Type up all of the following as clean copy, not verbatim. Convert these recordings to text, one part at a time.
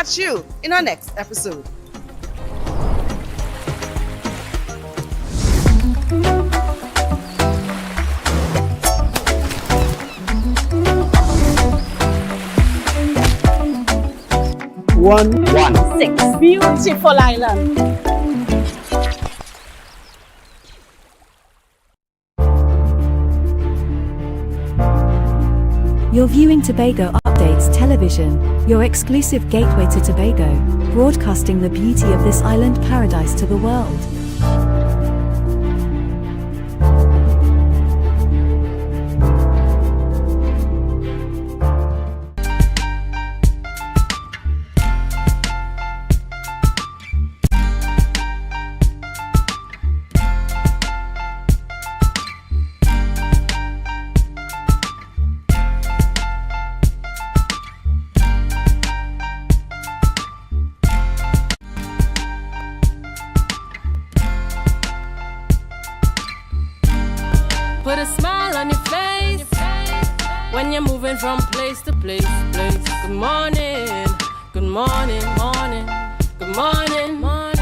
catch you in our next episode. One. 6. Beautiful island. You're viewing Tobago Updates Television, your exclusive gateway to Tobago, broadcasting the beauty of this island paradise to the world. Put a smile on your face when you're moving from place to place. Good morning, good morning, morning, good morning, morning.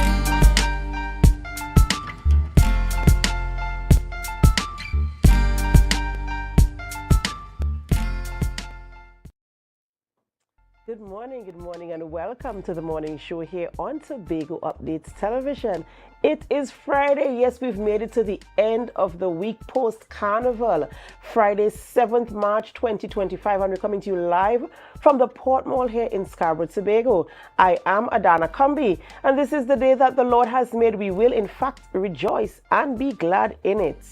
Good morning, and welcome to the morning show here on Tobago Updates Television. It is Friday. Yes, we've made it to the end of the week post-Carnival. Friday, 7th March 2025, and we're coming to you live from the Port Mall here in Scarborough, Tobago. I am Adana Kumbi, and this is the day that the Lord has made. We will, in fact, rejoice and be glad in it.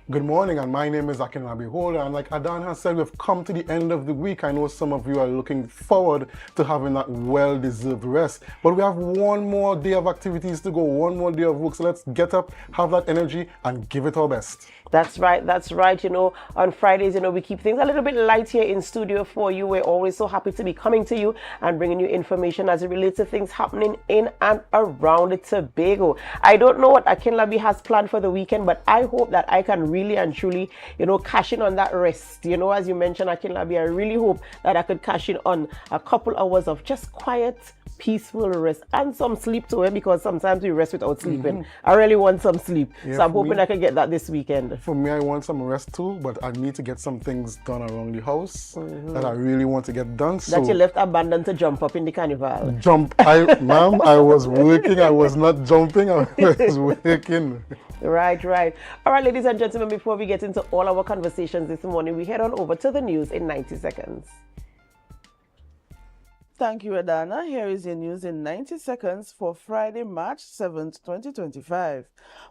Good morning, and my name is Akinlabi Holder, and like Adan has said, we've come to the end of the week. I know some of you are looking forward to having that well-deserved rest, but we have one more day of activities to go, one more day of work, so let's get up, have that energy, and give it our best. That's right. You know, on Fridays, we keep things a little bit light here in studio for you. We're always so happy to be coming to you and bringing you information as it relates to things happening in and around Tobago. I don't know what Akinlabi has planned for the weekend, but I hope that I can really and truly, cash in on that rest. As you mentioned, Akinlabi, I really hope that I could cash in on a couple hours of just quiet, peaceful rest and some sleep too, because sometimes we rest without sleeping. I really want some sleep, so I'm hoping I can get that this weekend. For me, I want some rest too, but I need to get some things done around the house that I really want to get done. So that you left abandoned to jump up in the carnival. Ma'am, I was working. I was not jumping. I was working. Right. All right, ladies and gentlemen, before we get into all our conversations this morning, we head on over to the news in 90 seconds. Thank you, Adana. Here is your news in 90 seconds for Friday, March 7th, 2025.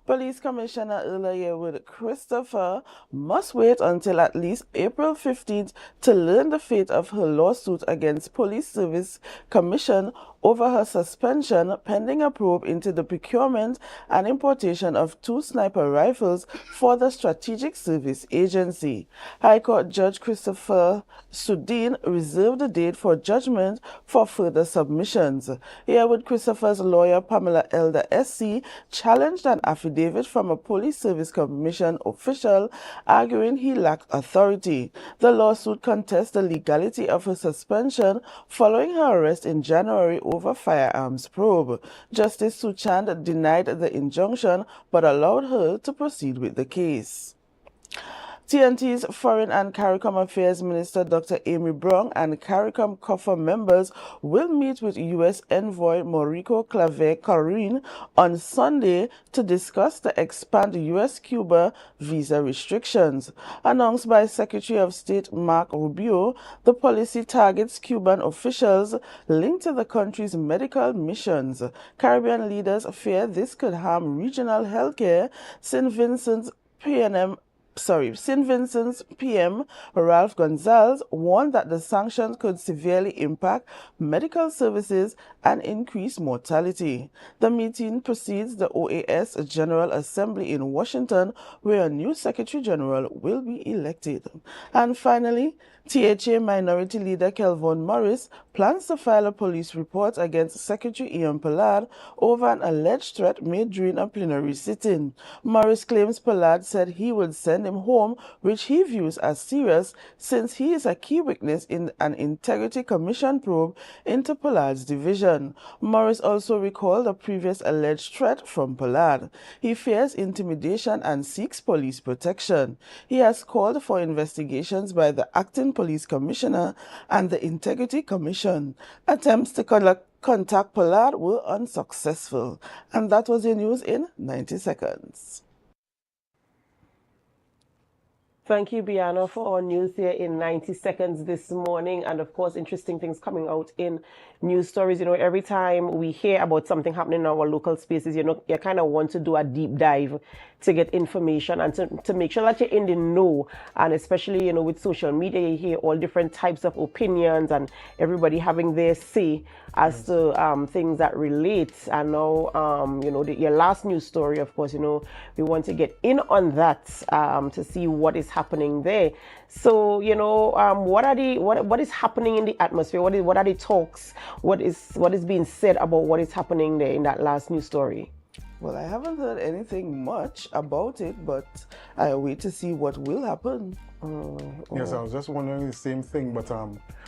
Police Commissioner Earlier Christopher must wait until at least April 15th to learn the fate of her lawsuit against Police Service Commission over her suspension pending a probe into the procurement and importation of 2 sniper rifles for the Strategic Service Agency. High Court Judge Christopher Sudin reserved the date for judgment for further submissions. Hereward Christopher's lawyer Pamela Elder SC challenged an affidavit from a Police Service Commission official arguing he lacked authority. The lawsuit contests the legality of her suspension following her arrest in January over firearms probe. Justice Suchand denied the injunction but allowed her to proceed with the case. TNT's Foreign and CARICOM Affairs Minister Dr. Amy Brown and CARICOM COFA members will meet with U.S. Envoy Mauricio Claver-Corin on Sunday to discuss the expanded U.S.-Cuba visa restrictions. Announced by Secretary of State Mark Rubio, the policy targets Cuban officials linked to the country's medical missions. Caribbean leaders fear this could harm regional healthcare. St. Vincent's PM Ralph Gonzalez warned that the sanctions could severely impact medical services and increase mortality. The meeting precedes the OAS General Assembly in Washington, where a new Secretary General will be elected. And finally, THA Minority Leader Kelvon Morris plans to file a police report against Secretary Ian Pollard over an alleged threat made during a plenary sitting. Morris claims Pollard said he would send him home, which he views as serious since he is a key witness in an Integrity Commission probe into Pollard's division. Morris also recalled a previous alleged threat from Pollard. He fears intimidation and seeks police protection. He has called for investigations by the acting police commissioner and the Integrity Commission. Attempts to contact Pollard were unsuccessful. And that was your news in 90 seconds. Thank you, Bianna, for our news here in 90 seconds this morning. And of course, interesting things coming out in news stories. You know, every time we hear about something happening in our local spaces, you kind of want to do a deep dive to get information and to make sure that you're in the know. And especially, with social media, you hear all different types of opinions and everybody having their say as to things that relate. And now, your last news story, of course, we want to get in on that to see what is happening there. So, what is happening in the atmosphere? What are the talks? What is being said about what is happening there in that last news story? Well, I haven't heard anything much about it, but I wait to see what will happen. Yes, I was just wondering the same thing, but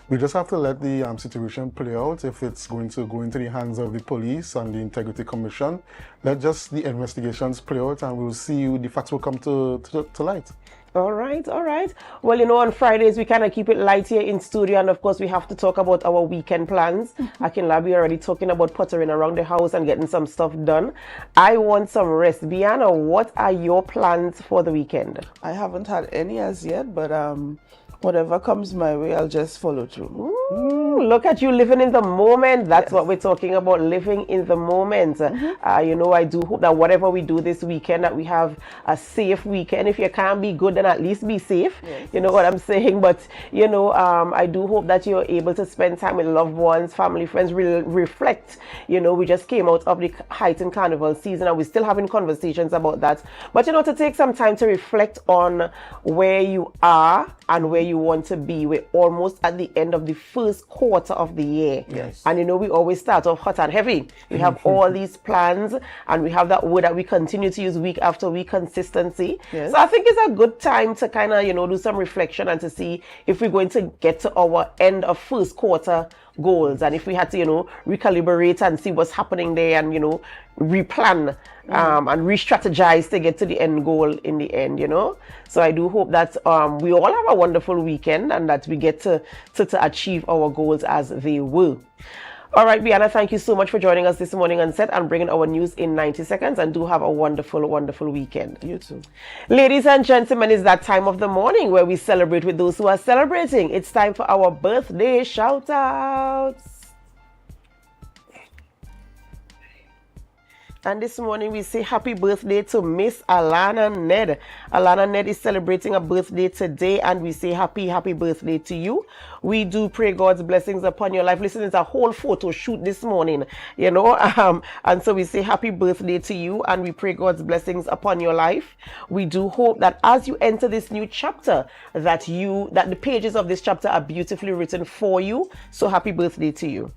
we just have to let the situation play out. If it's going to go into the hands of the police and the Integrity Commission, let just the investigations play out, and we'll see the facts will come to light. All right. Well, on Fridays, we kind of keep it light here in studio. And of course, we have to talk about our weekend plans. Akinla, we already talking about puttering around the house and getting some stuff done. I want some rest. Bianna, what are your plans for the weekend? I haven't had any as yet, but whatever comes my way, I'll just follow through. Look at you living in the moment. That's what we're talking about, living in the moment. I do hope that whatever we do this weekend, that we have a safe weekend. If you can't be good, then at least be safe. Yes. You know what I'm saying? But, I do hope that you're able to spend time with loved ones, family, friends, reflect. We just came out of the heightened carnival season and we're still having conversations about that. But, to take some time to reflect on where you are and where you want to be. We're almost at the end of the first quarter of the year. Yes. And we always start off hot and heavy. We have all these plans and we have that word that we continue to use week after week, consistency. Yes. So I think it's a good time to kind of, do some reflection and to see if we're going to get to our end of first quarter goals, and if we had to, recalibrate and see what's happening there and, replan and re-strategize to get to the end goal in the end, So I do hope that we all have a wonderful weekend and that we get to achieve our goals as they were. All right, Bianna, thank you so much for joining us this morning on set and bringing our news in 90 seconds, and do have a wonderful, wonderful weekend. You too. Ladies and gentlemen, it's that time of the morning where we celebrate with those who are celebrating. It's time for our birthday shout-outs. And this morning we say happy birthday to Miss Alana Ned. Alana Ned is celebrating a birthday today, and we say happy birthday to you. We do pray God's blessings upon your life. Listen, it's a whole photo shoot this morning, and so we say happy birthday to you, and we pray God's blessings upon your life. We do hope that as you enter this new chapter, that the pages of this chapter are beautifully written for you. So happy birthday to you.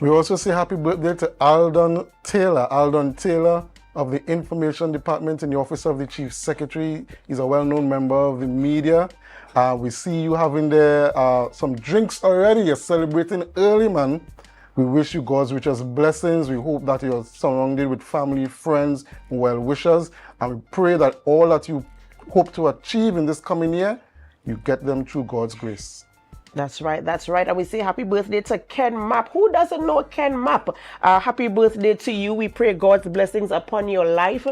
We also say happy birthday to Aldon Taylor. Aldon Taylor of the Information Department in the Office of the Chief Secretary. He's a well-known member of the media. We see you having there some drinks already. You're celebrating early, man. We wish you God's richest blessings. We hope that you're surrounded with family, friends, and well-wishers. And we pray that all that you hope to achieve in this coming year, you get them through God's grace. That's right. And we say happy birthday to Ken Mapp. Who doesn't know Ken Mapp? Happy birthday to you. We pray God's blessings upon your life.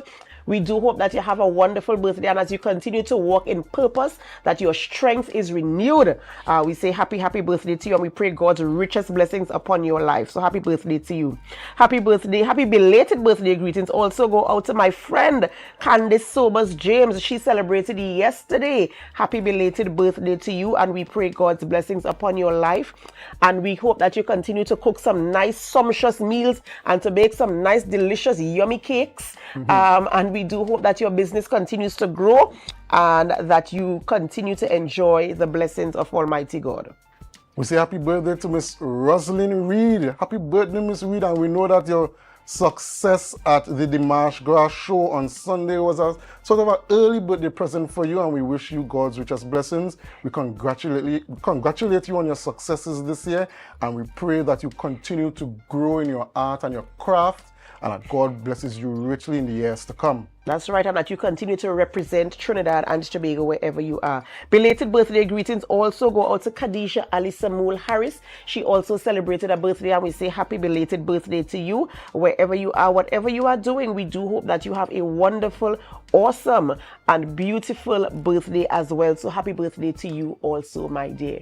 We do hope that you have a wonderful birthday, and as you continue to walk in purpose, that your strength is renewed. We say happy birthday to you, and we pray God's richest blessings upon your life. So happy birthday to you. Happy belated birthday greetings also go out to my friend Candice Sobers James. She celebrated yesterday. Happy belated birthday to you, and we pray God's blessings upon your life. And we hope that you continue to cook some nice sumptuous meals and to bake some nice delicious yummy cakes. And we do hope that your business continues to grow and that you continue to enjoy the blessings of Almighty God. We say happy birthday to Miss Rosalind Reed. Happy birthday, Miss Reed, and we know that your success at the Dimash Grass show on Sunday was a sort of an early birthday present for you, and we wish you God's richest blessings. We congratulate you on your successes this year, and we pray that you continue to grow in your art and your craft, and that God blesses you richly in the years to come. That's right, and that you continue to represent Trinidad and Tobago wherever you are. Belated birthday greetings also go out to Khadijah Ali Samuel Harris. She also celebrated her birthday, and we say happy belated birthday to you wherever you are, whatever you are doing. We do hope that you have a wonderful, awesome, and beautiful birthday as well. So happy birthday to you also, my dear.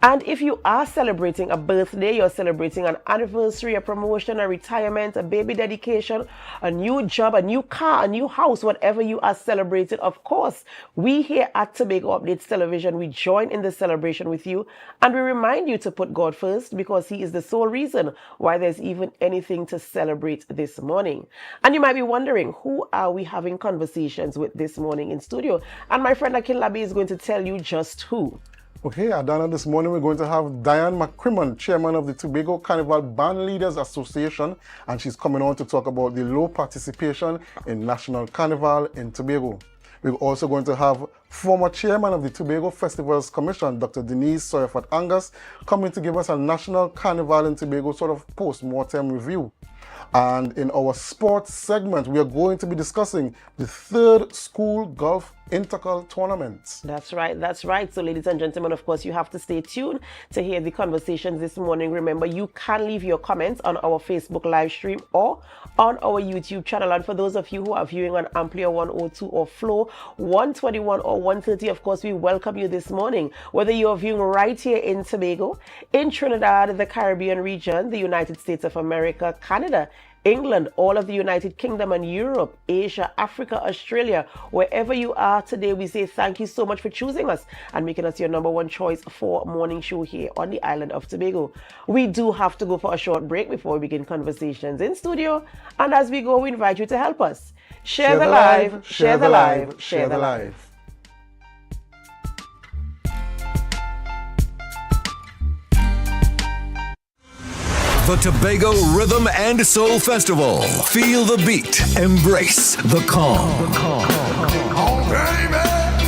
And if you are celebrating a birthday, you're celebrating an anniversary, a promotion, a retirement, a baby dedication, a new job, a new car, a new house, whatever you are celebrating, of course, we here at Tobago Updates Television, we join in the celebration with you, and we remind you to put God first, because He is the sole reason why there's even anything to celebrate this morning. And you might be wondering, who are we having conversations with this morning in studio? And my friend Akin Labi is going to tell you just who. Okay, Adana, this morning we're going to have Diane McCrimmon, chairman of the Tobago Carnival Band Leaders Association, and she's coming on to talk about the low participation in National Carnival in Tobago. We're also going to have former chairman of the Tobago Festivals Commission, Dr. Denise Soyafat Angus, coming to give us a National Carnival in Tobago sort of post-mortem review. And in our sports segment, we are going to be discussing the third school golf intercal tournament. That's right, that's right. So ladies and gentlemen, of course, you have to stay tuned to hear the conversations this morning. Remember, you can leave your comments on our Facebook live stream or on our YouTube channel. And for those of you who are viewing on AMPLIA 102 or Flow 121 or 130, of course, we welcome you this morning. Whether you are viewing right here in Tobago, in Trinidad, the Caribbean region, the United States of America, Canada, England, all of the United Kingdom and Europe, Asia, Africa, Australia, wherever you are today, we say thank you so much for choosing us and making us your number one choice for morning show here on the island of Tobago. We do have to go for a short break before we begin conversations in studio, and as we go, we invite you to help us. Share the live, share the live, share the live. The Tobago Rhythm and Soul Festival. Feel the beat. Embrace the calm.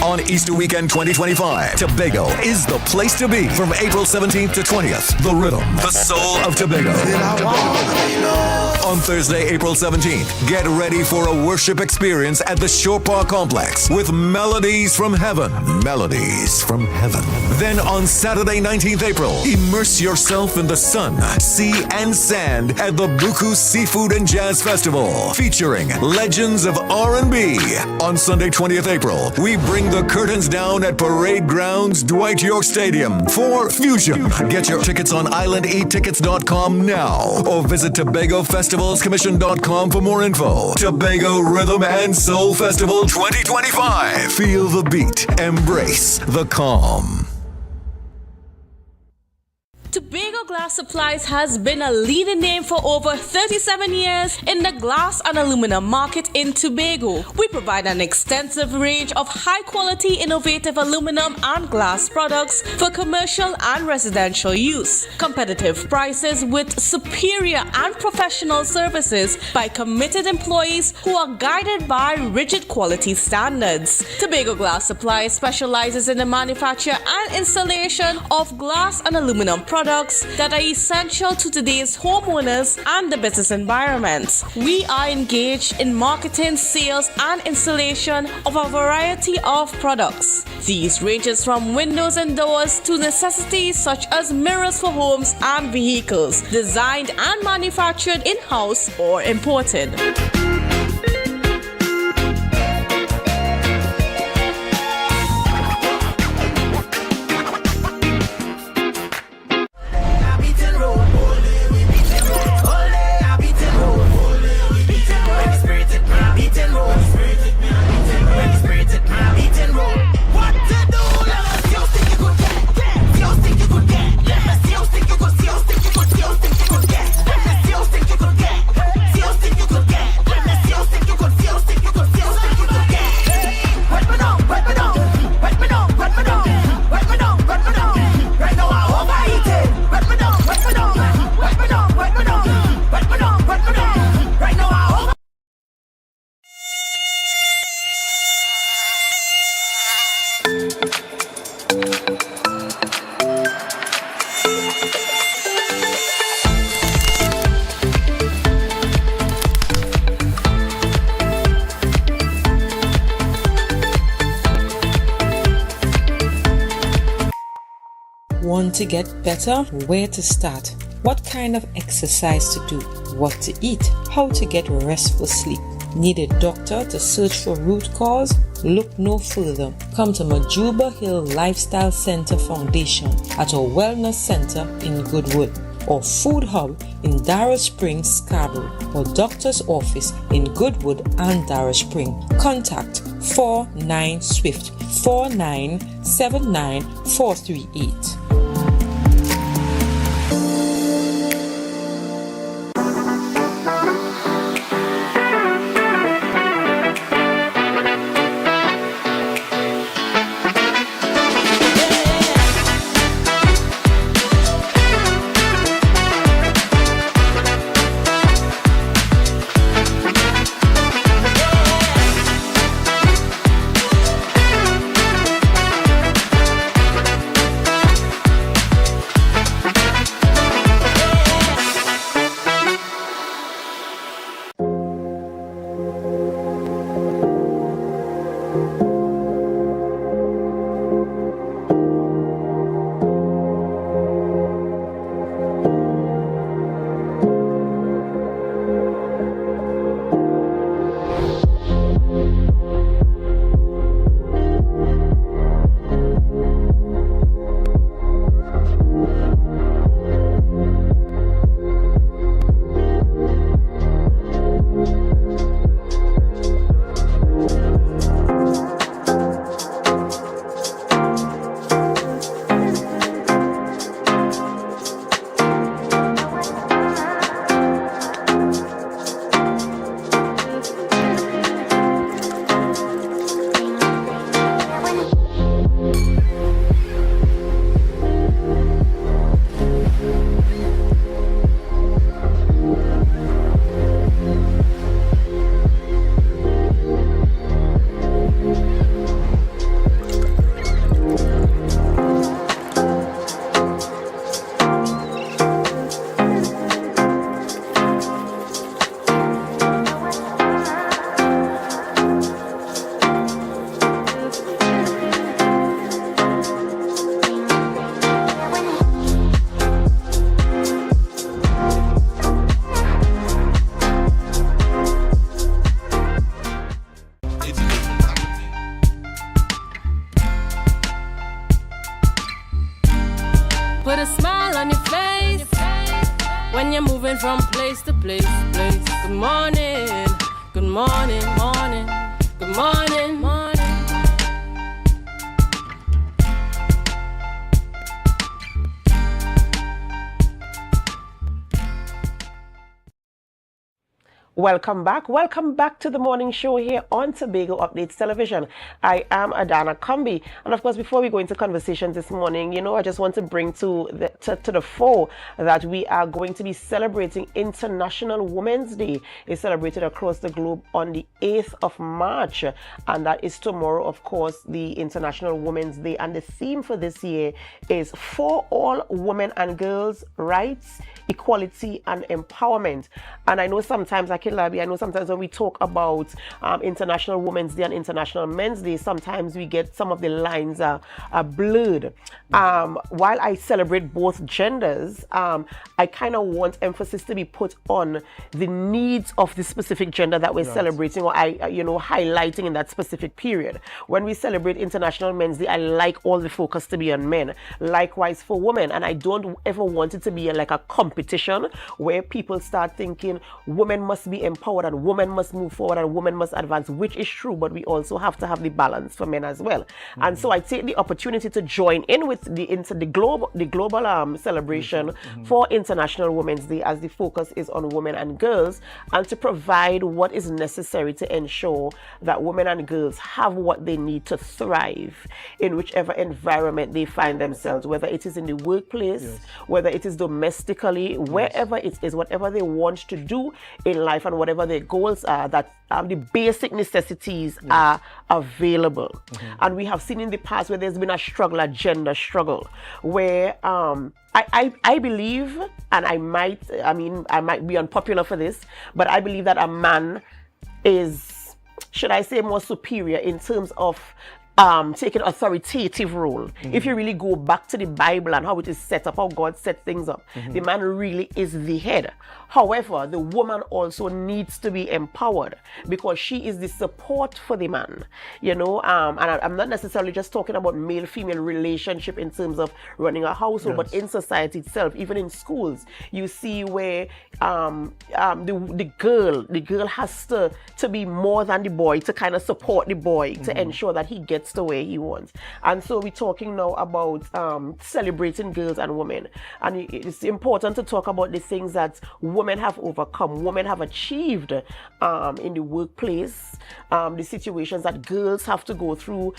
On Easter weekend 2025, Tobago is the place to be from April 17th to 20th. The Rhythm, the Soul of Tobago. On Thursday, April 17th, get ready for a worship experience at the Shore Park Complex with Melodies from Heaven. Melodies from Heaven. Then on Saturday, 19th April, immerse yourself in the sun, sea, and sand at the Buku Seafood and Jazz Festival, featuring legends of R&B. On Sunday, 20th April, we bring the curtains down at Parade Grounds, Dwight York Stadium for Fusion. Get your tickets on islandetickets.com now or visit TobagoFestivalsCommission.com for more info. Tobago Rhythm and Soul Festival 2025. Feel the beat. Embrace the calm. Tobago Glass Supplies has been a leading name for over 37 years in the glass and aluminum market in Tobago. We provide an extensive range of high-quality, innovative aluminum and glass products for commercial and residential use. Competitive prices with superior and professional services by committed employees who are guided by rigid quality standards. Tobago Glass Supplies specializes in the manufacture and installation of glass and aluminum products that are essential to today's homeowners and the business environment. We are engaged in marketing, sales, and installation of a variety of products. These ranges from windows and doors to necessities such as mirrors for homes and vehicles, designed and manufactured in-house or imported. Let's Want to get better? Where to start? What kind of exercise to do? What to eat? How to get restful sleep? Need a doctor to search for root cause? Look no further. Come to Majuba Hill Lifestyle Center Foundation at our Wellness Center in Goodwood, or Food Hub in Darrow Springs, Scarborough, or Doctor's Office in Goodwood and Darrow Spring. Contact 49 Swift 4979 438. Put a smile on your face when you're moving from place to place. Good morning, good morning, morning, good morning, morning. Welcome back to the morning show here on Tobago Updates Television. I am Adana Kumbi, and of course before we go into conversations this morning, I just want to bring to the fore that we are going to be celebrating International Women's Day. It's celebrated across the globe on the 8th of March, and that is tomorrow, of course, the International Women's Day, and the theme for this year is For All Women and Girls Rights, Equality and Empowerment. And I know sometimes when we talk about International Women's Day and International Men's Day, sometimes we get some of the lines are blurred. While I celebrate both genders, I kind of want emphasis to be put on the needs of the specific gender that we're celebrating, or highlighting in that specific period. When we celebrate International Men's Day, I like all the focus to be on men. Likewise for women, and I don't ever want it to be like a competition where people start thinking women must be empowered and women must move forward and women must advance, which is true, but we also have to have the balance for men as well. And so I take the opportunity to join in with the global celebration for International Women's Day, as the focus is on women and girls, and to provide what is necessary to ensure that women and girls have what they need to thrive in whichever environment they find themselves, whether it is in the workplace, whether it is domestically, wherever it is, whatever they want to do in life and whatever their goals are, that the basic necessities are available. And we have seen in the past where there's been a struggle, a gender struggle, where I believe, and I might be unpopular for this, but I believe that a man is, should I say, more superior in terms of taking authoritative role. If you really go back to the Bible and how it is set up, how God set things up, the man really is the head. However, the woman also needs to be empowered because she is the support for the man, you know. And I'm not necessarily just talking about male-female relationship in terms of running a household, but in society itself, even in schools, you see where the girl has to be more than the boy, to kind of support the boy, to ensure that he gets to where he wants. And so we're talking now about celebrating girls and women, and it's important to talk about the things that women have overcome, women have achieved in the workplace, the situations that girls have to go through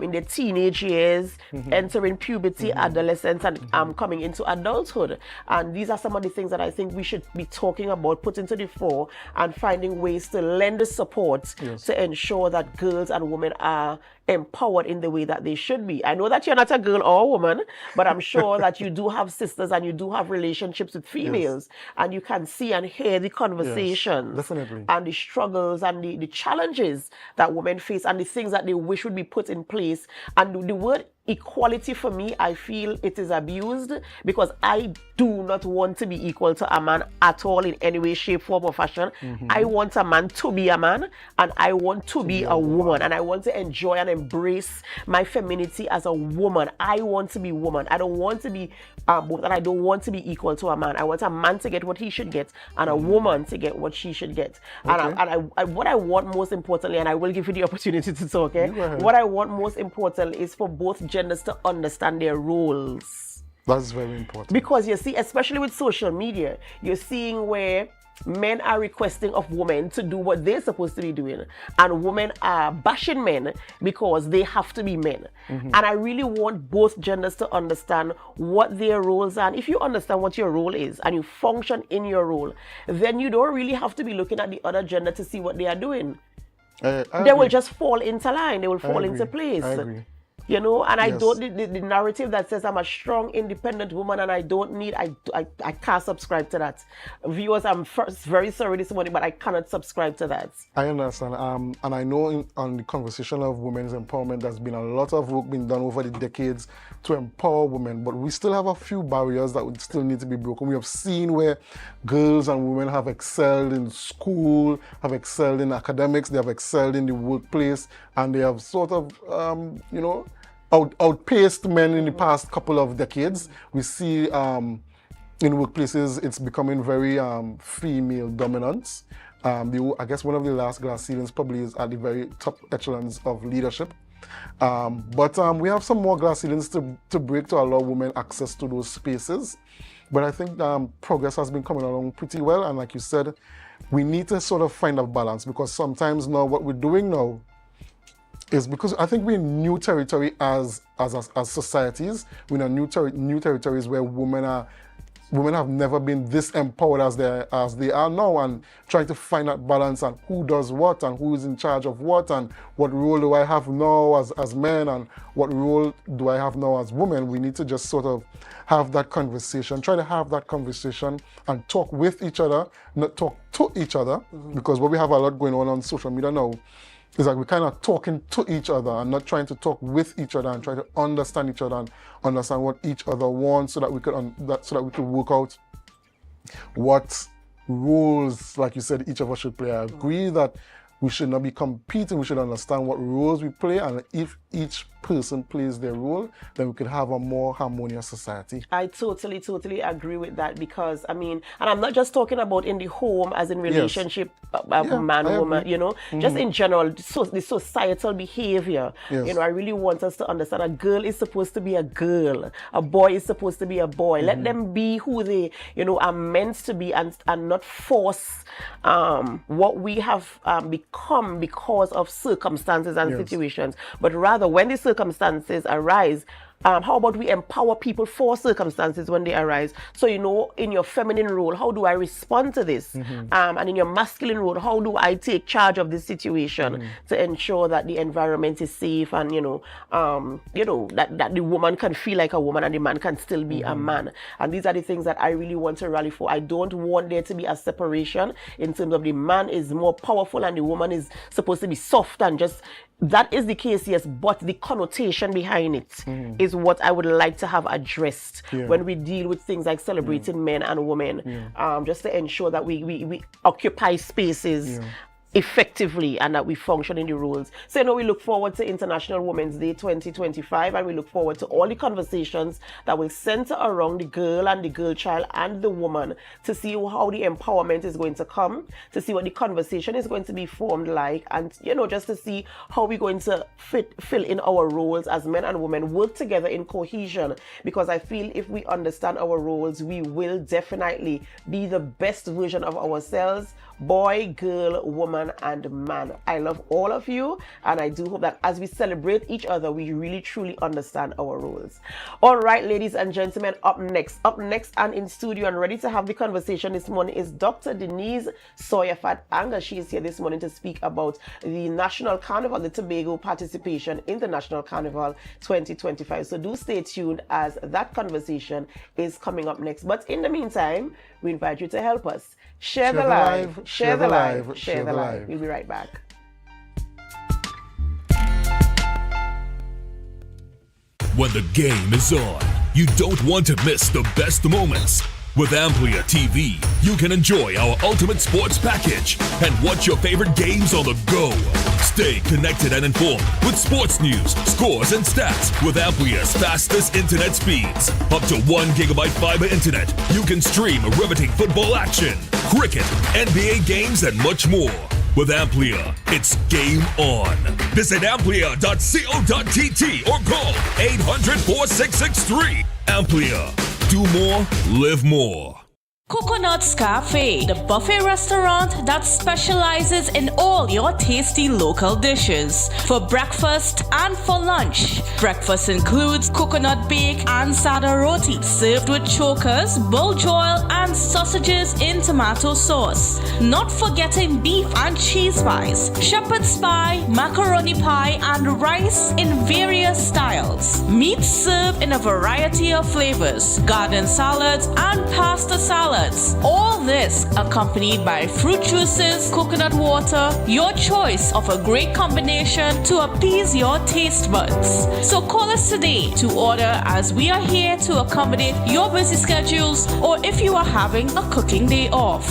in their teenage years, entering puberty, adolescence, and coming into adulthood. And these are some of the things that I think we should be talking about, putting to the fore, and finding ways to lend the support to ensure that girls and women are empowered in the way that they should be. I know that you're not a girl or a woman, but I'm sure that you do have sisters and you do have relationships with females, and you can see and hear the conversations, definitely, and the struggles and the challenges that women face, and the things that they wish would be put in place. And the word equality, for me, I feel it is abused, because I do not want to be equal to a man at all in any way, shape, form, or fashion. I want a man to be a man, and I want to be a woman, and I want to enjoy and embrace my femininity as a woman. I want to be woman. I don't want to be both, and I don't want to be equal to a man. I want a man to get what he should get, and a woman to get what she should get. And what I want most importantly, and I will give you the opportunity to talk, what I want most importantly is for both genders to understand their roles. That's very important. Because you see, especially with social media, you're seeing where men are requesting of women to do what they're supposed to be doing, and women are bashing men because they have to be men. And I really want both genders to understand what their roles are. And if you understand what your role is and you function in your role, then you don't really have to be looking at the other gender to see what they are doing. They will just fall into line. They will fall into place. I agree. You know, and I don't, the narrative that says I'm a strong, independent woman and I don't need, I can't subscribe to that. Viewers, I'm very sorry this morning, but I cannot subscribe to that. I understand. And I know on the conversation of women's empowerment, there's been a lot of work being done over the decades to empower women, but we still have a few barriers that would still need to be broken. We have seen where girls and women have excelled in school, have excelled in academics, they have excelled in the workplace, and they have sort of, you know, outpaced men in the past couple of decades. We see in workplaces it's becoming very female dominant. I guess one of the last glass ceilings probably is at the very top echelons of leadership. But we have some more glass ceilings to break to allow women access to those spaces. But I think progress has been coming along pretty well. And like you said, we need to sort of find a balance, because sometimes now what we're doing now is, because I think we're in new territory as societies. We're in new territories where women have never been this empowered as they are now, and trying to find that balance and who does what and who is in charge of what, and what role do I have now as men and what role do I have now as women. We need to just sort of have that conversation, try to have that conversation and talk with each other, not talk to each other, because what we have a lot going on social media now is like we're kind of talking to each other and not trying to talk with each other and try to understand each other and understand what each other wants, so that we could work out what roles, like you said, each of us should play. I agree that we should not be competing. We should understand what roles we play, and if each person plays their role, then we could have a more harmonious society. I totally agree with that, because I mean, and I'm not just talking about in the home as in relationship, man, woman, you know, just in general, the societal behavior. You know, I really want us to understand a girl is supposed to be a girl, a boy is supposed to be a boy. Let them be who they, you know, are meant to be, and not force what we have become because of circumstances and situations, but rather when the circumstances arise, How about we empower people for circumstances when they arise? So, you know, in your feminine role, how do I respond to this? And in your masculine role, how do I take charge of this situation to ensure that the environment is safe and, that the woman can feel like a woman and the man can still be a man. And these are the things that I really want to rally for. I don't want there to be a separation in terms of the man is more powerful and the woman is supposed to be soft and just, that is the case, yes, but the connotation behind it is what I would like to have addressed when we deal with things like celebrating men and women, just to ensure that we occupy spaces effectively and that we function in the rules. So, you know, we look forward to International Women's Day 2025, and we look forward to all the conversations that will center around the girl and the girl child and the woman to see how the empowerment is going to come, to see what the conversation is going to be formed like, and, you know, just to see how we're going to fill in our roles as men and women, work together in cohesion, because I feel if we understand our roles, we will definitely be the best version of ourselves, boy, girl, woman, and man. I love all of you, and I do hope that as we celebrate each other, we really truly understand our roles. All right, ladies and gentlemen, up next and in studio and ready to have the conversation this morning is Dr. Denise Sawyer-Fat-Anger. She is here this morning to speak about the National Carnival, the Tobago participation in the National Carnival 2025. So do stay tuned as that conversation is coming up next. But in the meantime, we invite you to help us. Share the live, share the live, share the live. We'll be right back. When the game is on, you don't want to miss the best moments. With AMPLIA TV, you can enjoy our ultimate sports package and watch your favorite games on the go. Stay connected and informed with sports news, scores, and stats with AMPLIA's fastest internet speeds. Up to 1 gigabyte fiber internet, you can stream riveting football action, cricket, NBA games, and much more. With AMPLIA, it's game on. Visit amplia.co.tt or call 800-4663. AMPLIA. Do more, live more. Coconut's Cafe, the buffet restaurant that specializes in all your tasty local dishes for breakfast and for lunch. Breakfast includes coconut bake and sada roti, served with chokers, bull joil, and sausages in tomato sauce. Not forgetting beef and cheese pies, shepherd's pie, macaroni pie, and rice in various styles. Meat served in a variety of flavors, garden salads, and pasta salads. All this accompanied by fruit juices, coconut water, your choice of a great combination to appease your taste buds. So call us today to order, as we are here to accommodate your busy schedules or if you are having a cooking day off.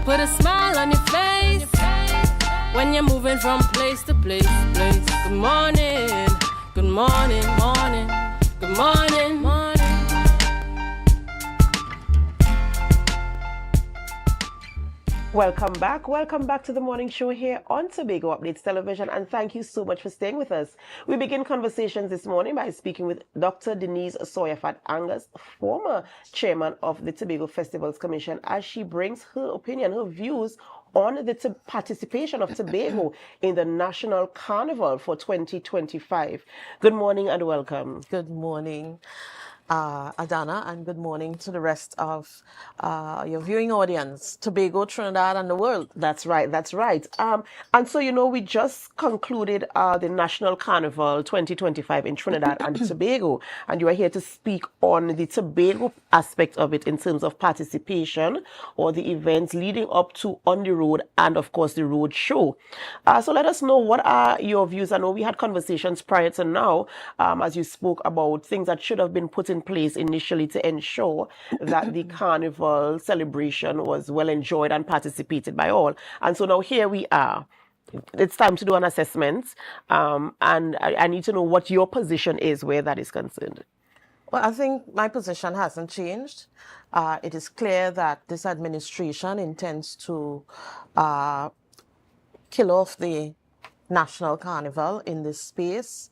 Put a smile on your face when you're moving from place to place. Good morning, good morning, morning, good morning, morning. Welcome back to the morning show here on Tobago Updates Television, and thank you so much for staying with us. We begin conversations this morning by speaking with Dr. Denise Sawyer-Fat-Anger, former chairman of the Tobago Festivals Commission, as she brings her opinion, her views on the participation of Tobago in the National Carnival for 2025. Good morning and welcome. Good morning, Adana, and good morning to the rest of your viewing audience, Tobago, Trinidad, and the world. That's right. And so, you know, we just concluded the National Carnival 2025 in Trinidad and Tobago, and you are here to speak on the Tobago aspect of it in terms of participation or the events leading up to On the Road and, of course, the road show. So let us know, what are your views? I know we had conversations prior to now as you spoke about things that should have been put in in place initially to ensure that the carnival celebration was well enjoyed and participated by all. And so now here we are. It's time to do an assessment, and I need to know what your position is where that is concerned. Well, I think my position hasn't changed. It is clear that this administration intends to kill off the National Carnival in this space,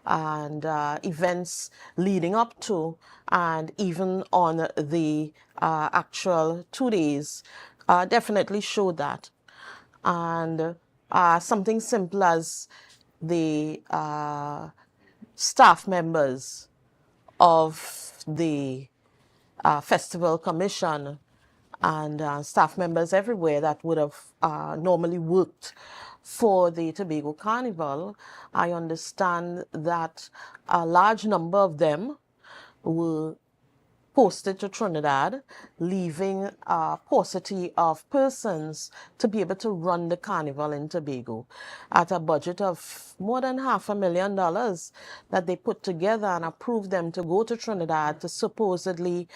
and events leading up to and even on the actual 2 days definitely show that. And something simple as the staff members of the Festival Commission and staff members everywhere that would have normally worked for the Tobago Carnival, I understand that a large number of them were posted to Trinidad, leaving a paucity of persons to be able to run the carnival in Tobago at a budget of more than $500,000 that they put together and approved them to go to Trinidad to supposedly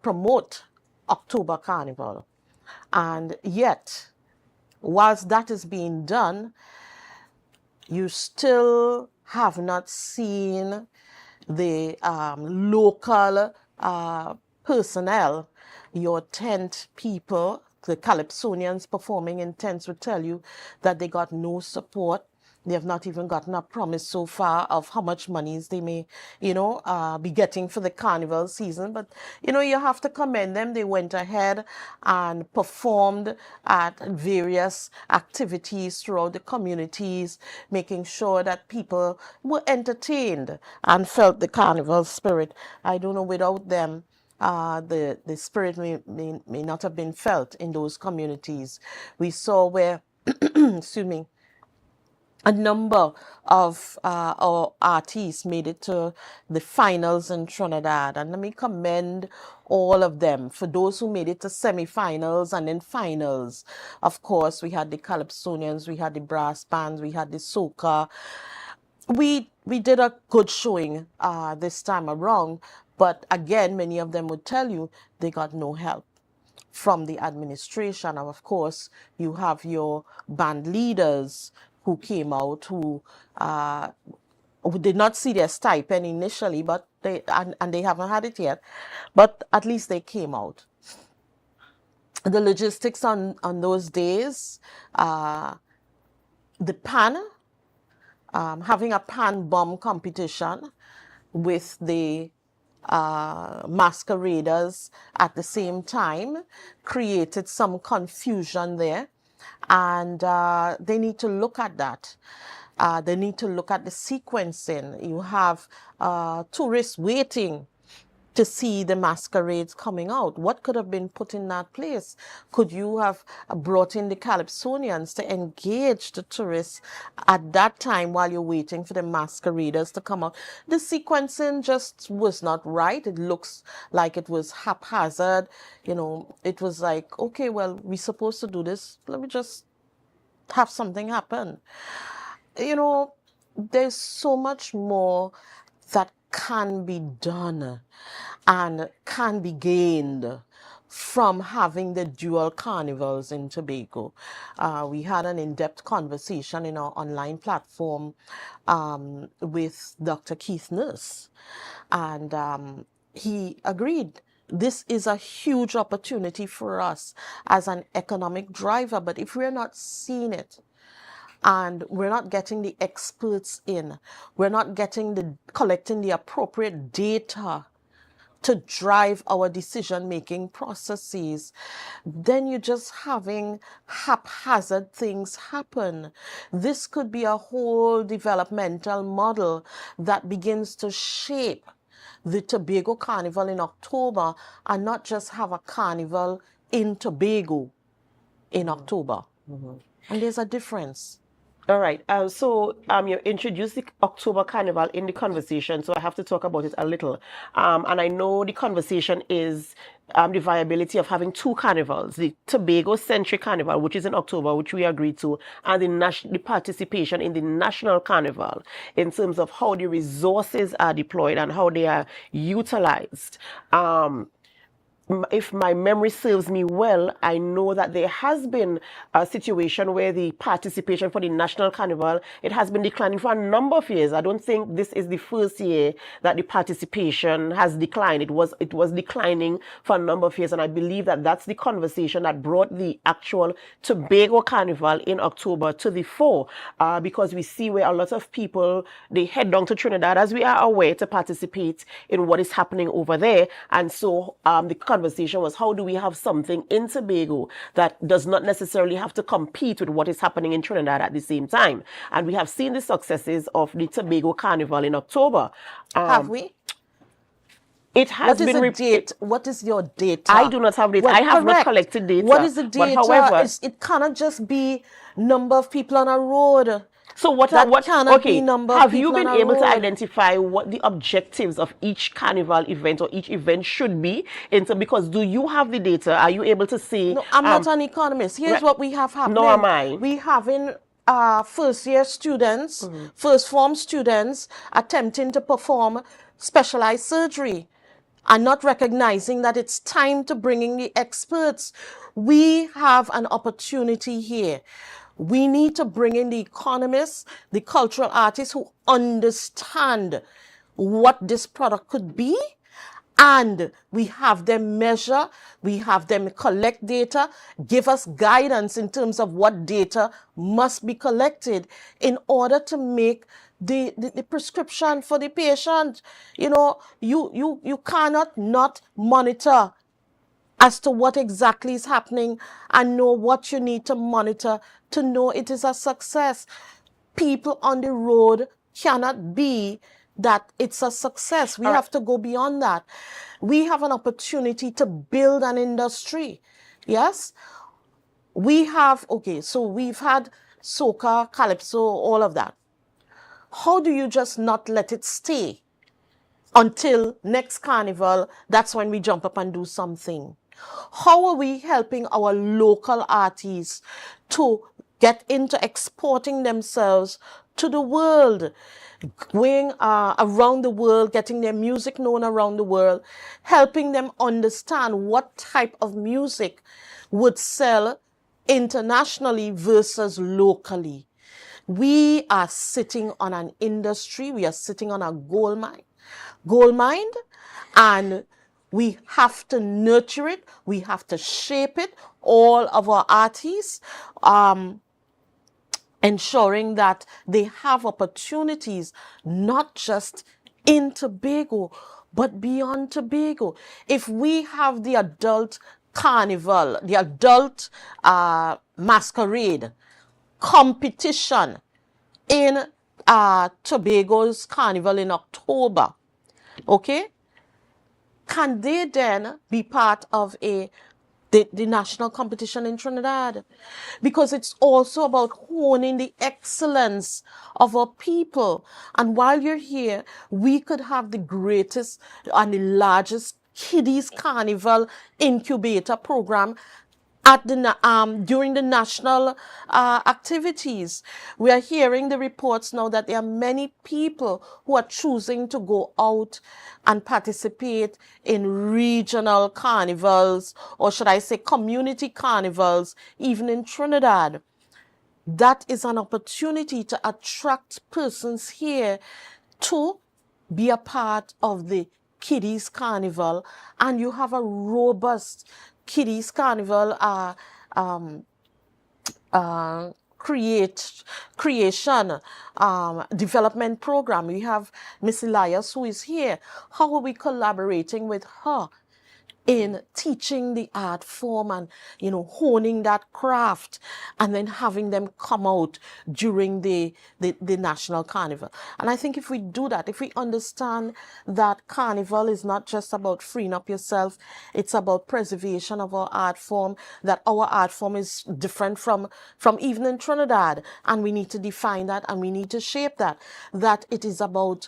promote October Carnival. And yet, whilst that is being done, you still have not seen the local personnel, your tent people, the Calypsonians performing in tents would tell you that they got no support. They have not even gotten a promise so far of how much monies they may, be getting for the carnival season. But, you have to commend them. They went ahead and performed at various activities throughout the communities, making sure that people were entertained and felt the carnival spirit. I don't know, without them, the spirit may not have been felt in those communities. We saw where, excuse me, a number of our artists made it to the finals in Trinidad, and let me commend all of them. For those who made it to semi-finals and then finals, of course, we had the Calypsonians, we had the brass bands, we had the soca. We did a good showing this time around, but again, many of them would tell you they got no help from the administration. And of course, you have your band leaders who came out, who did not see their stipend initially, but they haven't had it yet, but at least they came out. The logistics on those days, the pan, having a pan bomb competition with the masqueraders at the same time created some confusion there. And they need to look at that. They need to look at the sequencing. You have tourists waiting to see the masquerades coming out. What could have been put in that place? Could you have brought in the Calypsonians to engage the tourists at that time while you're waiting for the masqueraders to come out? The sequencing just was not right. It looks like it was haphazard. It was like, okay, well, we're supposed to do this. Let me just have something happen. There's so much more that can be done and can be gained from having the dual carnivals in Tobago. We had an in-depth conversation in our online platform with Dr. Keith Nurse, and he agreed. This is a huge opportunity for us as an economic driver, but if we're not seeing it, and we're not getting the experts in, we're not collecting the appropriate data to drive our decision-making processes, then you're just having haphazard things happen. This could be a whole developmental model that begins to shape the Tobago Carnival in October, and not just have a carnival in Tobago in October. And there's a difference. All right. So you introduced the October Carnival in the conversation, so I have to talk about it a little. And I know the conversation is the viability of having two carnivals, the Tobago-centric carnival, which is in October, which we agreed to, and the participation in the national carnival in terms of how the resources are deployed and how they are utilized. If my memory serves me well, I know that there has been a situation where the participation for the National Carnival, it has been declining for a number of years. I don't think this is the first year that the participation has declined. It was declining for a number of years, and I believe that that's the conversation that brought the actual Tobago Carnival in October to the fore, because we see where a lot of people, they head down to Trinidad, as we are aware, to participate in what is happening over there. And so the conversation was, how do we have something in Tobago that does not necessarily have to compete with what is happening in Trinidad at the same time? And we have seen the successes of the Tobago Carnival in October. Have we? It has been What is your data? I do not have data. Well, I have correct. not collected data. What is the data? But however, it cannot just be number of people on a road. So have you been able to identify what the objectives of each carnival event or each event should be? Because do you have the data? Are you able to see? No, I'm not an economist. Here's what we have happening. Nor am I. We having first-year students, first-form students attempting to perform specialized surgery and not recognizing that it's time to bring in the experts. We have an opportunity here. We need to bring in the economists, the cultural artists who understand what this product could be, and we have them measure, we have them collect data, give us guidance in terms of what data must be collected in order to make the prescription for the patient. You know, you cannot not monitor as to what exactly is happening and know what you need to monitor to know it is a success. People on the road cannot be that it's a success. We have to go beyond that. We have an opportunity to build an industry. Yes? We have, so we've had soca, calypso, all of that. How do you just not let it stay until next carnival? That's when we jump up and do something. How are we helping our local artists to get into exporting themselves to the world, going around the world, getting their music known around the world, helping them understand what type of music would sell internationally versus locally? We are sitting on an industry, we are sitting on a gold mine, and we have to nurture it, we have to shape it, all of our artists, ensuring that they have opportunities, not just in Tobago, but beyond Tobago. If we have the adult carnival, the adult masquerade competition in Tobago's carnival in October, can they then be part of the national competition in Trinidad? Because it's also about honing the excellence of our people. And while you're here, we could have the greatest and the largest kiddies carnival incubator program at during the national activities. We are hearing the reports now that there are many people who are choosing to go out and participate in regional carnivals, or should I say community carnivals, even in Trinidad. That is an opportunity to attract persons here to be a part of the Kiddies Carnival, and you have a robust Kiddies Carnival creation development program. We have Miss Elias, who is here. How are we collaborating with her in teaching the art form and, honing that craft, and then having them come out during the National Carnival? And I think if we do that, if we understand that Carnival is not just about freeing up yourself, it's about preservation of our art form, that our art form is different from even in Trinidad, and we need to define that and we need to shape that, that it is about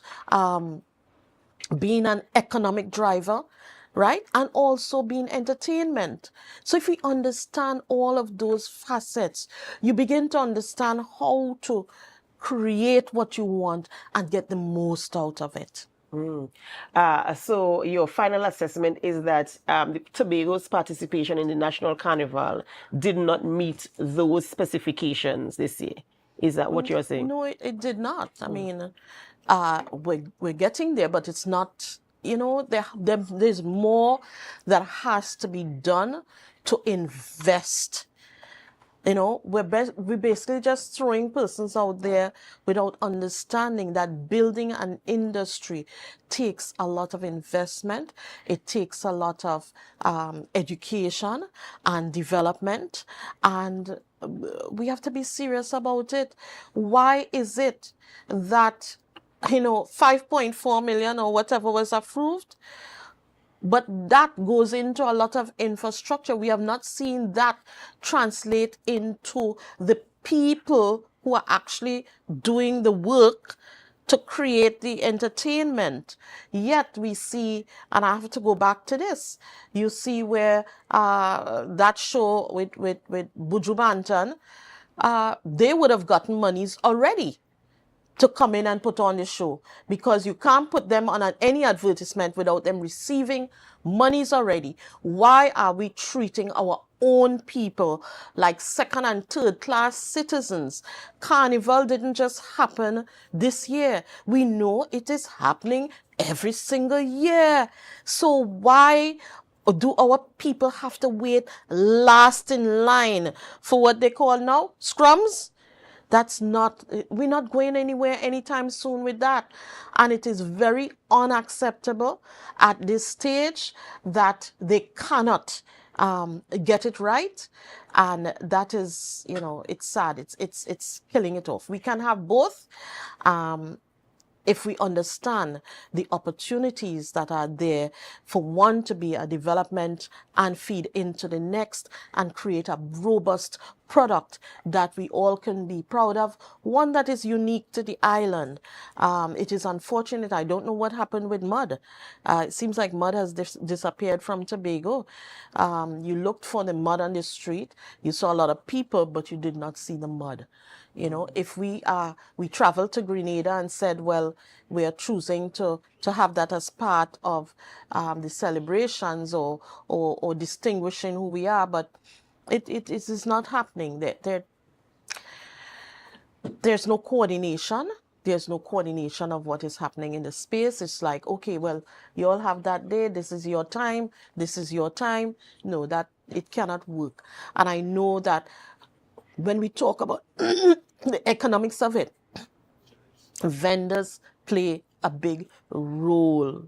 being an economic driver, right? And also being entertainment. So if we understand all of those facets, you begin to understand how to create what you want and get the most out of it. So your final assessment is that Tobago's participation in the National Carnival did not meet those specifications this year. Is that what you're saying? No, it did not. I mean, we're getting there, but it's not, there's more that has to be done to invest. We're basically just throwing persons out there without understanding that building an industry takes a lot of investment. It takes a lot of education and development, and we have to be serious about it. Why is it that 5.4 million or whatever was approved? But that goes into a lot of infrastructure. We have not seen that translate into the people who are actually doing the work to create the entertainment. Yet we see, and I have to go back to this, you see where that show with Buju Banton, they would have gotten monies already to come in and put on the show, because you can't put them on any advertisement without them receiving monies already. Why are we treating our own people like second and third class citizens? Carnival didn't just happen this year. We know it is happening every single year. So why do our people have to wait last in line for what they call now scrums? We're not going anywhere anytime soon with that. And it is very unacceptable at this stage that they cannot get it right. And that is, it's sad. It's killing it off. We can have both. If we understand the opportunities that are there for one to be a development and feed into the next and create a robust product that we all can be proud of, one that is unique to the island. It is unfortunate. I don't know what happened with mud. It seems like mud has disappeared from Tobago. You looked for the mud on the street. You saw a lot of people, but you did not see the mud. If we traveled to Grenada and said, well, we are choosing to have that as part of the celebrations or distinguishing who we are, but it is not happening. There's no coordination. There's no coordination of what is happening in the space. It's like, okay, well, you all have that day. This is your time. This is your time. No, that it cannot work. And I know that when we talk about the economics of it, vendors play a big role.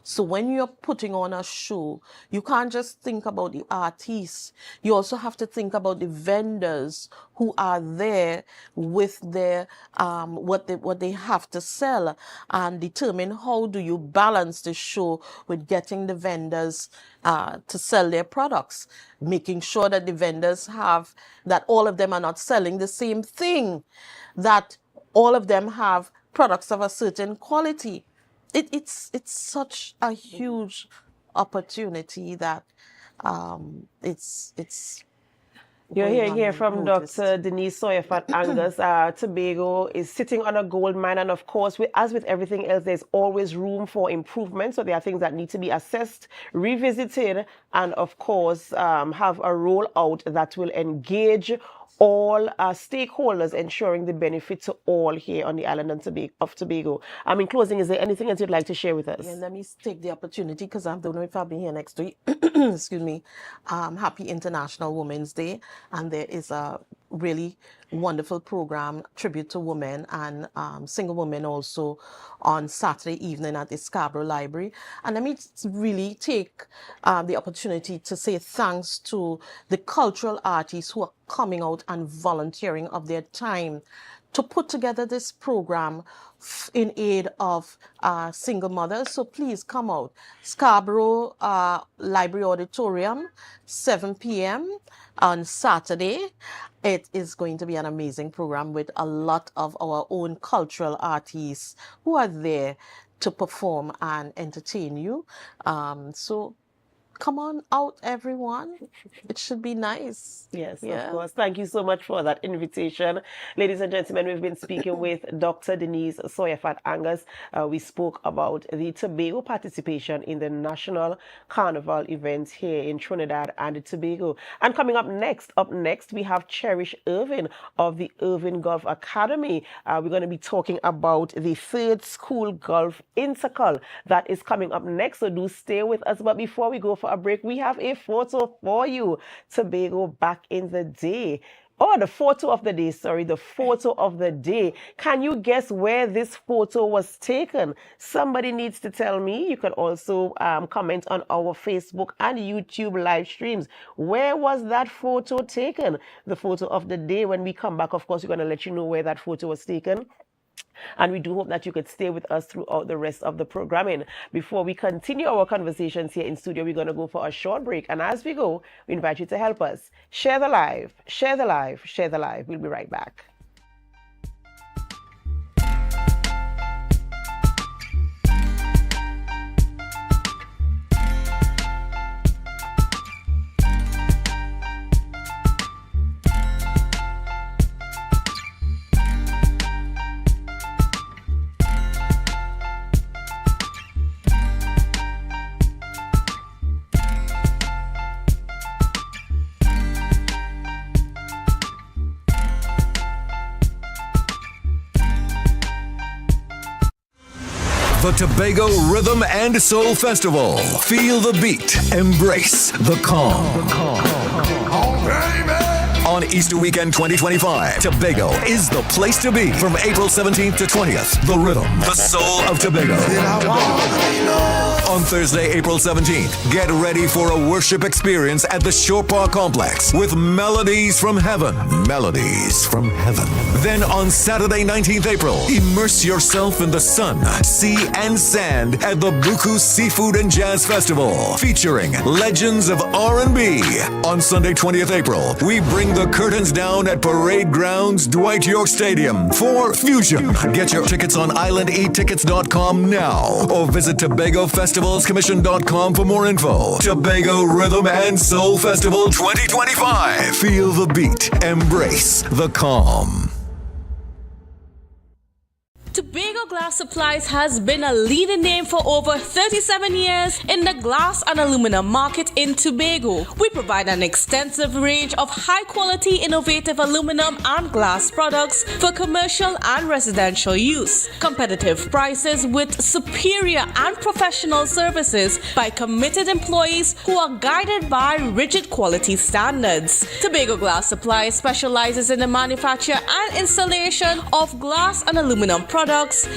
So when you're putting on a show, you can't just think about the artists. You also have to think about the vendors who are there with their what they have to sell, and determine how do you balance the show with getting the vendors to sell their products, making sure that the vendors that all of them are not selling the same thing, that all of them have products of a certain quality. It's such a huge opportunity that it's You're hearing here from Dr. Denise Soyafat Angus. Tobago is sitting on a gold mine, and of course, as with everything else, there's always room for improvement. So there are things that need to be assessed, revisited, and of course, have a rollout that will engage all stakeholders, ensuring the benefit to all here on the island of Tobago. In closing, is there anything else you'd like to share with us? Yeah, let me take the opportunity, because I don't know if I'll be here next week. Excuse me. Happy International Women's Day. And there is a really wonderful program, tribute to women and single women, also on Saturday evening at the Scarborough Library. And let me really take the opportunity to say thanks to the cultural artists who are coming out and volunteering of their time to put together this program in aid of single mothers. So please come out. Scarborough Library Auditorium, 7 p.m. on Saturday. It is going to be an amazing program with a lot of our own cultural artists who are there to perform and entertain you. So come on out, everyone. It should be nice. Yes, of course. Thank you so much for that invitation. Ladies and gentlemen, we've been speaking with Dr. Denise Sawyer-Fat-Angus. We spoke about the Tobago participation in the National Carnival event here in Trinidad and Tobago. And coming up next, we have Cherish Irvin of the Irvin Golf Academy. We're going to be talking about the third school golf intercall that is coming up next. So do stay with us. But before we go for a break, we have a photo for you. Tobago back in the day. Oh, the photo of the day, sorry, the photo of the day. Can you guess where this photo was taken? Somebody needs to tell me. You can also comment on our Facebook and YouTube live streams. Where was that photo taken? The photo of the day. When we come back, of course, we're going to let you know where that photo was taken. And we do hope that you could stay with us throughout the rest of the programming. Before we continue our conversations here in studio, we're going to go for a short break. And as we go, we invite you to help us. Share the live, share the live, share the live. We'll be right back. The Tobago Rhythm and Soul Festival. Feel the beat. Embrace the calm. On Easter weekend 2025, Tobago is the place to be. From April 17th to 20th, the rhythm, the soul of Tobago. On Thursday, April 17th, get ready for a worship experience at the Shore Park Complex with Melodies from Heaven. Melodies from Heaven. Then on Saturday, 19th April, immerse yourself in the sun, sea, and sand at the Buku Seafood and Jazz Festival, featuring legends of R&B. On Sunday, 20th April, we bring the curtains down at Parade Grounds, Dwight York Stadium for Fusion. Get your tickets on islandetickets.com now or visit TobagoFestivalsCommission.com for more info. Tobago Rhythm and Soul Festival 2025. Feel the beat. Embrace the calm. Tobago Glass Supplies has been a leading name for over 37 years in the glass and aluminum market in Tobago. We provide an extensive range of high-quality, innovative aluminum and glass products for commercial and residential use. Competitive prices with superior and professional services by committed employees who are guided by rigid quality standards. Tobago Glass Supplies specializes in the manufacture and installation of glass and aluminum products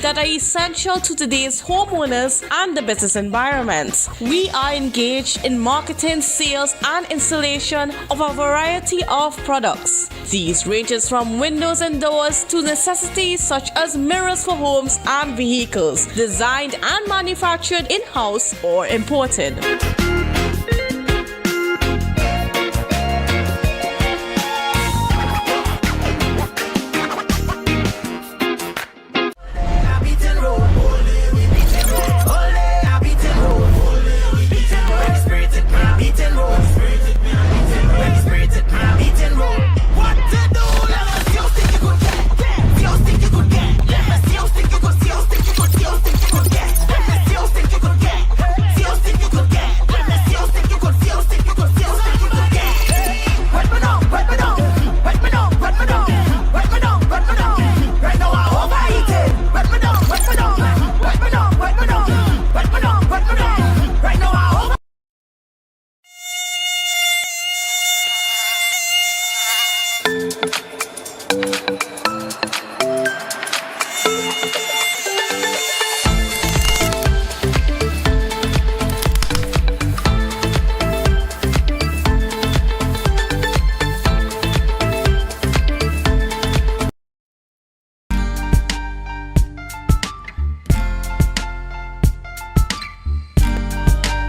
that are essential to today's homeowners and the business environment. We are engaged in marketing, sales, and installation of a variety of products. These ranges from windows and doors to necessities such as mirrors for homes and vehicles, designed and manufactured in-house or imported.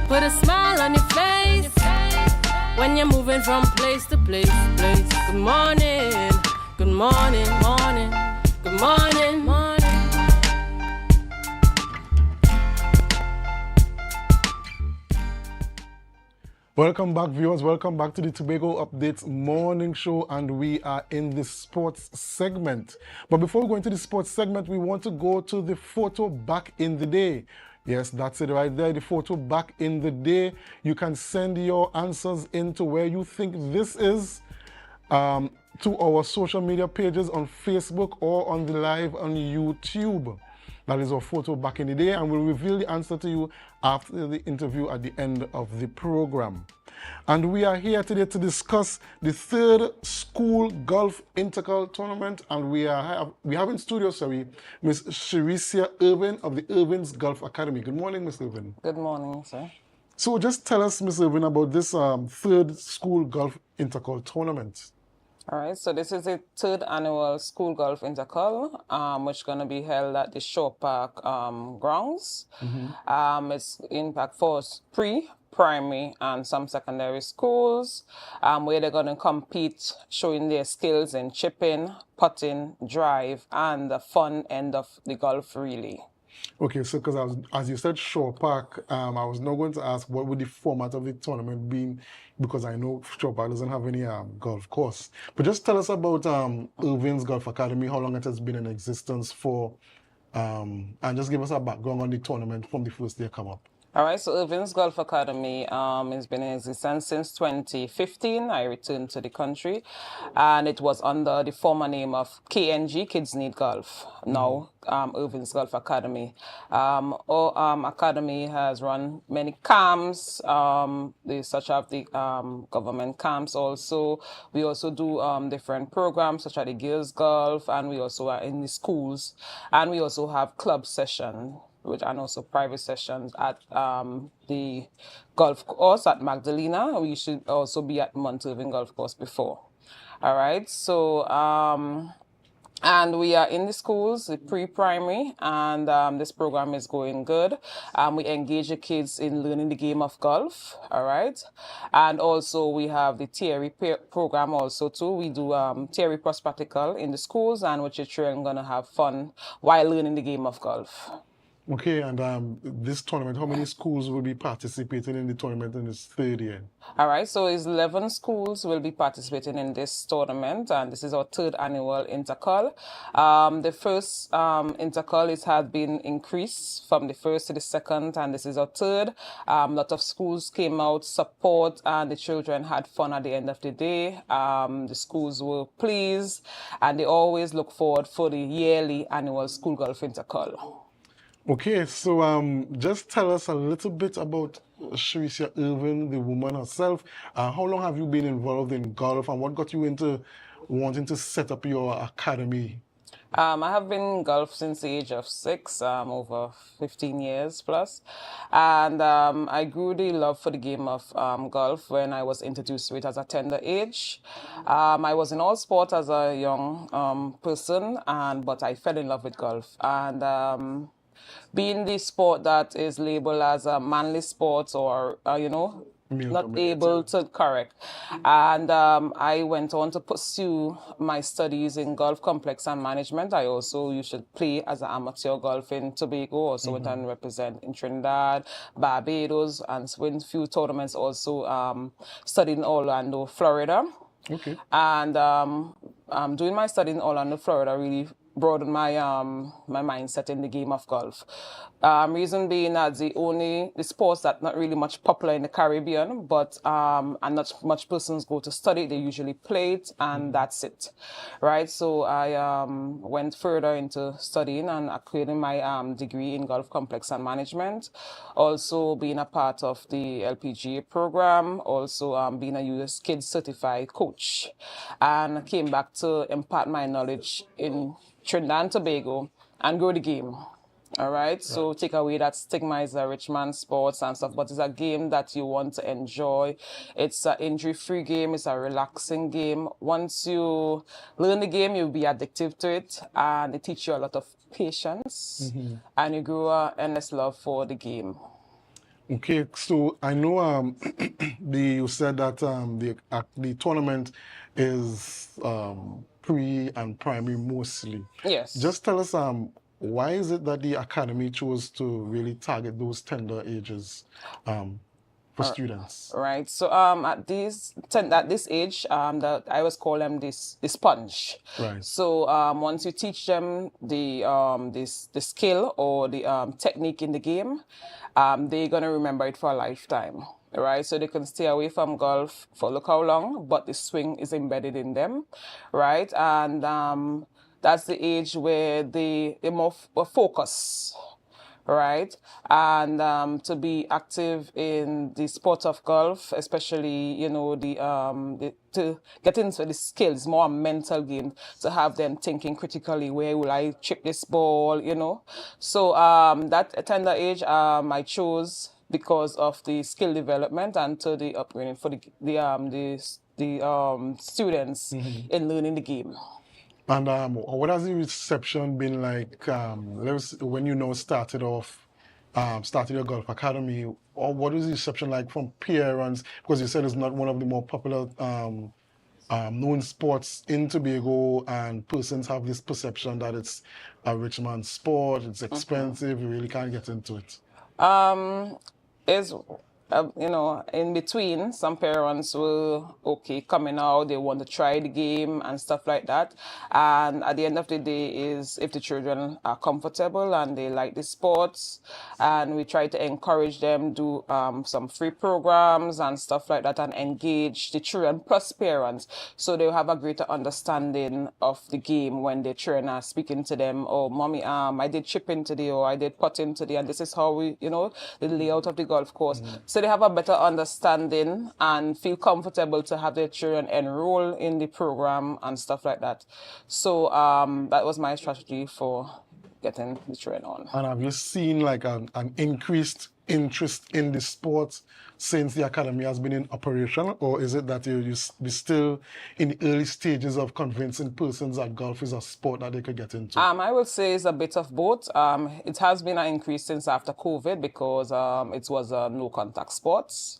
Put a smile on your face when you're moving from place to place. Good morning, good morning, morning, good morning, morning. Welcome back, viewers. Welcome back to the Tobago Updates morning show, and we are in the sports segment. But before we go into the sports segment, we want to go to the photo back in the day. Yes, that's it right there, the photo back in the day. You can send your answers into where you think this is to our social media pages on Facebook or on the live on YouTube. That is our photo back in the day, and we'll reveal the answer to you after the interview at the end of the program. And we are here today to discuss the third school golf intercol tournament, and we have in studio, Miss Sharicia Irvin of the Irvin's Golf Academy. Good morning, Miss Irvin. Good morning, sir. So just tell us, Miss Irvin, about this third school golf intercol tournament. All right, so this is the third annual school golf intercol, which is going to be held at the Shore Park grounds. It's in fact for pre-primary and some secondary schools, where they're going to compete, showing their skills in chipping, putting, drive, and the fun end of the golf really. Okay, so because as you said, Shore Park, I was not going to ask what would the format of the tournament be, because I know Shore Park doesn't have any golf course. But just tell us about Irvin's Golf Academy, how long it has been in existence for, and just give us a background on the tournament from the first day come up. All right, so Irvin's Golf Academy has been in existence since 2015. I returned to the country, and it was under the former name of KNG, Kids Need Golf, now Irvin's Golf Academy. Our academy has run many camps, such as the government camps also. We also do different programs, such as the girls' golf, and we also are in the schools, and we also have club sessions, and also private sessions at the golf course at Magdalena. We should also be at Mount Irving Golf Course before. All right, so and we are in the schools, the pre-primary, and this program is going good. We engage the kids in learning the game of golf, all right? And also we have the theory program also too. We do theory plus practical in the schools, and which your children gonna have fun while learning the game of golf. Okay, and this tournament, how many schools will be participating in the tournament in this third year? All right, so 11 schools will be participating in this tournament, and this is our third annual intercol. The first intercol has been increased from the first to the second, and this is our third. A lot of schools came out, support, and the children had fun at the end of the day. The schools were pleased, and they always look forward for the yearly annual school golf intercol. Okay, so just tell us a little bit about Sharicia Irvin, the woman herself. How long have you been involved in golf, and what got you into wanting to set up your academy? I have been in golf since the age of 6, over 15 years plus. And I grew the love for the game of golf when I was introduced to it as a tender age. I was in all sports as a young person, but I fell in love with golf. And being the sport that is labeled as a manly sport, or, not able to correct. And I went on to pursue my studies in golf complex and management. I also used to play as an amateur golf in Tobago, also went and represent in Trinidad, Barbados, and win a few tournaments, also studied in Orlando, Florida. Okay. And doing my study in Orlando, Florida really broadened my my mindset in the game of golf. Reason being that the sports that not really much popular in the Caribbean, but and not much persons go to study. They usually play it, and that's it, right? So I went further into studying and acquiring my degree in golf complex and management. Also being a part of the LPGA program. Also being a US Kids certified coach, and came back to impart my knowledge in Trinidad and Tobago and grow the game. All right, so take away that stigma is a rich man sports and stuff, but it's a game that you want to enjoy. It's an injury-free game. It's a relaxing game. Once you learn the game, you'll be addictive to it, and it teaches you a lot of patience, and you grow an endless love for the game. Okay, so I know you said that the tournament is pre and primary mostly. Yes. Just tell us why is it that the academy chose to really target those tender ages for students? Right. So at this age, that I always call them the sponge. Right. So once you teach them the skill or the technique in the game, they're gonna remember it for a lifetime. Right, so they can stay away from golf for look how long, but the swing is embedded in them, right? And that's the age where they're more focus, right? And to be active in the sport of golf, especially, you know, to get into the skills, more a mental game, to have them thinking critically, where will I chip this ball, you know? So that tender age, I chose because of the skill development and to the upgrading for the students in learning the game. And what has the reception been like when you know started your golf academy? Or what is the reception like from parents? Because you said it's not one of the more popular known sports in Tobago, and persons have this perception that it's a rich man's sport, it's expensive, you really can't get into it. Is you know, in between, some parents will coming out, they want to try the game and stuff like that. And at the end of the day is if the children are comfortable and they like the sports, and we try to encourage them, do some free programs and stuff like that, and engage the children plus parents, so they'll have a greater understanding of the game when the children are speaking to them. Oh, mommy, I did chip in today, or I did putt in today, and this is how we, you know, the layout of the golf course. So they have a better understanding and feel comfortable to have their children enroll in the program and stuff like that. So that was my strategy for getting the children on. And have you seen like an increased interest in the sport since the academy has been in operation, or is it that you're still in the early stages of convincing persons that golf is a sport that they could get into? I would say it's a bit of both. It has been an increase since after COVID because it was a no contact sports,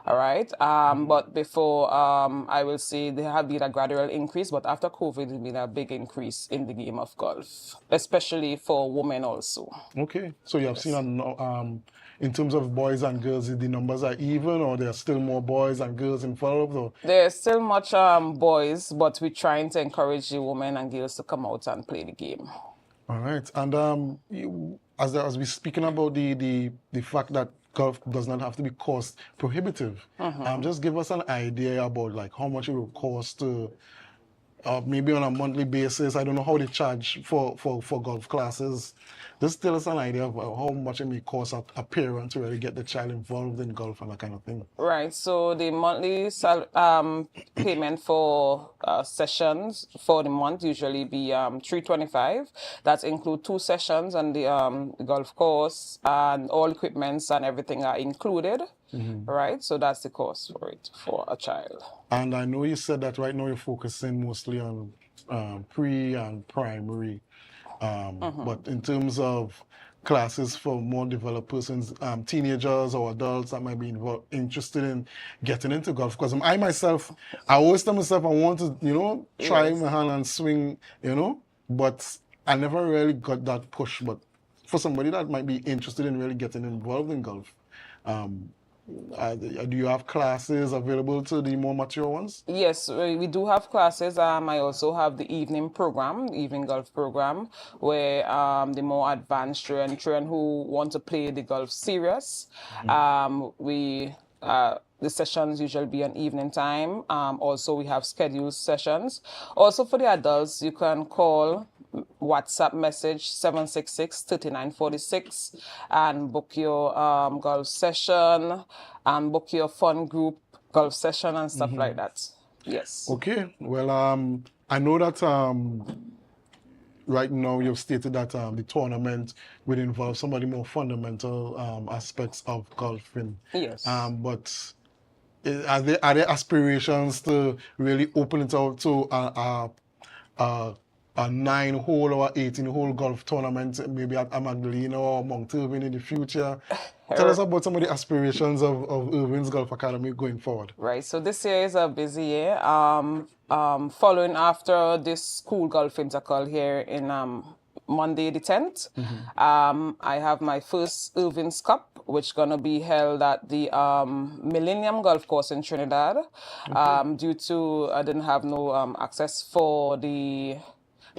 all right. But before, I will say there have been a gradual increase, but after COVID, there's been a big increase in the game of golf, especially for women also. Okay, so you have seen in terms of boys and girls, the numbers are even, or there are still more boys and girls involved? Or? There's still much boys, but we're trying to encourage the women and girls to come out and play the game. All right. And as we're speaking about the fact that golf does not have to be cost prohibitive, just give us an idea about like how much it will cost to, maybe on a monthly basis. I don't know how they charge for golf classes. Just tell us an idea of how much it may cost a parent to really get the child involved in golf and that kind of thing. Right. So the monthly payment for sessions for the month usually be $325. That include 2 sessions on the golf course, and all equipments and everything are included. Right. So that's the cost for it for a child. And I know you said that right now you're focusing mostly on pre and primary. But in terms of classes for more developed persons, teenagers or adults that might be interested in getting into golf, because I myself, I always tell myself I want to, you know, try my hand and swing, you know, but I never really got that push. But for somebody that might be interested in really getting involved in golf, do you have classes available to the more mature ones? Yes, we do have classes. I also have the evening program, evening golf program, where the more advanced children who want to play the golf serious, the sessions usually be on evening time. Also, we have scheduled sessions. Also, for the adults, you can call, WhatsApp message 766-3946 and book your golf session and book your fun group golf session and stuff like that. Yes. Okay. Well, I know that right now you've stated that the tournament would involve some of the more fundamental aspects of golfing. Yes. But are there aspirations to really open it out to a 9-hole or 18-hole golf tournament, maybe at Magdalena or Mount Irving in the future? Tell us about some of the aspirations of Irving's Golf Academy going forward. Right, so this year is a busy year. Following after this school golf intercall here in Monday the 10th, I have my first Irving's Cup, which gonna be held at the Millennium Golf Course in Trinidad. Due to I didn't have no access for the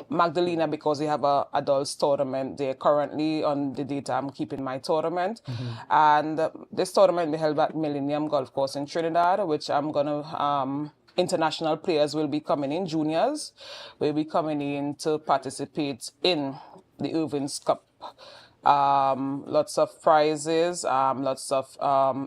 Magdalena because we have a adults tournament there currently on the date I'm keeping my tournament. And this tournament will be held at Millennium Golf Course in Trinidad, which I'm gonna international players will be coming in, juniors will be coming in to participate in the Irving's Cup. Lots of prizes, lots of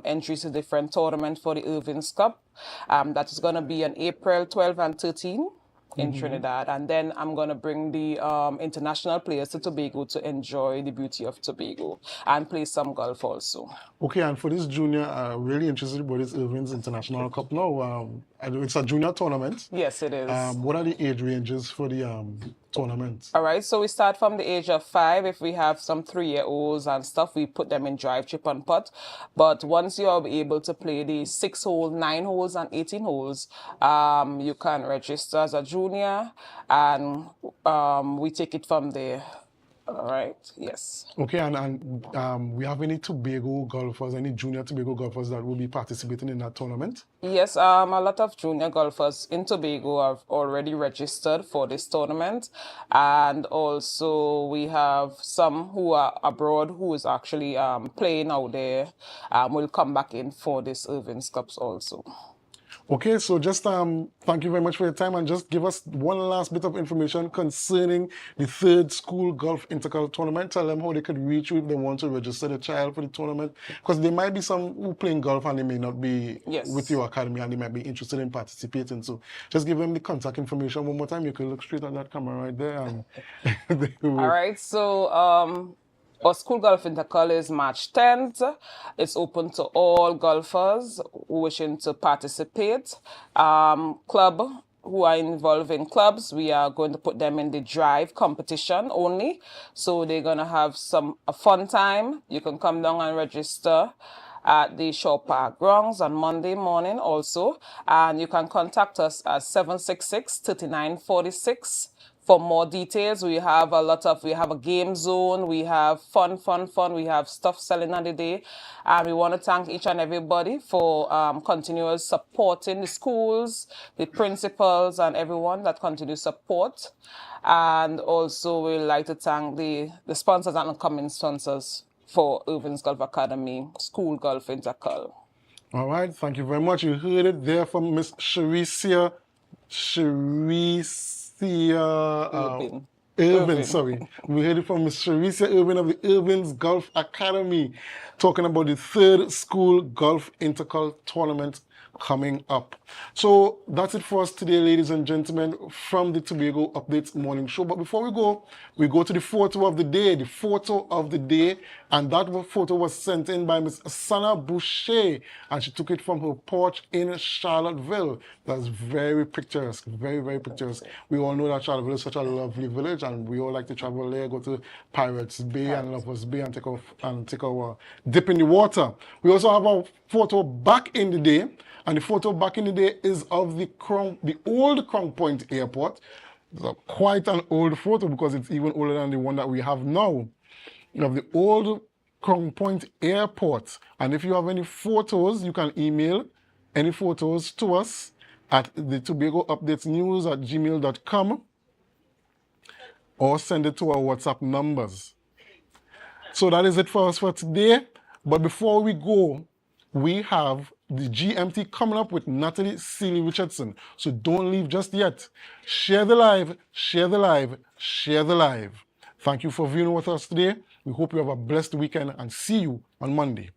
entries to different tournaments for the Irving's Cup. That is going to be on April 12 and 13 in Trinidad. And then I'm going to bring the international players to Tobago to enjoy the beauty of Tobago and play some golf also. Okay, and for this junior, really interested about this Irving's International Cup now. It's a junior tournament. Yes, it is. What are the age ranges for the tournament? All right, so we start from the age of 5. If we have some 3-year-olds and stuff, we put them in drive, chip, and putt. But once you are able to play the 6 holes, 9 holes, and 18 holes, you can register as a junior, and we take it from there. All right, yes. Okay, and we have any Tobago golfers, any junior Tobago golfers that will be participating in that tournament? Yes, a lot of junior golfers in Tobago have already registered for this tournament. And also we have some who are abroad who is actually playing out there, will come back in for this Irving's Cups also. Okay, so just thank you very much for your time, and just give us one last bit of information concerning the 3rd School Golf Intercolor Tournament. Tell them how they could reach you if they want to register their child for the tournament, because there might be some who playing golf and they may not be with your academy and they might be interested in participating. So just give them the contact information one more time. You can look straight at that camera right there. And all right, so our school golf intercol is March 10th. It's open to all golfers wishing to participate. Club who are involved in clubs, we are going to put them in the drive competition only. So they're going to have a fun time. You can come down and register at the Shore Park grounds on Monday morning also. And you can contact us at 766-3946. For more details, we have a game zone, we have fun, we have stuff selling on the day. And we want to thank each and everybody for continuous supporting the schools, the principals, and everyone that continues support. And also we'd like to thank the sponsors and upcoming sponsors for Irving's Golf Academy, School Golf Intercol. all right, thank you very much. You heard it there from Miss Charisia Irvin, sorry. We heard it from Ms. Charisia Irvin of the Irving's Golf Academy, talking about the 3rd School Golf Intercol Tournament coming up. So that's it for us today, ladies and gentlemen, from the Tobago Updates Morning Show. But before we go to the photo of the day. The photo of the day, and that photo was sent in by Miss Sana Boucher, and she took it from her porch in Charlottesville. That's very picturesque, very, very picturesque. We all know that Charlottesville is such a lovely village, and we all like to travel there, go to Pirates Bay and Lovers Bay and take our dip in the water. We also have a photo back in the day. And the photo back in the day is of the old Crown Point Airport. It's quite an old photo because it's even older than the one that we have now. You have the old Crown Point Airport. And if you have any photos, you can email any photos to us at the Tobago Updates News at gmail.com or send it to our WhatsApp numbers. So that is it for us for today. But before we go, we have the GMT coming up with Natalie Seeley Richardson. So don't leave just yet. Share the live, share the live, share the live. Thank you for viewing with us today. We hope you have a blessed weekend and see you on Monday.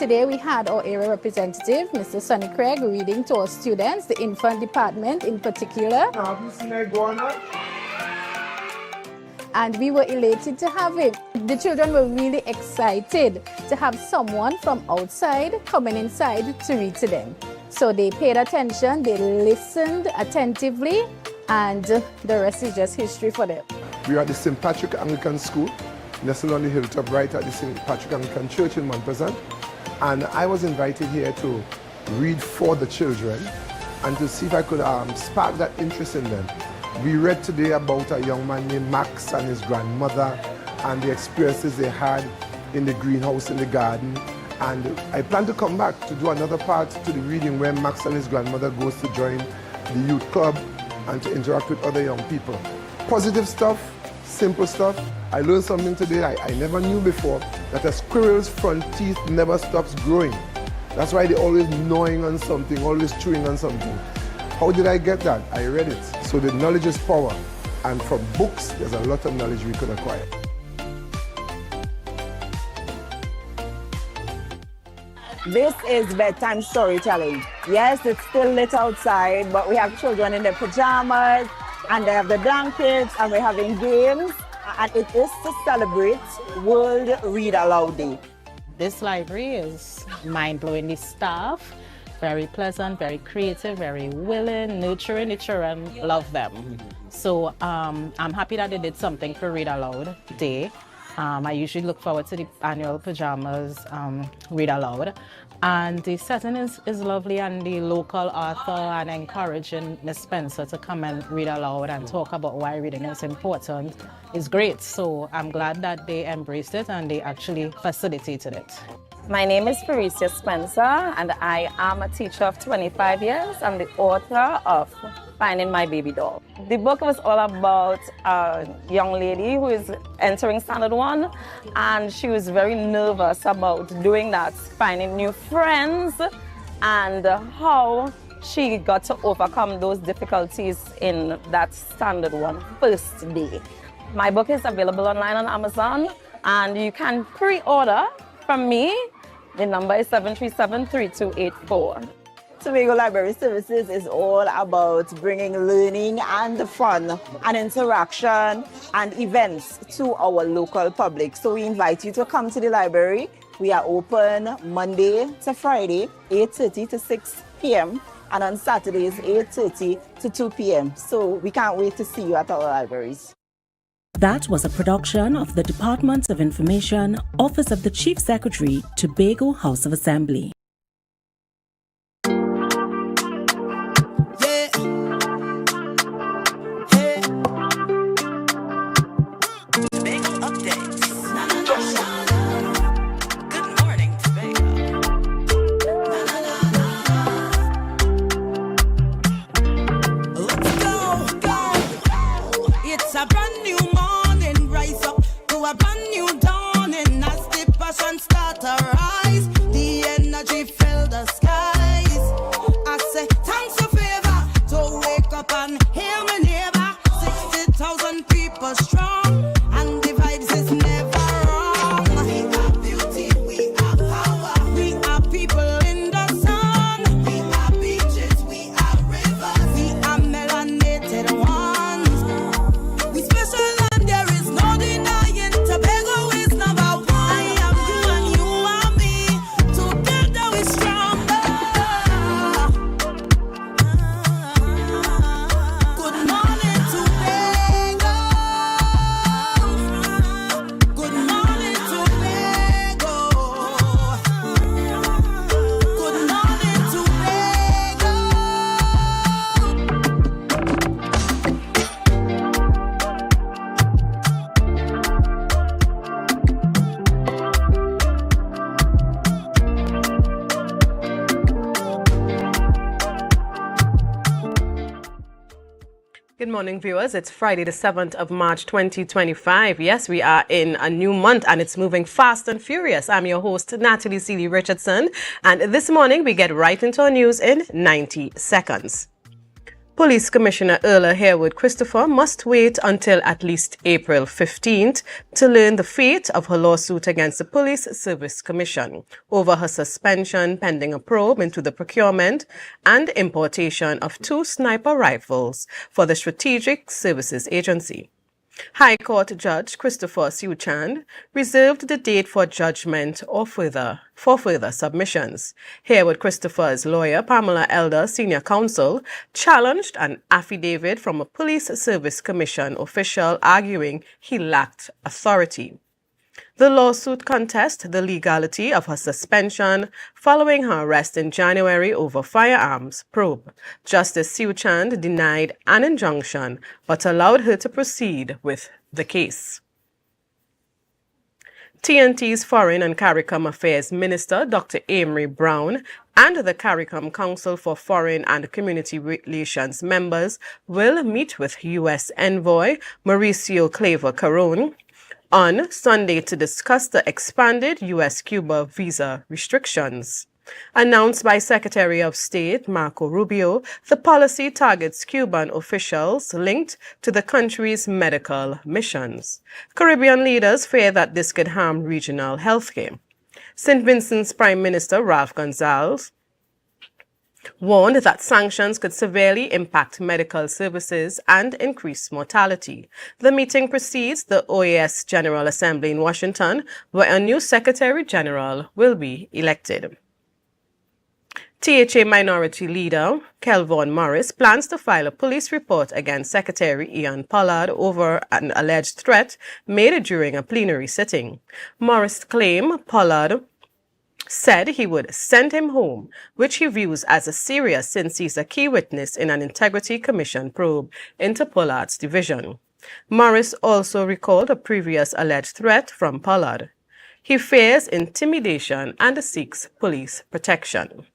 today we had our area representative, Mr. Sonny Craig, reading to our students, the infant department in particular. And we were elated to have him. The children were really excited to have someone from outside coming inside to read to them. So they paid attention, they listened attentively, and the rest is just history for them. We are at the St. Patrick Anglican School, nestled on the hilltop right at the St. Patrick Anglican Church in Mount Pleasant. And I was invited here to read for the children and to see if I could spark that interest in them. We read today about a young man named Max and his grandmother and the experiences they had in the greenhouse in the garden. And I plan to come back to do another part to the reading where Max and his grandmother goes to join the youth club and to interact with other young people. Positive stuff, simple stuff. I learned something today I never knew before, that a squirrel's front teeth never stops growing. That's why they're always gnawing on something, always chewing on something. How did I get that? I read it. So the knowledge is power. And from books, there's a lot of knowledge we could acquire. This is bedtime storytelling. Yes, it's still lit outside, but we have children in their pajamas, and they have the blankets, and we're having games. And it is to celebrate World Read Aloud Day. This library is mind-blowingly staffed, very pleasant, very creative, very willing, nurturing. The children love them. So I'm happy that they did something for Read Aloud Day. I usually look forward to the annual pajamas Read Aloud. And the setting is lovely, and the local author and encouraging Miss Spencer to come and read aloud and talk about why reading is important is great. So I'm glad that they embraced it and they actually facilitated it. My name is Felicia Spencer, and I am a teacher of 25 years. I'm the author of Finding My Baby Doll. The book was all about a young lady who is entering Standard 1, and she was very nervous about doing that, finding new friends, and how she got to overcome those difficulties in that Standard 1 first day. My book is available online on Amazon, and you can pre-order from me. The number is 737-3284. Tobago Library Services is all about bringing learning and fun and interaction and events to our local public. So we invite you to come to the library. We are open Monday to Friday, 8:30 to 6 p.m. and on Saturdays, 8:30 to 2 p.m. So we can't wait to see you at our libraries. That was a production of the Department of Information, Office of the Chief Secretary, Tobago House of Assembly. Good morning, viewers. It's Friday, the 7th of March, 2025. Yes, we are in a new month and it's moving fast and furious. I'm your host, Natalie Seeley Richardson. And this morning, we get right into our news in 90 seconds. Police Commissioner Erla Harewood Christopher must wait until at least April 15th to learn the fate of her lawsuit against the Police Service Commission over her suspension pending a probe into the procurement and importation of 2 sniper rifles for the Strategic Services Agency. High Court Judge Christopher Siuchand reserved the date for judgment or further submissions. Harewood Christopher's lawyer, Pamela Elder, senior counsel, challenged an affidavit from a Police Service Commission official arguing he lacked authority. The lawsuit contests the legality of her suspension following her arrest in January over firearms probe. Justice Siuchand denied an injunction but allowed her to proceed with the case. TNT's Foreign and CARICOM Affairs Minister, Dr. Amory Brown, and the CARICOM Council for Foreign and Community Relations members will meet with U.S. Envoy Mauricio Claver Carone on Sunday to discuss the expanded U.S.-Cuba visa restrictions. Announced by Secretary of State Marco Rubio, the policy targets Cuban officials linked to the country's medical missions. Caribbean leaders fear that this could harm regional healthcare. St. Vincent's Prime Minister Ralph Gonsalves warned that sanctions could severely impact medical services and increase mortality. The meeting precedes the OAS General Assembly in Washington, where a new Secretary General will be elected. THA Minority Leader Kelvon Morris plans to file a police report against Secretary Ian Pollard over an alleged threat made during a plenary sitting. Morris claimed Pollard said he would send him home, which he views as serious since he's a key witness in an Integrity Commission probe into Pollard's division. Morris also recalled a previous alleged threat from Pollard. He fears intimidation and seeks police protection.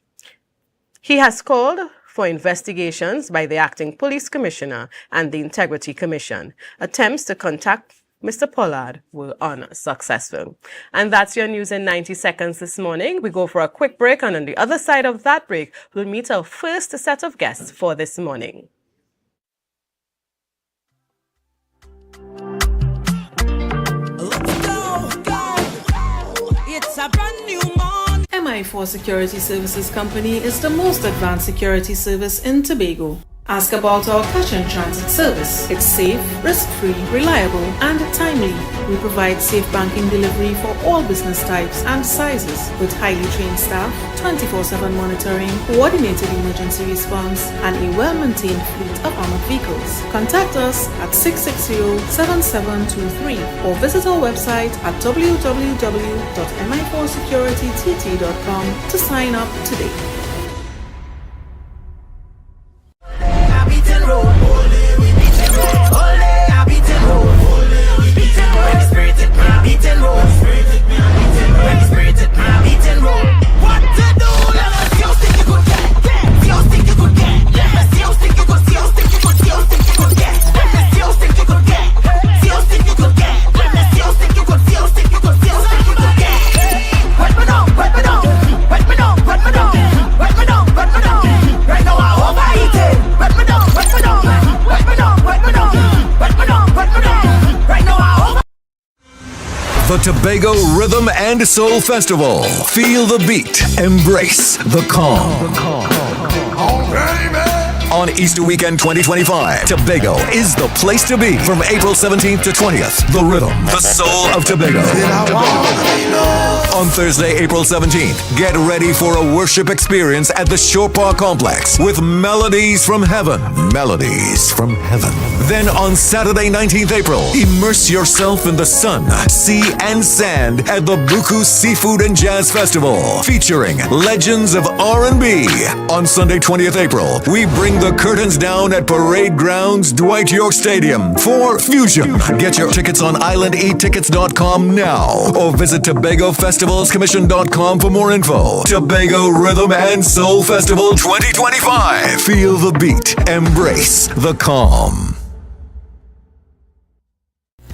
He has called for investigations by the acting police commissioner and the Integrity Commission. Attempts to contact Mr. Pollard were unsuccessful. And that's your news in 90 seconds this morning. We go for a quick break, and on the other side of that break, we'll meet our first set of guests for this morning. Let's go. It's a brand new morning. MI4 Security Services Company is the most advanced security service in Tobago. Ask about our cash and transit service. It's safe, risk-free, reliable, and timely. We provide safe banking delivery for all business types and sizes with highly trained staff, 24/7 monitoring, coordinated emergency response, and a well-maintained fleet of armored vehicles. Contact us at 660-7723 or visit our website at www.mi4securitytt.com to sign up today. The Tobago Rhythm and Soul Festival. Feel the beat. Embrace the calm. On Easter Weekend 2025, Tobago is the place to be from April 17th to 20th. The Rhythm, the Soul of Tobago. On Thursday, April 17th, get ready for a worship experience at the Shore Park Complex with Melodies from Heaven. Melodies from Heaven. Then on Saturday, 19th April, immerse yourself in the sun, sea, and sand at the Buku Seafood and Jazz Festival, featuring legends of R&B. On Sunday, 20th April, we bring the curtains down at Parade Grounds, Dwight York Stadium for Fusion. Get your tickets on islandetickets.com now or visit TobagoFestivalsCommission.com for more info. Tobago Rhythm and Soul Festival 2025. Feel the beat. Embrace the calm.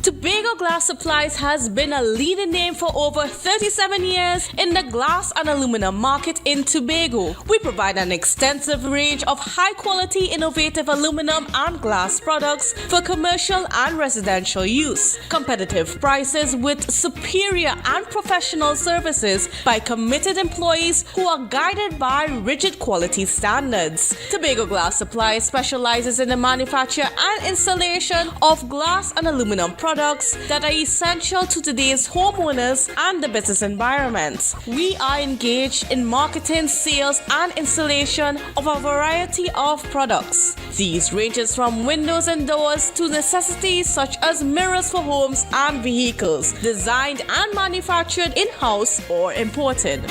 Tobago Glass Supplies has been a leading name for over 37 years in the glass and aluminum market in Tobago. We provide an extensive range of high-quality, innovative aluminum and glass products for commercial and residential use. Competitive prices with superior and professional services by committed employees who are guided by rigid quality standards. Tobago Glass Supplies specializes in the manufacture and installation of glass and aluminum products that are essential to today's homeowners and the business environment. We are engaged in marketing, sales, and installation of a variety of products. These ranges from windows and doors to necessities such as mirrors for homes and vehicles, designed and manufactured in-house or imported.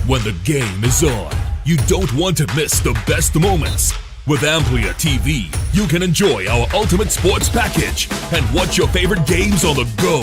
When the game is on, you don't want to miss the best moments. With AMPLIA TV, you can enjoy our ultimate sports package and watch your favorite games on the go.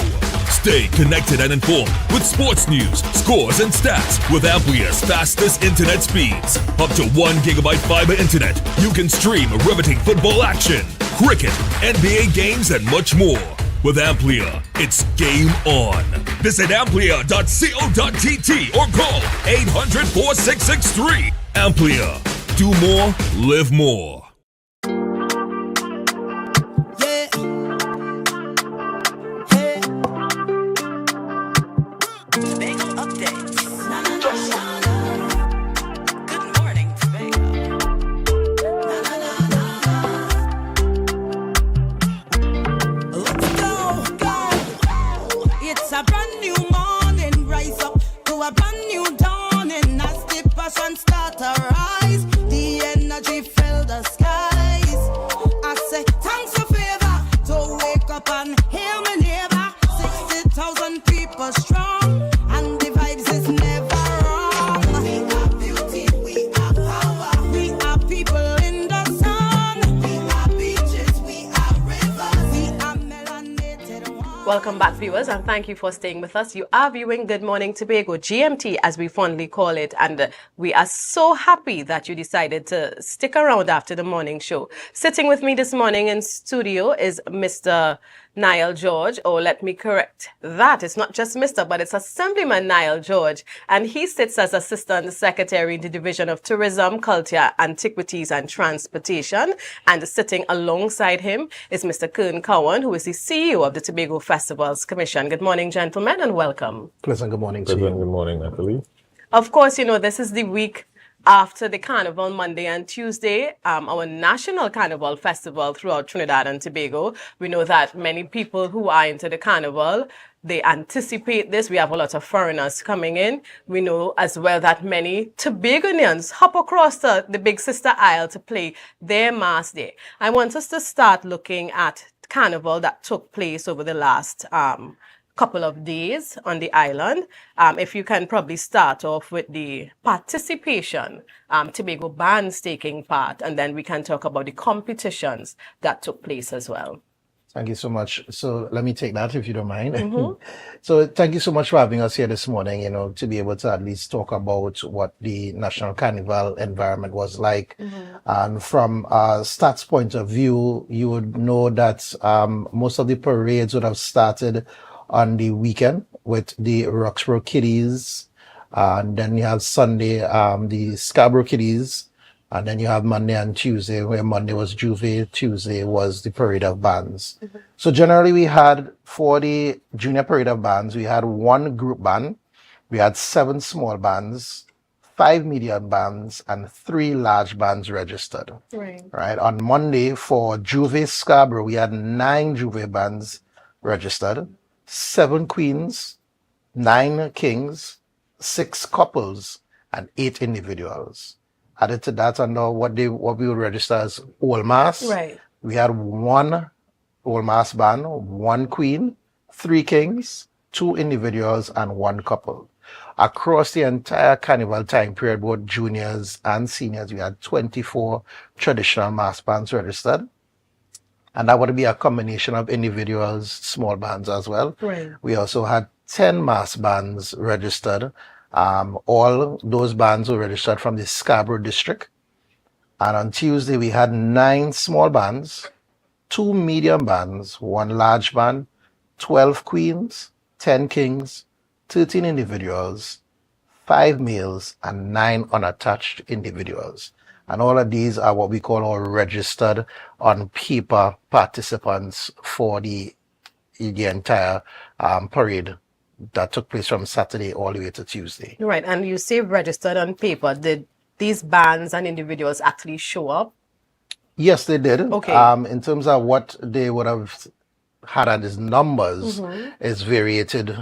Stay connected and informed with sports news, scores, and stats with AMPLIA's fastest internet speeds. Up to 1 gigabyte fiber internet, you can stream riveting football action, cricket, NBA games, and much more. With AMPLIA, it's game on. Visit amplia.co.tt or call 800-4663. AMPLIA. Do more, live more. Welcome back, viewers, and thank you for staying with us. You are viewing Good Morning Tobago, GMT, as we fondly call it, and we are so happy that you decided to stick around after the morning show. Sitting with me this morning in studio is Mr. Niall George, or let me correct that. It's not just Mr., but it's Assemblyman Niall George, and he sits as Assistant Secretary in the Division of Tourism, Culture, Antiquities and Transportation, and sitting alongside him is Mr. Kern Cowan, who is the CEO of the Tobago Festivals Commission. Good morning, gentlemen, and welcome. Pleasant good morning to you. Good morning, Natalie. Of course, you know, this is the week after the Carnival, Monday and Tuesday, our national Carnival festival throughout Trinidad and Tobago. We know that many people who are into the Carnival, they anticipate this. We have a lot of foreigners coming in. We know as well that many Tobagonians hop across the Big Sister Isle to play their Mass Day. I want us to start looking at Carnival that took place over the last couple of days on the island. If you can probably start off with the participation, Tobago bands taking part, and then we can talk about the competitions that took place as well. Thank you so much. So let me take that if you don't mind. Mhm. So thank you so much for having us here this morning, to be able to at least talk about what the National Carnival environment was like. And from a stats point of view, you would know that most of the parades would have started on the weekend with the Roxborough Kiddies. And then you have Sunday, the Scarborough Kiddies. And then you have Monday and Tuesday, where Monday was Juve, Tuesday was the Parade of Bands. So generally we had, for the Junior Parade of Bands, we had one group band, we had 7 small bands, 5 medium bands, and 3 large bands registered. Right. On Monday for Juve Scarborough, we had 9 Juve bands registered, 7 queens, 9 kings, 6 couples, and 8 individuals. Added to that, under what we would register as Old Mass, Right. we had 1 Old Mass band, 1 queen, 3 kings, 2 individuals, and 1 couple. Across the entire carnival time period, both juniors and seniors, we had 24 traditional mass bands registered. And that would be a combination of individuals, small bands as well. Right. We also had 10 mass bands registered. All those bands were registered from the Scarborough district. And on Tuesday, we had 9 small bands, 2 medium bands, 1 large band, 12 queens, 10 kings, 13 individuals, 5 males, and 9 unattached individuals. And all of these are what we call our registered on paper participants for the entire parade that took place from Saturday all the way to Tuesday. Right, and you say registered on paper. Did these bands and individuals actually show up? Yes, they did. Okay. In terms of what they would have had as numbers, is variated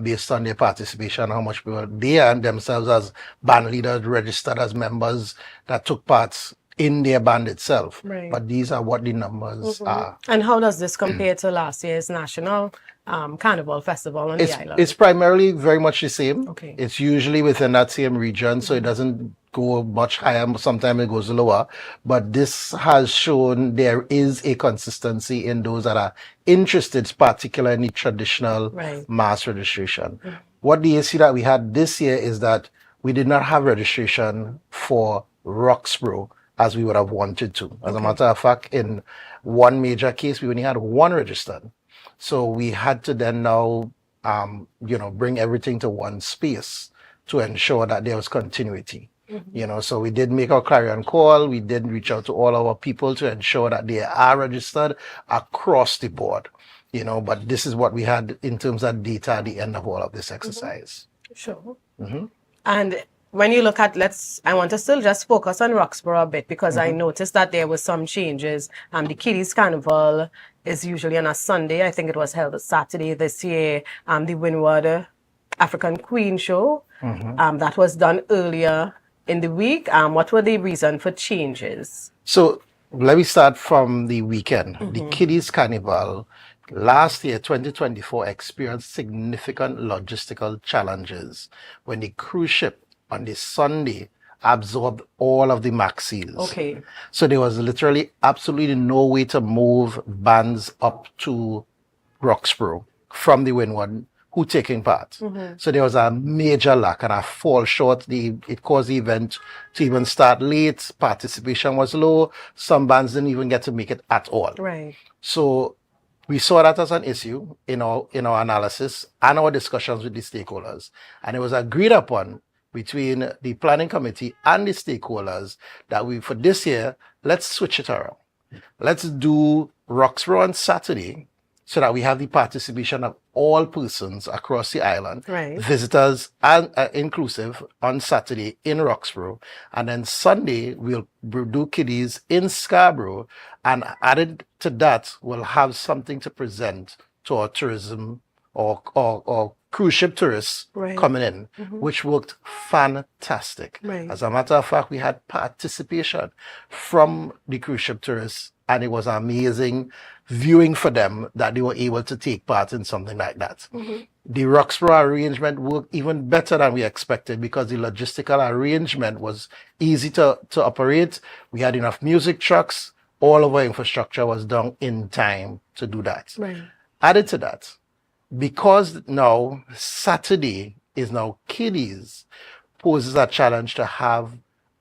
based on their participation, how much people they and themselves as band leaders registered as members that took part in their band itself. Right. But these are what the numbers are. And how does this compare to last year's National Carnival Festival on the island? It's primarily very much the same. Okay. It's usually within that same region, so it doesn't go much higher. Sometimes it goes lower. But this has shown there is a consistency in those that are interested, particularly in the traditional mass registration. What the issue that we had this year is that we did not have registration for Roxborough as we would have wanted to. As a matter of fact, in one major case, we only had 1 registered. So we had to then now, bring everything to one space to ensure that there was continuity. So we did make our clarion call. We did reach out to all our people to ensure that they are registered across the board. But this is what we had in terms of data at the end of all of this exercise. Sure. And when you look at, I want to still just focus on Roxborough a bit because I noticed that there were some changes. The Kiddies Carnival is usually on a Sunday. I think it was held a Saturday this year. The Windward African Queen Show, that was done earlier in the week. What were the reason for changes? So let me start from the weekend. The Kiddies Carnival last year, 2024, experienced significant logistical challenges when the cruise ship on the Sunday absorbed all of the maxis. Okay. So there was literally absolutely no way to move bands up to Roxborough from the Windward who taking part. So there was a major lack and a fall short. It caused the event to even start late. Participation was low. Some bands didn't even get to make it at all. Right. So we saw that as an issue in our analysis and our discussions with the stakeholders. And it was agreed upon between the planning committee and the stakeholders that for this year, let's switch it around. Let's do Roxborough on Saturday so that we have the participation of all persons across the island, visitors and inclusive on Saturday in Roxborough. And then Sunday, we'll do kiddies in Scarborough. And added to that, we'll have something to present to our tourism or cruise ship tourists coming in, which worked fantastic. As a matter of fact, we had participation from the cruise ship tourists, and it was amazing viewing for them that they were able to take part in something like that. The Roxborough arrangement worked even better than we expected because the logistical arrangement was easy to operate. We had enough music trucks. all of our infrastructure was done in time to do that. Right. Added to that, because now Saturday is now kiddies, poses a challenge to have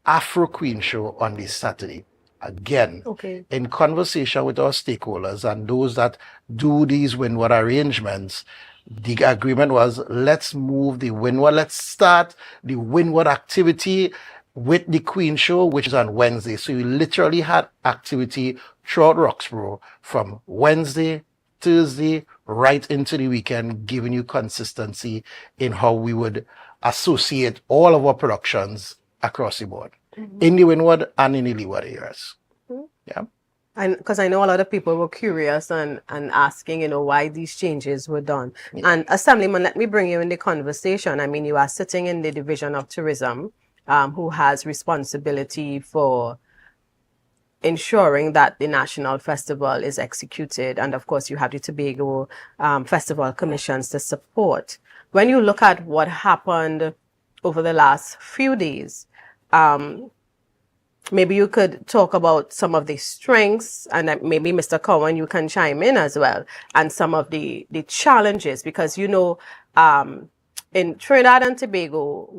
Afro Queen show on this Saturday. Again, Okay. in conversation with our stakeholders and those that do these Windward arrangements, the agreement was let's move the Windward, let's start the Windward activity with the Queen show, which is on Wednesday. So you literally had activity throughout Roxborough from Wednesday, Thursday, right into the weekend, giving you consistency in how we would associate all of our productions across the board, in the Windward and in the Leeward areas. Yeah. And because I know a lot of people were curious and asking, why these changes were done. Yeah. And Assemblyman, let me bring you in the conversation. I mean, you are sitting in the Division of Tourism, who has responsibility for ensuring that the national festival is executed. And of course, you have the Tobago Festival Commissions to support. When you look at what happened over the last few days, maybe you could talk about some of the strengths, and maybe Mr. Cowan, you can chime in as well, and some of the challenges, because in Trinidad and Tobago,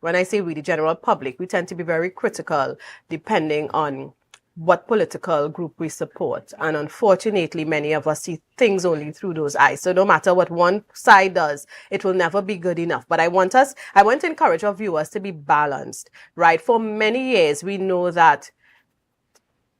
when I say we, the general public, we tend to be very critical depending on what political group we support. And unfortunately, many of us see things only through those eyes. So no matter what one side does, it will never be good enough. But I want to encourage our viewers to be balanced, right? For many years, we know that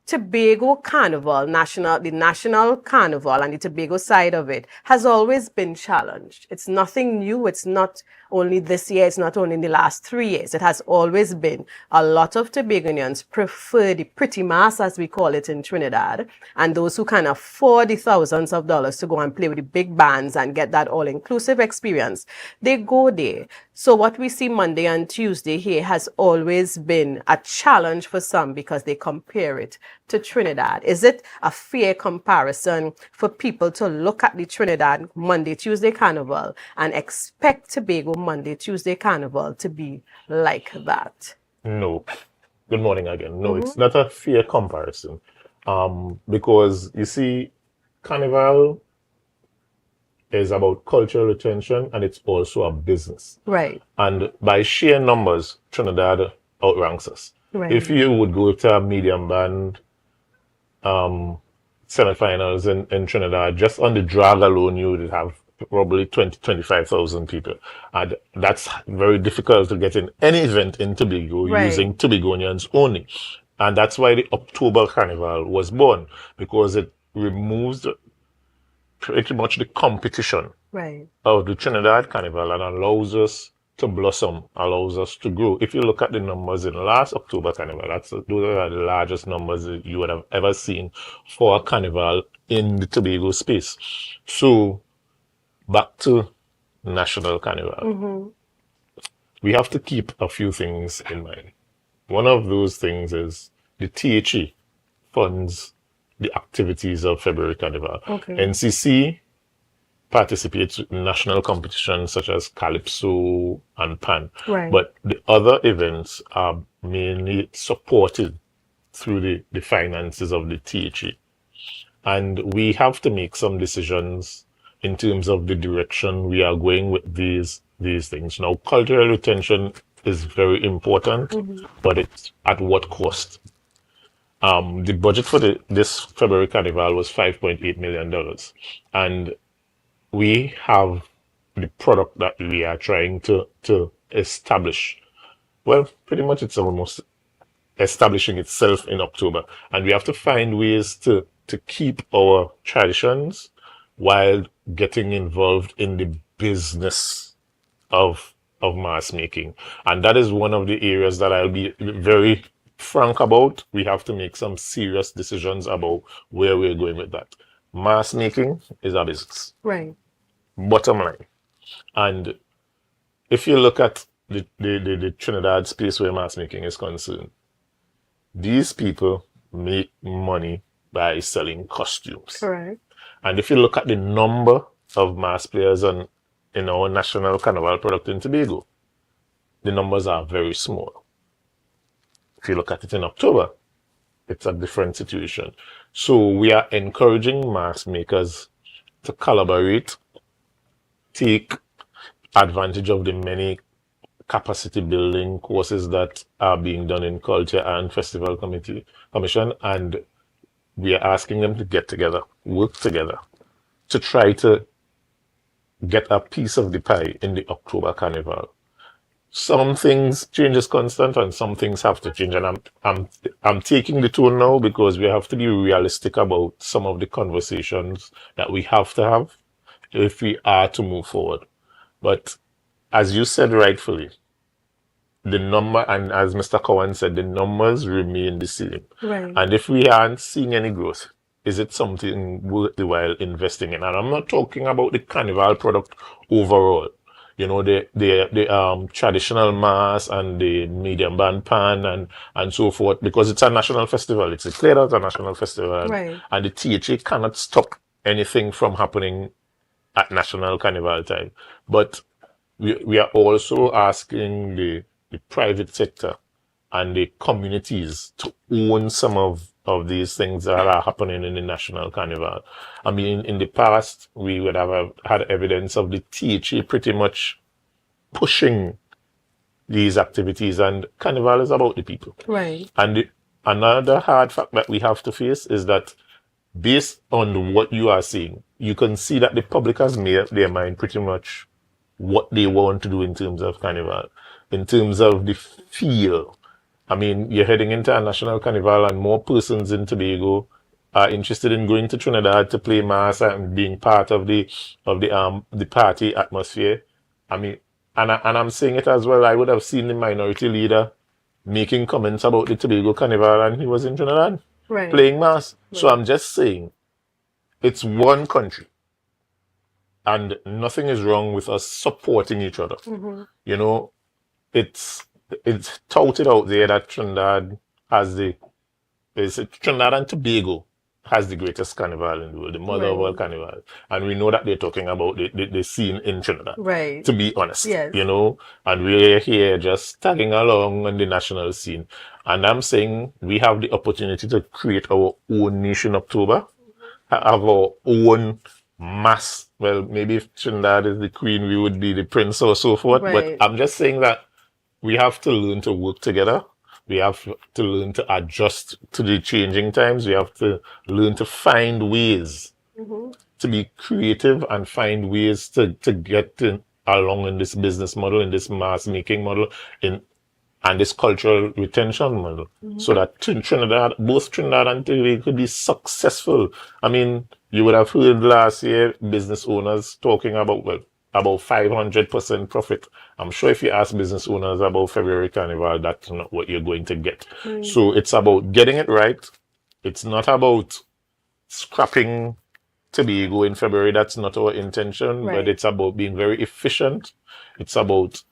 Tobago Carnival, the National Carnival and the Tobago side of it has always been challenged. It's nothing new. It's not only this year. It's not only in the last 3 years. It has always been. A lot of Tobagonians prefer the pretty mass, as we call it in Trinidad, and those who can afford the thousands of dollars to go and play with the big bands and get that all-inclusive experience, they go there. So what we see Monday and Tuesday here has always been a challenge for some because they compare it to Trinidad. Is it a fair comparison for people to look at the Trinidad Monday, Tuesday Carnival and expect Tobago Monday, Tuesday Carnival to be like that? No. Good morning again. No, it's not a fair comparison. Because you see, Carnival is about cultural retention and it's also a business. Right. And by sheer numbers, Trinidad outranks us. Right. If you would go to a medium band semifinals in Trinidad, just on the drag alone, you would have probably 25,000 people. And that's very difficult to get in any event in Tobago using Tobagonians only. And that's why the October Carnival was born, because it removes pretty much the competition of the Trinidad Carnival and allows us to blossom, allows us to grow. If you look at the numbers in last October Carnival, those are the largest numbers that you would have ever seen for a carnival in the Tobago space. So back to National Carnival. We have to keep a few things in mind. One of those things is the THE funds the activities of February Carnival. NCC participates in national competitions such as Calypso and Pan. But the other events are mainly supported through the finances of the THE. And we have to make some decisions in terms of the direction we are going with these things. Now, cultural retention is very important, but it's at what cost? The budget for this February Carnival was $5.8 million. And we have the product that we are trying to establish. Well, pretty much it's almost establishing itself in October. And we have to find ways to keep our traditions while getting involved in the business of mass making. And that is one of the areas that I'll be very frank about. We have to make some serious decisions about where we're going with that. Mass making is a business. Bottom line. And if you look at the Trinidad space where mass making is concerned, these people make money by selling costumes. And if you look at the number of mass players in our National Carnival product in Tobago, the numbers are very small. If you look at it in October, it's a different situation. So we are encouraging mask makers to collaborate, take advantage of the many capacity building courses that are being done in Culture and Festival Commission, and we are asking them to get together, work together to try to get a piece of the pie in the October Carnival. Some things change is constant and some things have to change, and I'm taking the tone now because we have to be realistic about some of the conversations that we have to have if we are to move forward. But as you said rightfully, the number, and as Mr. Cowan said, the numbers remain the same. Right. And if we aren't seeing any growth, is it something worthwhile investing in? And I'm not talking about the carnival product overall. You know, the traditional mass and the medium band pan and so forth, because it's a national festival. It's declared as a national festival. Right. And the THA cannot stop anything from happening at national carnival time. But we are also asking the private sector and the communities to own some of these things that are happening in the national carnival. I mean, in the past, we would have had evidence of the THA pretty much pushing these activities, and carnival is about the people. Right. And another hard fact that we have to face is that based on what you are seeing, you can see that the public has made up their mind pretty much what they want to do in terms of carnival, in terms of the feel. I mean, you're heading into a national carnival and more persons in Tobago are interested in going to Trinidad to play mass and being part of the party atmosphere. I mean, and I'm saying it as well, I would have seen the minority leader making comments about the Tobago carnival and he was in Trinidad Right. playing mass. Right. So I'm just saying, it's one country. And nothing is wrong with us supporting each other. Mhm. You know, it's touted out there that Trinidad and Tobago has the greatest carnival in the world, the mother of all Right. carnivals. And we know that they're talking about the scene in Trinidad, Right. to be honest. Yes. You know, and we're here just tagging along on the national scene. And I'm saying we have the opportunity to create our own nation October, have our own mass. Well, maybe if Trinidad is the queen, we would be the prince or so forth. Right. But I'm just saying that we have to learn to work together. We have to learn to adjust to the changing times. We have to learn to find ways to be creative and find ways to get along in this business model, in this mass making model, and this cultural retention model, so that Trinidad, both Trinidad and Tobago could be successful. I mean, you would have heard last year business owners talking about 500% profit. I'm sure if you ask business owners about February Carnival, that's not what you're going to get. So it's about getting it right. It's not about scrapping Tobago in February. That's not our intention, Right. but it's about being very efficient. It's about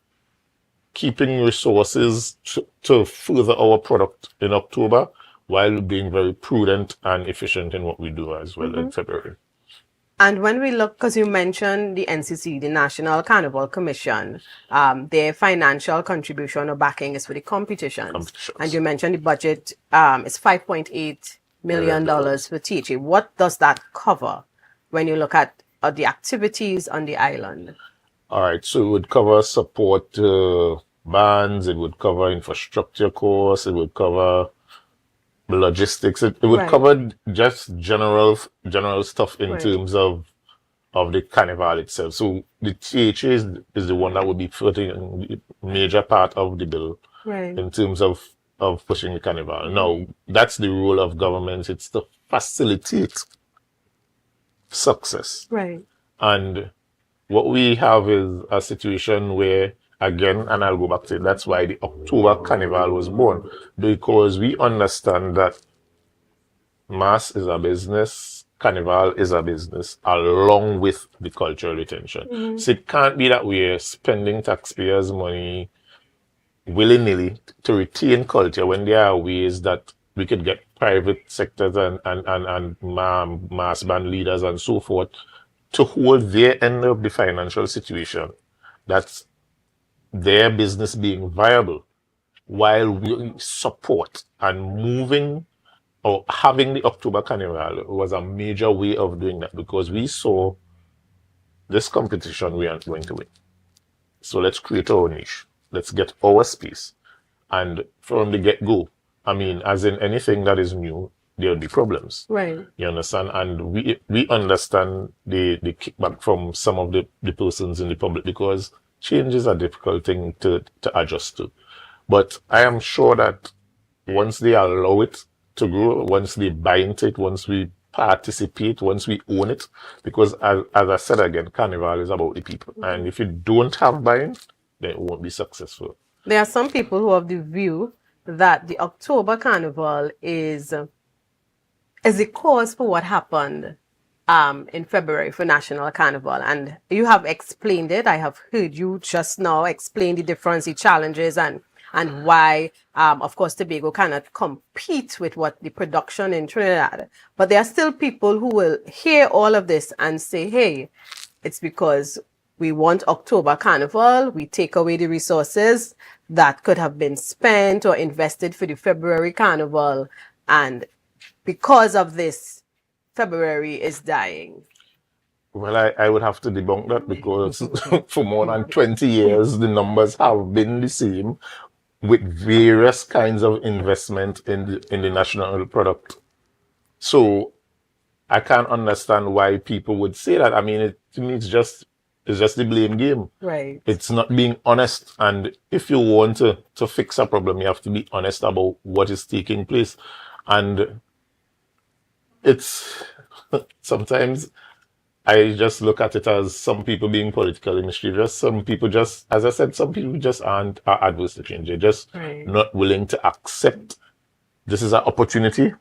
keeping resources to further our product in October while being very prudent and efficient in what we do as well in February. And when we look, because you mentioned the NCC, the National Carnival Commission, their financial contribution or backing is for the competitions. And you mentioned the budget is $5.8 million for THA. What does that cover when you look at the activities on the island? All right, so it would cover support bands, it would cover infrastructure costs, it would cover logistics, it would Right. cover just general stuff in Right. terms of the carnival itself. So the THA is the one that would be footing the major part of the bill Right. in terms of pushing the carnival. Now, that's the role of government. It's to facilitate success. Right. And what we have is a situation where, again, and I'll go back to it, that's why the October Carnival was born, because we understand that mass is a business, carnival is a business, along with the cultural retention. So it can't be that we're spending taxpayers' money willy-nilly to retain culture when there are ways that we could get private sectors and mass band leaders and so forth to hold their end of the financial situation. That's their business being viable while we support and moving or having the October Carnival was a major way of doing that, because we saw this competition we aren't going to win. So let's create our niche. Let's get our space. And from the get-go, I mean, as in anything that is new, there'll be problems. Right. You understand? And we understand the kickback from some of the persons in the public, because change is a difficult thing to adjust to. But I am sure that once they allow it to grow, once they buy into it, once we participate, once we own it, because as I said again, Carnival is about the people. And if you don't have buy-in, then it won't be successful. There are some people who have the view that the October Carnival is a cause for what happened in February for National Carnival. And you have explained it. I have heard you just now explain the difference, the challenges, and why, of course, Tobago cannot compete with what the production in Trinidad. But there are still people who will hear all of this and say, hey, it's because we want October Carnival. We take away the resources that could have been spent or invested for the February Carnival. And because of this, February is dying. Well, I would have to debunk that, because for more than 20 years, the numbers have been the same, with various kinds of investment in the national product. So I can't understand why people would say that. I mean, to me, it's just the blame game. Right. It's not being honest. And if you want to fix a problem, you have to be honest about what is taking place. And it's sometimes I just look at it as some people being politically mischievous. Some people just, as I said, some people just are adverse to change. They're just not willing to accept this is an opportunity.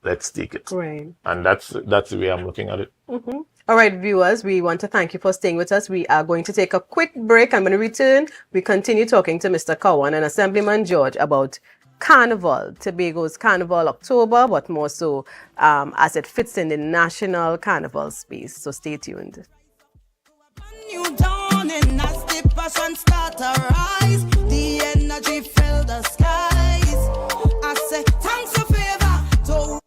Let's take it. Right. And that's the way I'm looking at it. Mm-hmm. All right, viewers, we want to thank you for staying with us. We are going to take a quick break. I'm going to return. We continue talking to Mr. Cowan and Assemblyman George about Carnival, Tobago's Carnival October, but more so as it fits in the national carnival space. So stay tuned. New dawning as the passion start to rise, the energy fill the skies. I say thanks for favor. So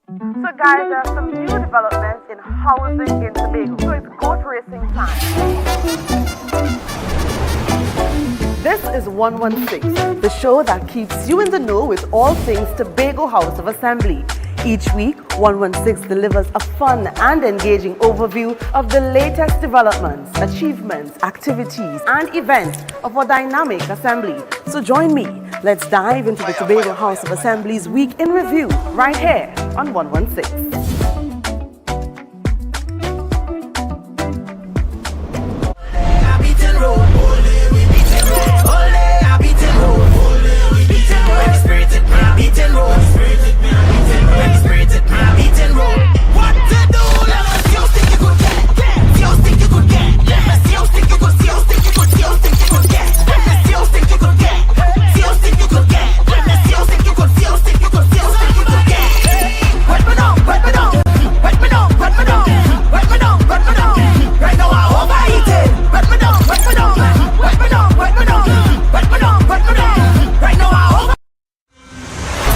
guys, there are some new developments in housing in Tobago. So it's goat racing time. This is 116, the show that keeps you in the know with all things Tobago House of Assembly. Each week, 116 delivers a fun and engaging overview of the latest developments, achievements, activities, and events of our dynamic assembly. So join me. Let's dive into the Tobago House of Assembly's Week in Review right here on 116.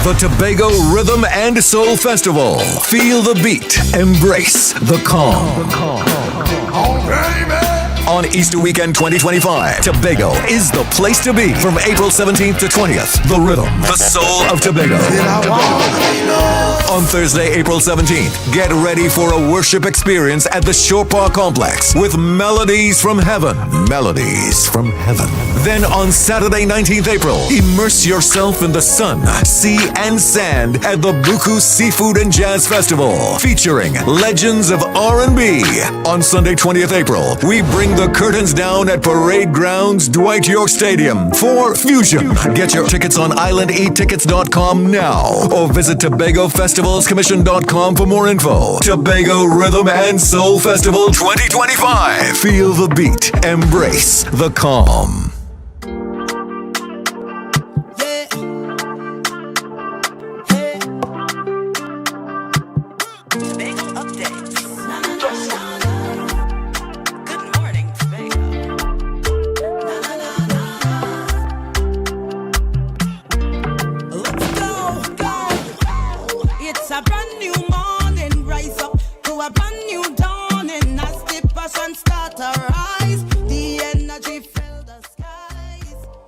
The Tobago Rhythm and Soul Festival. Feel the beat. Embrace the calm. On Easter Weekend 2025, Tobago is the place to be. From April 17th to 20th, the rhythm, the soul of Tobago. On Thursday, April 17th, get ready for a worship experience at the Shore Park Complex with melodies from heaven. Melodies from heaven. Then on Saturday, 19th April, immerse yourself in the sun, sea, and sand at the Buku Seafood and Jazz Festival, featuring legends of R&B. On Sunday, 20th April, we bring the curtains down at Parade Grounds, Dwight York Stadium for Fusion. Get your tickets on islandetickets.com now or visit TobagoFestivalsCommission.com for more info. Tobago Rhythm and Soul Festival 2025. Feel the beat. Embrace the calm. it's a brand new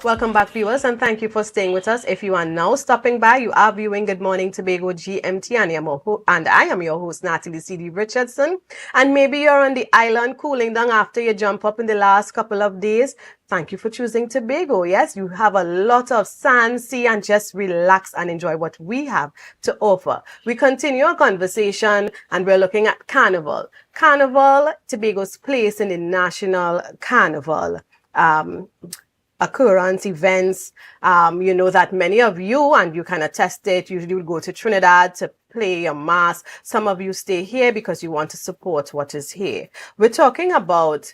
Welcome back, viewers, and thank you for staying with us. If you are now stopping by, you are viewing Good Morning Tobago GMT, and I am your host, Natalie C.D. Richardson. And maybe you're on the island cooling down after you jump up in the last couple of days. Thank you for choosing Tobago. Yes, you have a lot of sand, sea, and just relax and enjoy what we have to offer. We continue our conversation, and we're looking at Carnival. Carnival, Tobago's place in the National Carnival. Occurrence, events, you know that many of you, and you can attest it, usually will go to Trinidad to play a mass. Some of you stay here because you want to support what is here. We're talking about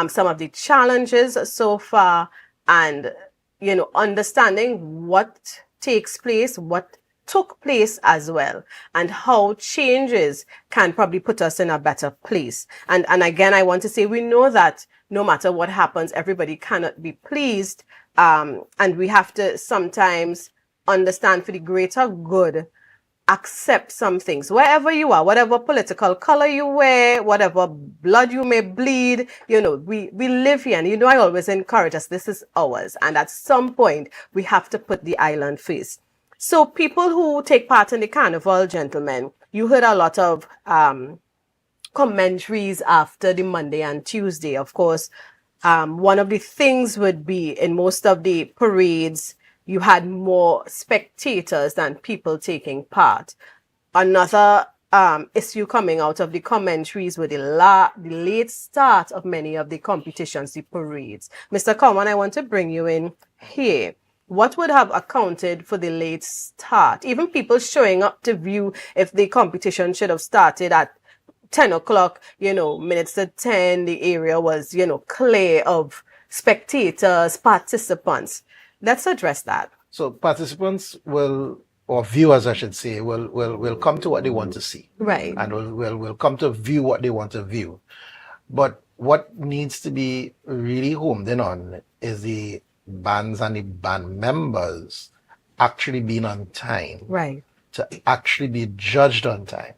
some of the challenges so far and, you know, understanding what takes place, what took place as well, and how changes can probably put us in a better place. And again, I want to say, we know that no matter what happens, everybody cannot be pleased. And we have to sometimes understand for the greater good, accept some things. Wherever you are, whatever political color you wear, whatever blood you may bleed, you know, we live here. And you know, I always encourage us, this is ours. And at some point, we have to put the island first. So people who take part in the carnival, gentlemen, you heard a lot of commentaries after the Monday and Tuesday. Of course, one of the things would be in most of the parades, you had more spectators than people taking part. Another issue coming out of the commentaries with the late start of many of the competitions, the parades. Mr. Coleman, I want to bring you in here. What would have accounted for the late start? Even people showing up to view if the competition should have started at 10 o'clock, you know, minutes to 10, the area was, you know, clear of spectators, participants. Let's address that. So participants will, or viewers I should say, will come to what they want to see. Right. And will come to view what they want to view. But what needs to be really homed in on is the bands and the band members actually being on time. Right. To actually be judged on time.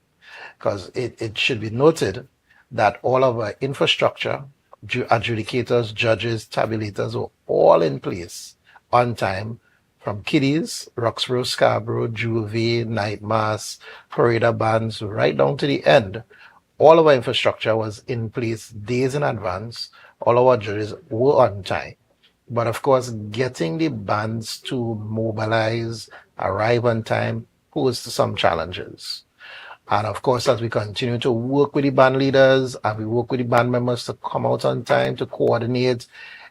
Because it should be noted that all of our infrastructure, adjudicators, judges, tabulators were all in place on time from Kiddies, Roxborough, Scarborough, Juve, Night Mass, Parade bands, right down to the end. All of our infrastructure was in place days in advance. All of our judges were on time. But of course, getting the bands to mobilize, arrive on time, posed some challenges. And of course, as we continue to work with the band leaders and we work with the band members to come out on time, to coordinate,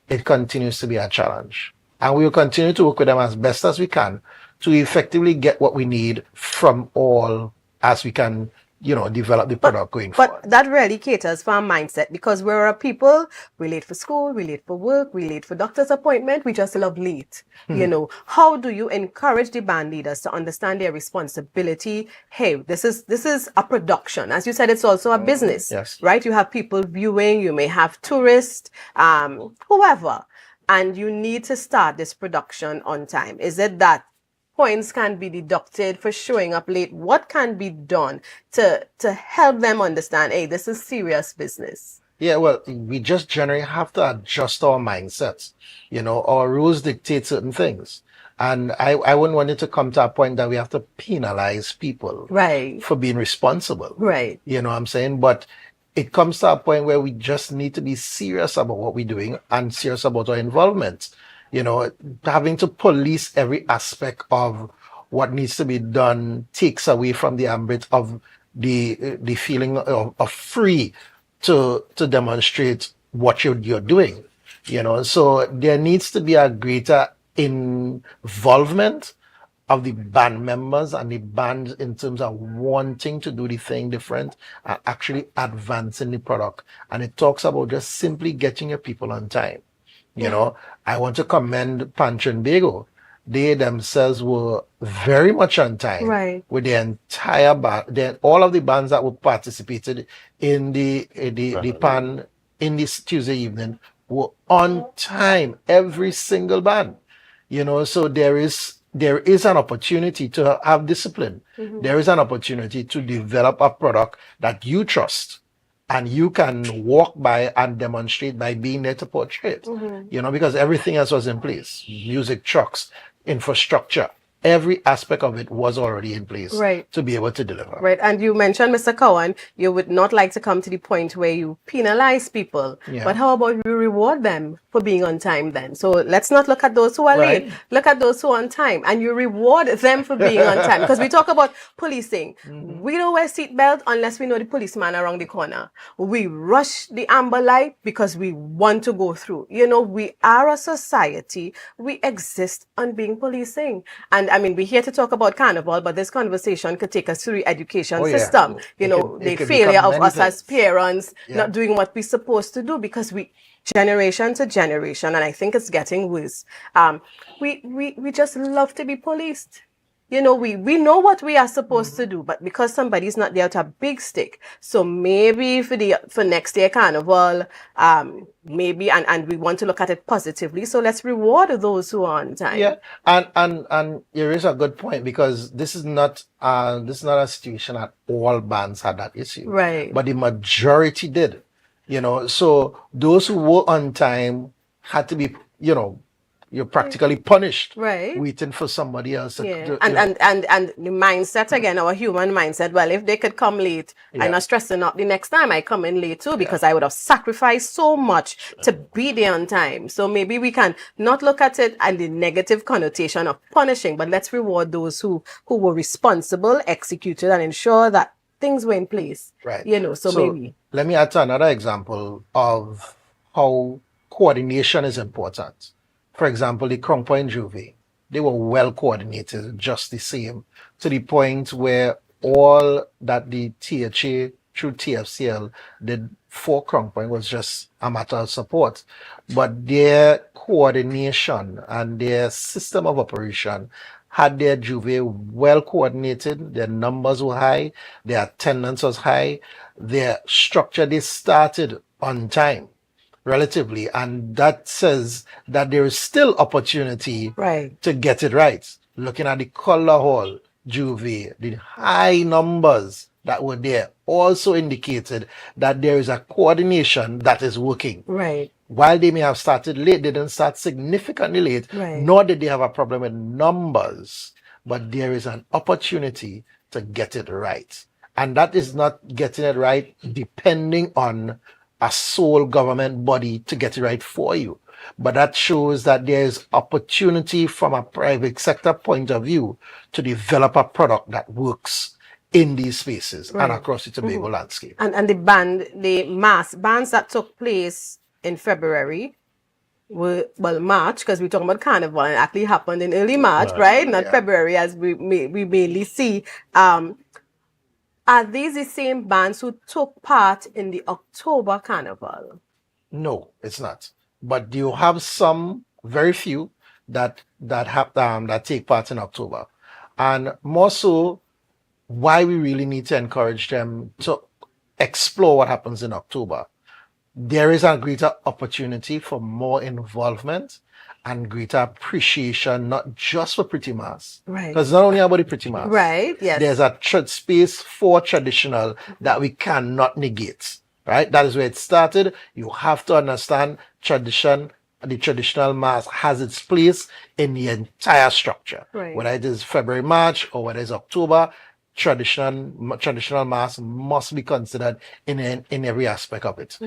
it continues to be a challenge. And we will continue to work with them as best as we can to effectively get what we need from all as we can, you know, develop the product going forward. But that really caters for our mindset, because we're a people, we're late for school, we're late for work, we're late for doctor's appointment, we just love late. You know, how do you encourage the band leaders to understand their responsibility? Hey, this is a production. As you said, it's also a business, yes, right? You have people viewing, you may have tourists, whoever, and you need to start this production on time. Is it that points can be deducted for showing up late? What can be done to help them understand, hey, this is serious business? Yeah, well, we just generally have to adjust our mindsets. You know, our rules dictate certain things. And I wouldn't want it to come to a point that we have to penalize people right for being responsible. Right. You know what I'm saying? But it comes to a point where we just need to be serious about what we're doing and serious about our involvement. You know, having to police every aspect of what needs to be done takes away from the ambit of the feeling of free to demonstrate what you're doing. You know, so there needs to be a greater involvement of the band members and the band in terms of wanting to do the thing different and actually advancing the product. And it talks about just simply getting your people on time. You know, I want to commend Pancho and Bago. They themselves were very much on time with the entire band. All of the bands that were participated in the pan in this Tuesday evening were on time. Every single band. You know, so there is an opportunity to have discipline. There is an opportunity to develop a product that you trust and you can walk by and demonstrate by being there to portray it. You know, because everything else was in place. Music trucks, infrastructure, every aspect of it was already in place to be able to deliver. Right. And you mentioned, Mr. Cowan, you would not like to come to the point where you penalize people. Yeah. But how about you reward them for being on time then? So let's not look at those who are late. Look at those who are on time. And you reward them for being on time. Because we talk about policing. We don't wear seatbelt unless we know the policeman around the corner. We rush the amber light because we want to go through. You know, we are a society. We exist on being policing. And I mean, we're here to talk about carnival, but this conversation could take us through the education system. You know, the failure of us as parents not doing what we're supposed to do because we, generation to generation, and I think it's getting worse. We just love to be policed. You know, we know what we are supposed to do, but because somebody's not there with a big stick, so maybe for next year carnival, maybe and we want to look at it positively. So let's reward those who are on time. Yeah, and you raise a good point because this is not a situation that all bands had that issue, right? But the majority did. You know, so those who were on time had to be, you know, you're practically punished, waiting for somebody else to, and the mindset again, our human mindset, well, if they could come late, I'm not stressing up the next time I come in late too, because I would have sacrificed so much to be there on time. So maybe we can not look at it and the negative connotation of punishing, but let's reward those who were responsible, executed, and ensure that things were in place. Right. You know, so maybe. Let me add to another example of how coordination is important. For example, the Crown Point Juve, they were well coordinated, just the same, to the point where all that the THA through TFCL did for Crown Point was just a matter of support. But their coordination and their system of operation had their Juve well coordinated, their numbers were high, their attendance was high, their structure, they started on time. Relatively, and that says that there is still opportunity to get it right. Looking at the Color Hall Juve, the high numbers that were there also indicated that there is a coordination that is working. Right. While they may have started late, they didn't start significantly late, nor did they have a problem with numbers, but there is an opportunity to get it right. And that is not getting it right depending on a sole government body to get it right for you. But that shows that there's opportunity from a private sector point of view to develop a product that works in these spaces and across the Tobago landscape. And the mass bands that took place in February were, well, March, because we're talking about carnival, and it actually happened in early March, right? Not February, as we mainly see. Are these the same bands who took part in the October carnival? No, it's not. But you have some, very few, that take part in October. And more so, why we really need to encourage them to explore what happens in October. There is a greater opportunity for more involvement and greater appreciation, not just for Pretty Mass. Right. Because it's not only about the Pretty Mass. Right, yes. There's a space for traditional that we cannot negate. Right? That is where it started. You have to understand tradition. The traditional mass has its place in the entire structure. Right. Whether it is February, March, or whether it's October, traditional mass must be considered in every aspect of it.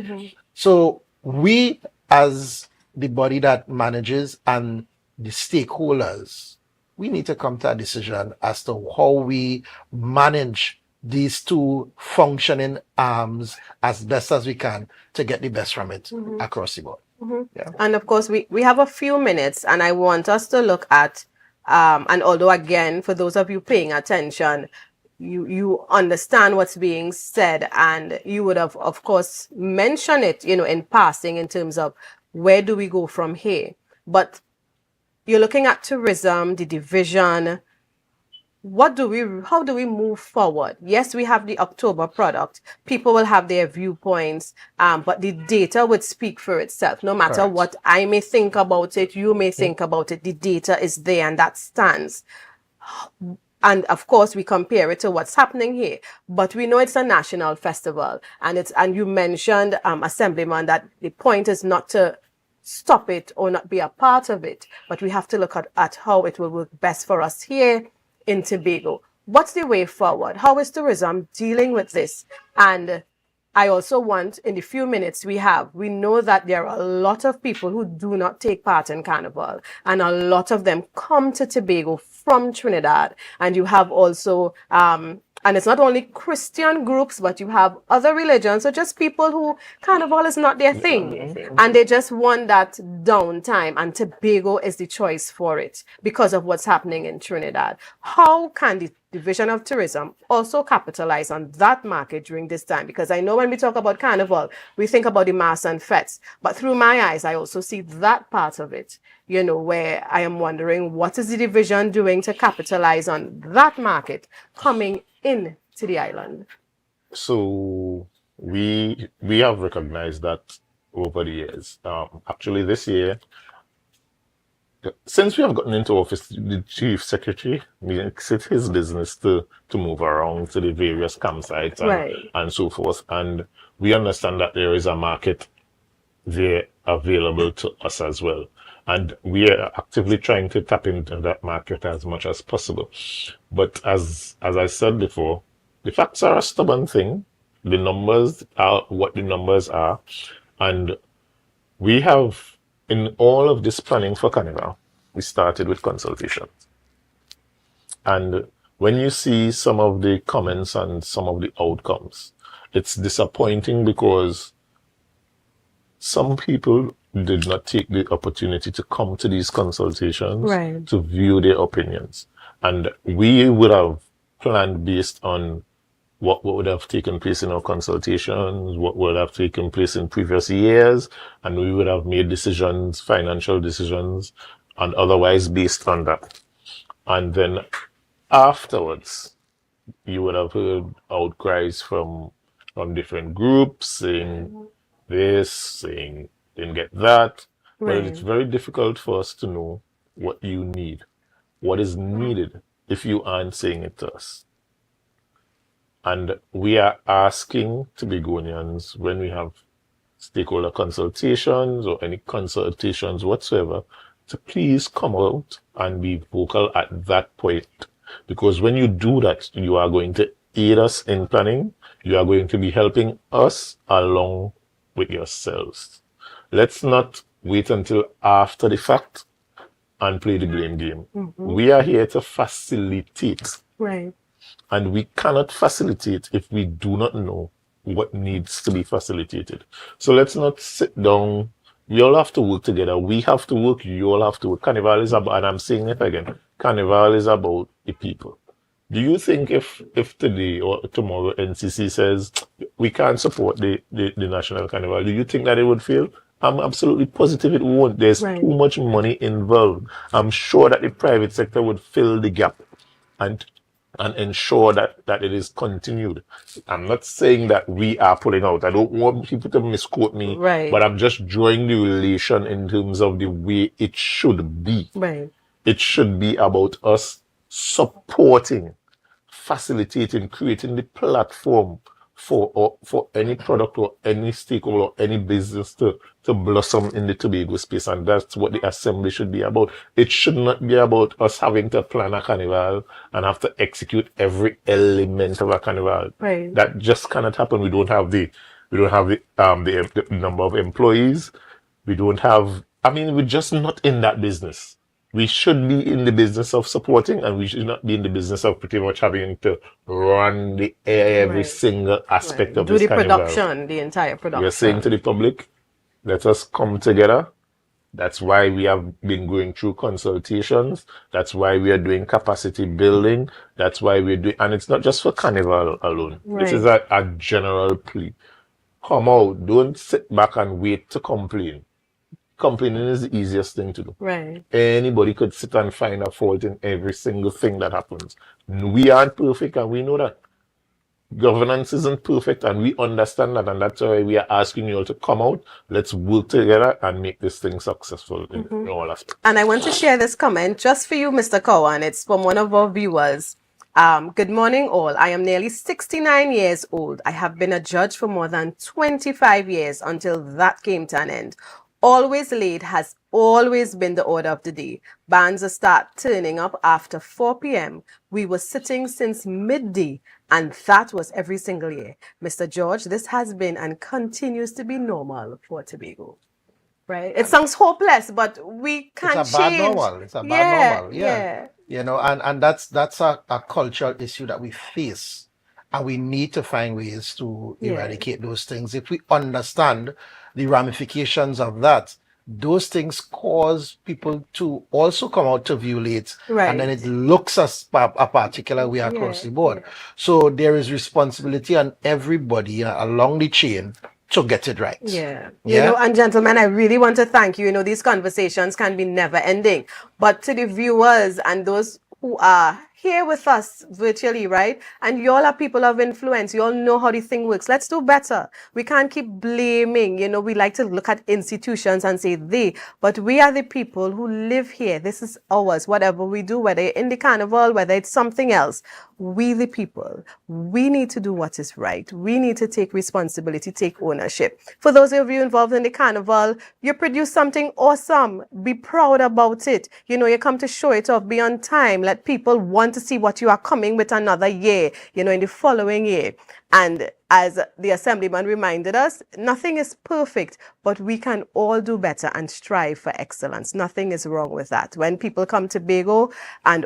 So we, as the body that manages and the stakeholders, we need to come to a decision as to how we manage these two functioning arms as best as we can to get the best from it across the board. Yeah. And of course, we have a few minutes, and I want us to look at, and although again, for those of you paying attention, you understand what's being said, and you would have, of course, mentioned it, in passing in terms of where do we go from here. But you're looking at tourism, the division. How do we move forward? Yes, we have the October product. People will have their viewpoints, but the data would speak for itself. No matter what I may think about it, you may think about it, the data is there and that stands. And of course, we compare it to what's happening here. But we know it's a national festival. And you mentioned, Assemblyman, that the point is not to stop it or not be a part of it, but we have to look at how it will work best for us here in Tobago. What's the way forward? How is tourism dealing with this? And I also want, in the few minutes we have, we know that there are a lot of people who do not take part in Carnival, and a lot of them come to Tobago from Trinidad. And you have also, and it's not only Christian groups, but you have other religions, so just people who Carnival is not their thing. And they just want that downtime, and Tobago is the choice for it because of what's happening in Trinidad. How can the Division of Tourism also capitalize on that market during this time? Because I know when we talk about Carnival, we think about the mass and fetes, but through my eyes, I also see that part of it, you know, where I am wondering, what is the division doing to capitalize on that market coming in to the island? So we have recognized that over the years. Actually, this year, since we have gotten into office, the chief secretary makes it his business to move around to the various campsites and so forth. And we understand that there is a market there available to us as well. And we are actively trying to tap into that market as much as possible. But as I said before, the facts are a stubborn thing. The numbers are what the numbers are. And we have, in all of this planning for Carnival, we started with consultations. And when you see some of the comments and some of the outcomes, it's disappointing because some people did not take the opportunity to come to these consultations to view their opinions. And we would have planned based on what would have taken place in our consultations, what would have taken place in previous years, and we would have made decisions, financial decisions, and otherwise based on that. And then afterwards, you would have heard outcries from different groups saying this, saying didn't get that. But it's very difficult for us to know what you need, what is needed if you aren't saying it to us. And we are asking Tobagonians, when we have stakeholder consultations or any consultations whatsoever, to please come out and be vocal at that point. Because when you do that, you are going to aid us in planning. You are going to be helping us along with yourselves. Let's not wait until after the fact and play the blame game. We are here to facilitate. And we cannot facilitate if we do not know what needs to be facilitated. So let's not sit down. We all have to work together. We have to work. You all have to work. Carnival is about, and I'm saying it again, Carnival is about the people. Do you think if today or tomorrow NCC says we can't support the National Carnival, do you think that it would fail? I'm absolutely positive it won't. There's too much money involved. I'm sure that the private sector would fill the gap and ensure that it is continued. I'm not saying that we are pulling out. I don't want people to misquote me, but I'm just drawing the relation in terms of the way it should be. It should be about us supporting, facilitating, creating the platform for any product or any stakeholder or any business to blossom in the Tobago space. And that's what the assembly should be about. It should not be about us having to plan a carnival and have to execute every element of a carnival. That just cannot happen. We don't have the number of employees. We're just not in that business. We should be in the business of supporting, and we should not be in the business of pretty much having to run every single aspect of this carnival. Do the production, the entire production. We're saying to the public, let us come together. That's why we have been going through consultations. That's why we are doing capacity building. That's why we're doing, and it's not just for carnival alone. This is a general plea. Come out. Don't sit back and wait to complain. Complaining is the easiest thing to do. Anybody could sit and find a fault in every single thing that happens. We aren't perfect, and we know that. Governance isn't perfect, and we understand that, and that's why we are asking you all to come out. Let's work together and make this thing successful in all aspects. And I want to share this comment just for you, Mr. Cowan. It's from one of our viewers. Good morning, all. I am nearly 69 years old. I have been a judge for more than 25 years until that came to an end. Always late has always been the order of the day. Bands start turning up after 4 p.m. We were sitting since midday, and that was every single year. Mr. George, this has been and continues to be normal for Tobago. Right? It sounds hopeless, but we can't change. It's a bad normal. It's a bad normal. Yeah. You know, and that's a cultural issue that we face, and we need to find ways to eradicate those things. If we understand the ramifications of that, those things cause people to also come out to view late, and then it looks a particular way across the board. So there is responsibility on everybody along the chain to get it right. You know, and gentlemen, I really want to thank you. You know, these conversations can be never ending, but to the viewers and those who are here with us virtually, right? And you all are people of influence. You all know how the thing works. Let's do better. We can't keep blaming. You know, we like to look at institutions and say they, but we are the people who live here. This is ours. Whatever we do, whether in the carnival, whether it's something else, we the people, we need to do what is right. We need to take responsibility, take ownership. For those of you involved in the carnival, you produce something awesome. Be proud about it. You know, you come to show it off, be on time. Let people want to see what you are coming with another year, you know, in the following year. And as the Assemblyman reminded us, nothing is perfect, but we can all do better and strive for excellence. Nothing is wrong with that. When people come to Tobago,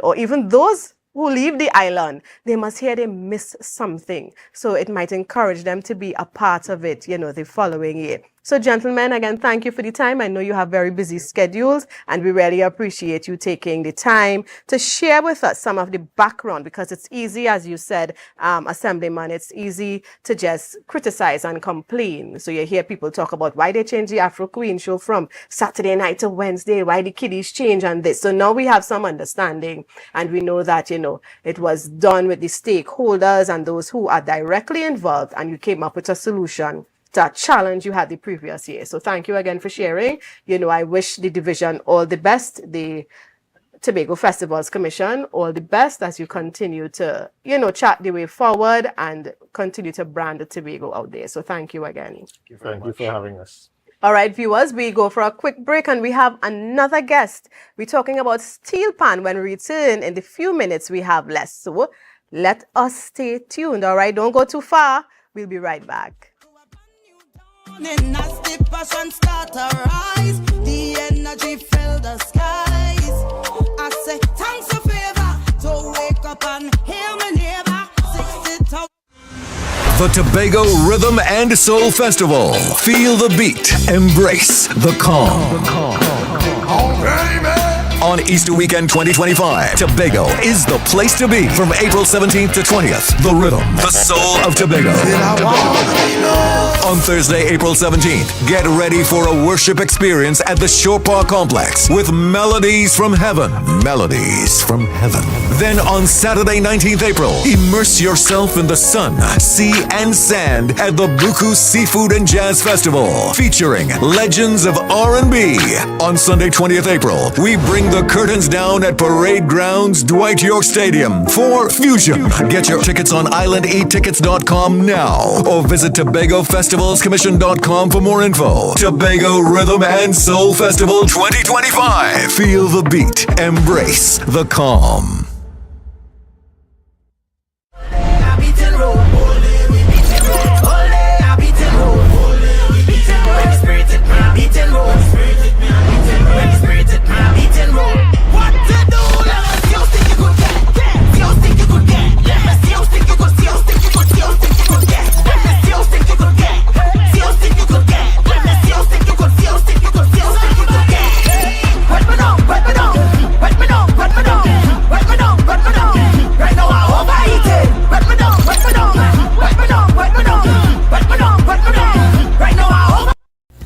or even those who leave the island, they must hear they miss something. So it might encourage them to be a part of it, you know, the following year. So gentlemen, again, thank you for the time. I know you have very busy schedules, and we really appreciate you taking the time to share with us some of the background, because it's easy, as you said, Assemblyman, it's easy to just criticize and complain. So you hear people talk about why they changed the Afro Queen show from Saturday night to Wednesday, why the kiddies change and this. So now we have some understanding, and we know that, you know, it was done with the stakeholders and those who are directly involved, and you came up with a solution to a challenge you had the previous year. So thank you again for sharing. You know, I wish the division all the best, the Tobago Festivals Commission all the best as you continue to, you know, chart the way forward and continue to brand the Tobago out there. So thank you again. Thank you for having us. All right, viewers, we go for a quick break and we have another guest. We're talking about steel pan when we return in the few minutes we have left. So let us stay tuned. All right, don't go too far. We'll be right back. As the passion start to rise, the energy fill the skies. I say thanks a favor to wake up and hear my neighbor 60,000. The Tobago Rhythm and Soul Festival. Feel the beat, embrace the calm. On Easter Weekend 2025, Tobago is the place to be from April 17th to 20th. The Rhythm, the Soul of Tobago. On Thursday, April 17th, get ready for a worship experience at the Shore Park Complex with Melodies from Heaven. Melodies from Heaven. Then on Saturday, 19th April, immerse yourself in the sun, sea, and sand at the Buku Seafood and Jazz Festival, featuring legends of R&B. On Sunday, 20th April, we bring the curtains down at Parade Grounds, Dwight York Stadium for Fusion. Get your tickets on islandetickets.com now or visit TobagoFestivalsCommission.com for more info. Tobago Rhythm and Soul Festival 2025. Feel the beat. Embrace the calm.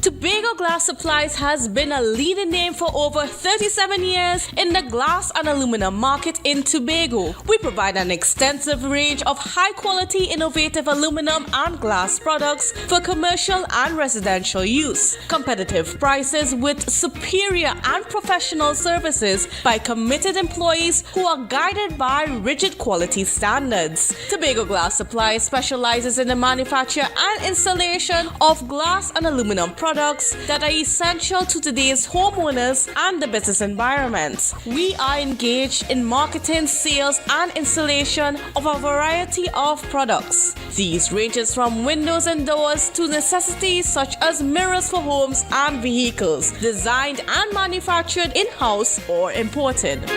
Tobago Glass Supplies has has been a leading name for over 37 years in the glass and aluminum market in Tobago. We provide an extensive range of high-quality, innovative aluminum and glass products for commercial and residential use. Competitive prices with superior and professional services by committed employees who are guided by rigid quality standards. Tobago Glass Supply specializes in the manufacture and installation of glass and aluminum products that are essential to today's homeowners and the business environment. We are engaged in marketing, sales, and installation of a variety of products. These ranges from windows and doors to necessities such as mirrors for homes and vehicles, designed and manufactured in-house or imported.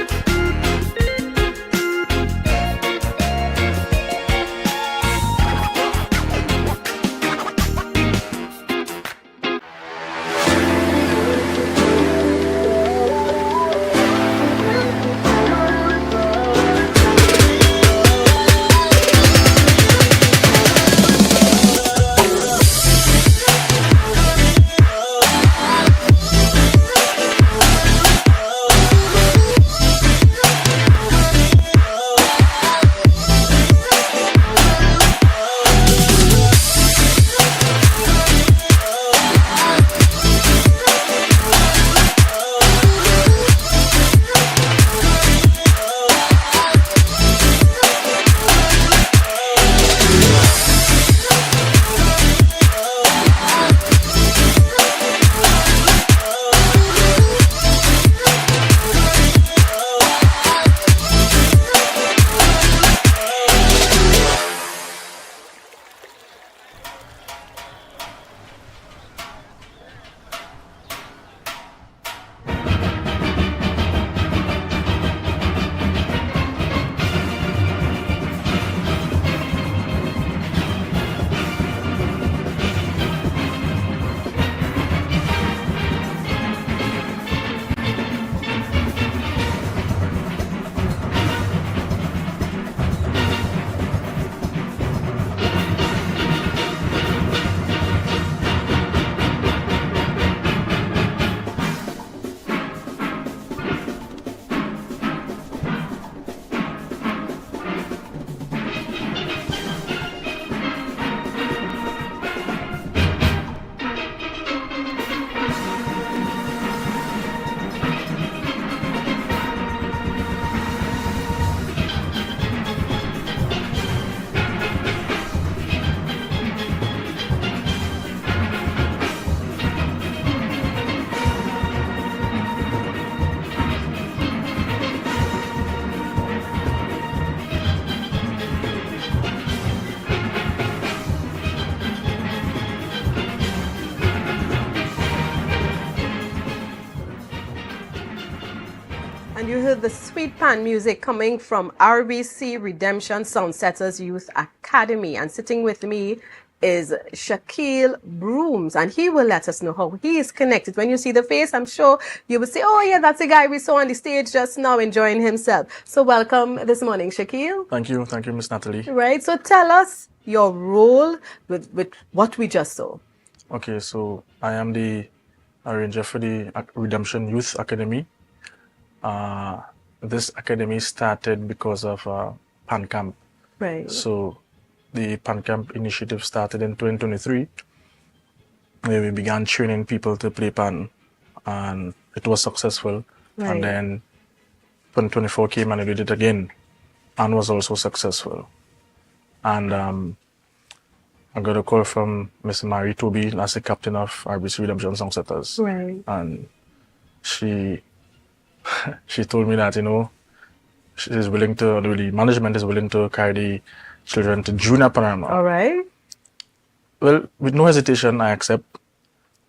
And you heard the sweet pan music coming from RBC Redemption Soundsetters Youth Academy. And sitting with me is Shaquille Brooms, and he will let us know how he is connected. When you see the face, I'm sure you will say, oh yeah, that's the guy we saw on the stage just now enjoying himself. So welcome this morning, Shaquille. Thank you, Miss Natalie. Right, so tell us your role with what we just saw. Okay, so I am the arranger for the Redemption Youth Academy. This academy started because of Pan Camp. Right. So the Pan Camp initiative started in 2023, where we began training people to play pan, and it was successful. Right. And then 2024 came and we did it again, and was also successful. And I got a call from Miss Mary Toby as the captain of RBC Redemption Songsetters. Right. And she told me that, she is willing to, the management is willing to carry the children to junior panorama. All right. Well, with no hesitation, I accept.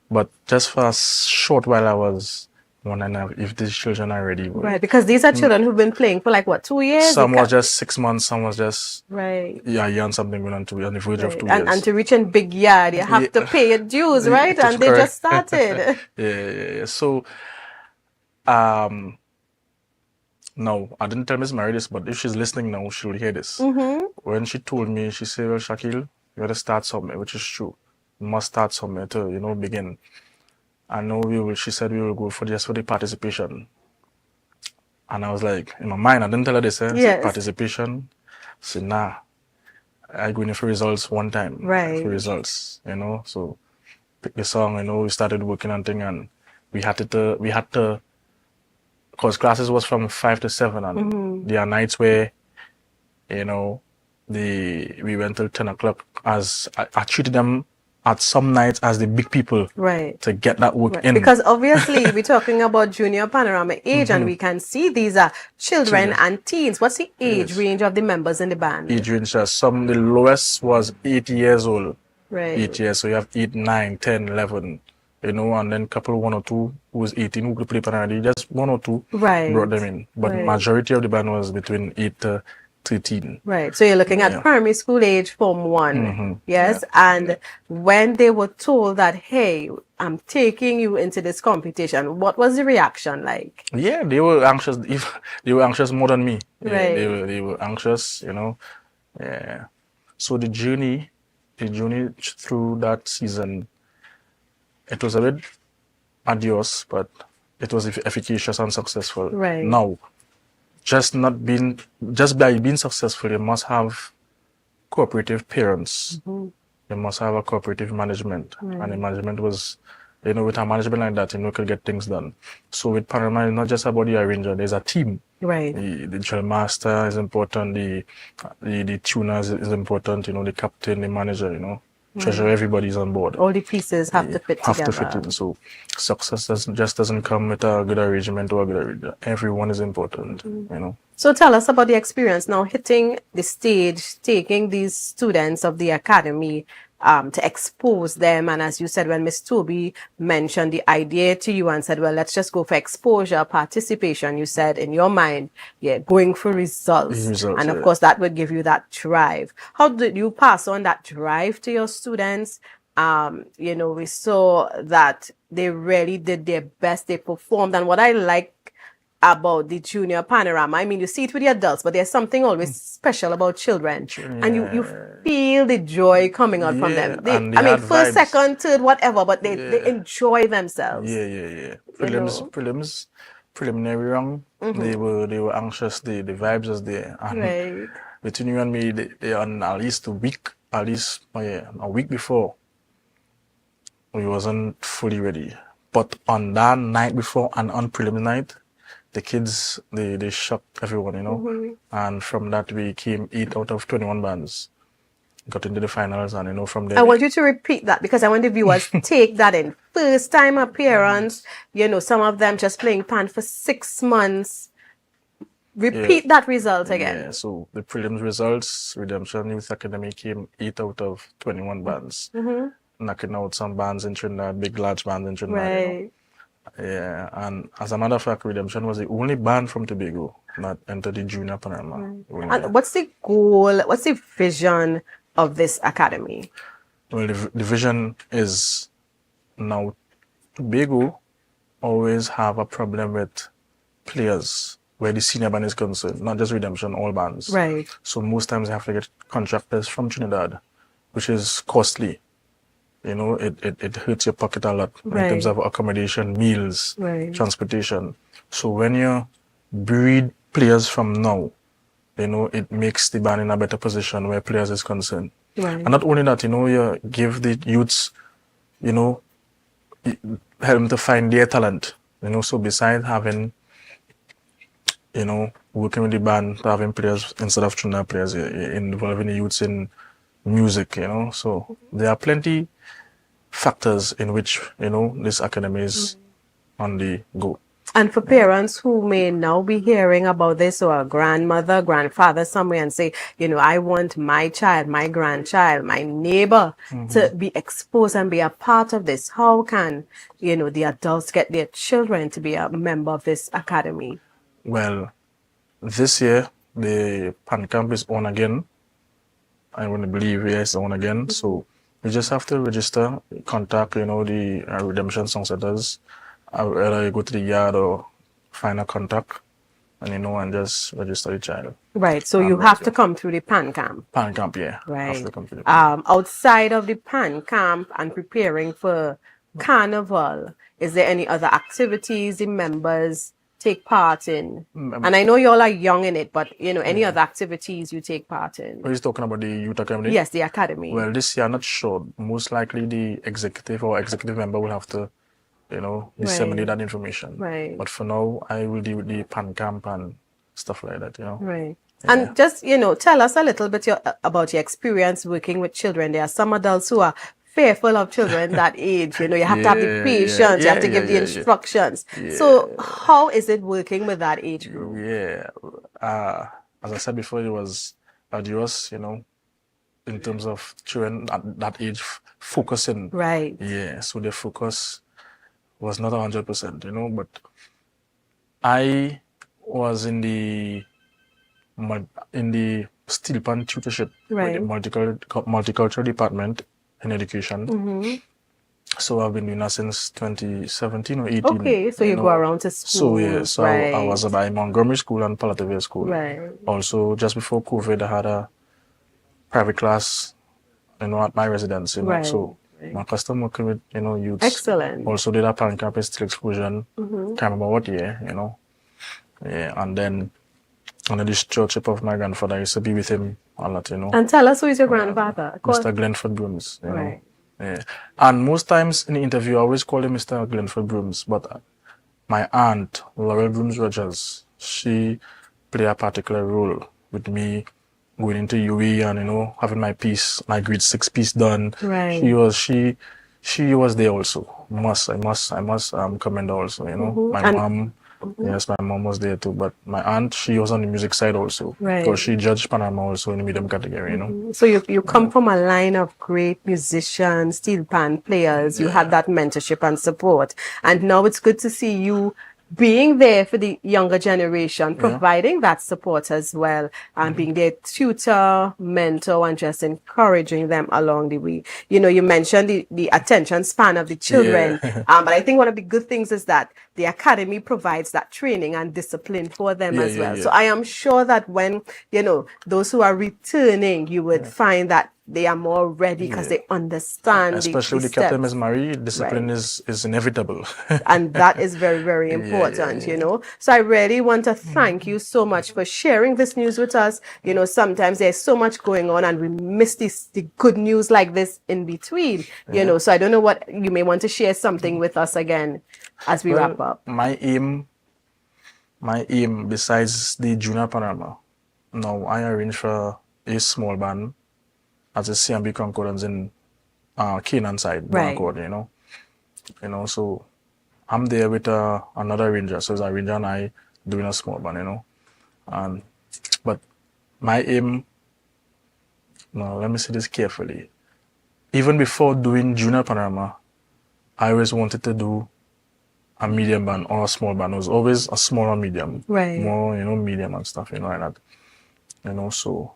But just for a short while, I was wondering if these children are ready. Right, because these are children who've been playing for like, what, 2 years? Some was just 6 months, some was just right. Yeah, year and something going on to on the verge of 2 and, years. And to reach in big yard, you have to pay your dues, right? And they just started. Yeah. So, no, I didn't tell Miss Mary this, but if she's listening now, she'll hear this. Mm-hmm. When she told me, she said, well, Shaquille, you got to start somewhere, which is true. You must start somewhere to, begin. I know she said we will go for just for the participation. And I was like, in my mind, I didn't tell her this, Yes. participation. I said, nah, I go in for results one time. Right. For results, so pick the song, we started working on thing, and we had to, because classes was from 5 to 7, and there are nights where, we went till 10 o'clock, as I treated them at some nights as the big people. Right. To get that work in. Because obviously we're talking about junior panorama age, and we can see these are children and teens. What's the age range of the members in the band? Age range, the lowest was 8 years old. Right. 8 years, so you have 8, 9, 10, 11, and then couple 1 or 2 who was 18 who could play panorama. Just 1 or 2 brought them in. But majority of the band was between 8 to 13. Right. So you're looking at primary school age, Form 1. Yes. And when they were told that, hey, I'm taking you into this competition, what was the reaction like? Yeah, they were anxious. They were anxious more than me. Right. They were anxious, Yeah. So the journey through that season, it was a bit arduous, but it was efficacious and successful. Right. Now, just by being successful, you must have cooperative parents. You must have a cooperative management. And the management was, with a management like that, could get things done. So with Panorama, it's not just about the arranger, there's a team. Right. The drill master is important, the tuners is important, the captain, the manager, treasurer, everybody's on board. All the pieces have to fit together. Have to fit in. So success doesn't come with a good arrangement or a good arranger. Everyone is important, So tell us about the experience now hitting the stage, taking these students of the academy to expose them. And as you said, when Miss Toby mentioned the idea to you and said, well, let's just go for exposure, participation, you said in your mind, going for results. And of course, that would give you that drive. How did you pass on that drive to your students? We saw that they really did their best. They performed. And what I like about the junior panorama, I mean, you see it with the adults, but there's something always special about children. And you feel the joy coming out from them. First, vibes. second, third, whatever, but they enjoy themselves. Yeah. Preliminary round, they were anxious. The vibes was there. And between you and me, they on at least a week before, we wasn't fully ready. But on that night before and on preliminary night, the kids, they shocked everyone, And from that, we came 8 out of 21 bands. Got into the finals, and, from there... I want you to repeat that, because I want the viewers to take that in. First time appearance, some of them just playing pan for 6 months. Repeat that result again. Yeah, so the prelims results, Redemption Youth Academy came 8 out of 21 bands. Knocking out some bands in Trinidad, big, large bands in Trinidad, Right. Yeah, and as a matter of fact, Redemption was the only band from Tobago that entered the junior panorama. And what's the goal, what's the vision of this academy? Well, the vision is now Tobago always have a problem with players where the senior band is concerned, not just Redemption, all bands. Right. So most times they have to get contractors from Trinidad, which is costly. It hurts your pocket a lot in terms of accommodation, meals, transportation. So when you breed players from now, it makes the band in a better position where players is concerned. Right. And not only that, you give the youths, help them to find their talent. So besides having, working with the band, having players instead of Trinidad players, you're involving the youths in music, So there are plenty factors in which, this academy is on the go. And for parents who may now be hearing about this, or a grandmother, grandfather somewhere, and say, I want my child, my grandchild, my neighbor to be exposed and be a part of this, how can, the adults get their children to be a member of this academy? Well, this year, the Pan Camp is on again. I want to believe it's on again. So you just have to register, contact, the Redemption Songsetters. Either you go to the yard or find a contact, and and just register the child. Right. So you have to come through the Pan Camp. Pan Camp, yeah. Right. Have to come through the Pan Camp. Outside of the Pan Camp and preparing for carnival, is there any other activities the members take part in? And I know you all are young in it, but any other activities you take part in? Are you talking about the youth academy? Yes, the academy. Well, this year I'm not sure. Most likely the executive member will have to, disseminate that information. Right. But for now, I will deal with the pan camp and stuff like that. Right. And just, tell us a little bit about your experience working with children. There are some adults who are fearful of children that age. You have to have the patience, you have to give the instructions. So how is it working with that age group? Yeah. As I said before, it was arduous, in terms of children at that age focusing. Right. Yeah. So the focus was not 100%, but I was in the steel pan tutorship, right, with the multicultural department in education. So I've been doing that since 2017 or 18. Okay, so you go around to school. So yeah, so right. I was by Montgomery School and Palatavia School. Right. Also, just before COVID, I had a private class, at my residence. Right. So my custom working with youths. Excellent. Also did a parent campus steel exclusion. Can't remember what year. Yeah, and then on the stewardship of my grandfather, I used to be with him a lot. And tell us who is your grandfather? Mr. Glenford Brooms. Right. Yeah. And most times in the interview, I always call him Mr. Glenford Brooms, but my aunt, Laurel Brooms Rogers, she played a particular role with me going into UE and, having my grade 6 piece done. Right. She was there also. I must commend her also, My mom. Yes, my mom was there too, but my aunt, she was on the music side also. Right. So she judged Panama also in the medium category, So you come from a line of great musicians, steel pan players. You had that mentorship and support. And now it's good to see you being there for the younger generation, providing that support as well, and being their tutor, mentor, and just encouraging them along the way. You mentioned the attention span of the children, but I think one of the good things is that the academy provides that training and discipline for them as well. So I am sure that when, those who are returning, you would find that they are more ready because they understand. Especially with the captain Ms. Marie, discipline is inevitable. And that is very, very important, So I really want to thank you so much for sharing this news with us. Sometimes there's so much going on and we miss the good news like this in between, So I don't know what you may want to share something with us again as we wrap up. My aim, besides the junior panorama, now I arrange for a small band as a CMB concordance in Canaan side, right. Concord, so I'm there with another arranger. So it's a arranger and I doing a small band, but my aim, now let me say this carefully. Even before doing junior panorama, I always wanted to do a medium band or a small band. It was always a small or medium, right? More, medium and stuff, like that, so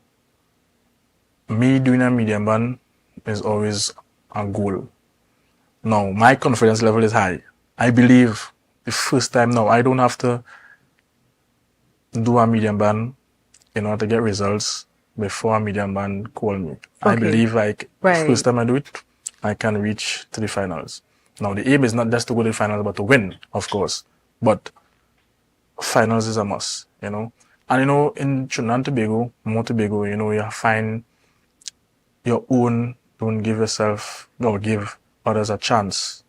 me doing a medium band is always a goal. Now, my confidence level is high. I believe the first time now, I don't have to do a medium band in order to get results before a medium band call me. I believe first time I do it, I can reach to the finals. Now, the aim is not just to go to the finals, but to win, of course. But finals is a must, And, in Trinidad and Tobago, Tobago, you find your own, don't give yourself, or give others a chance,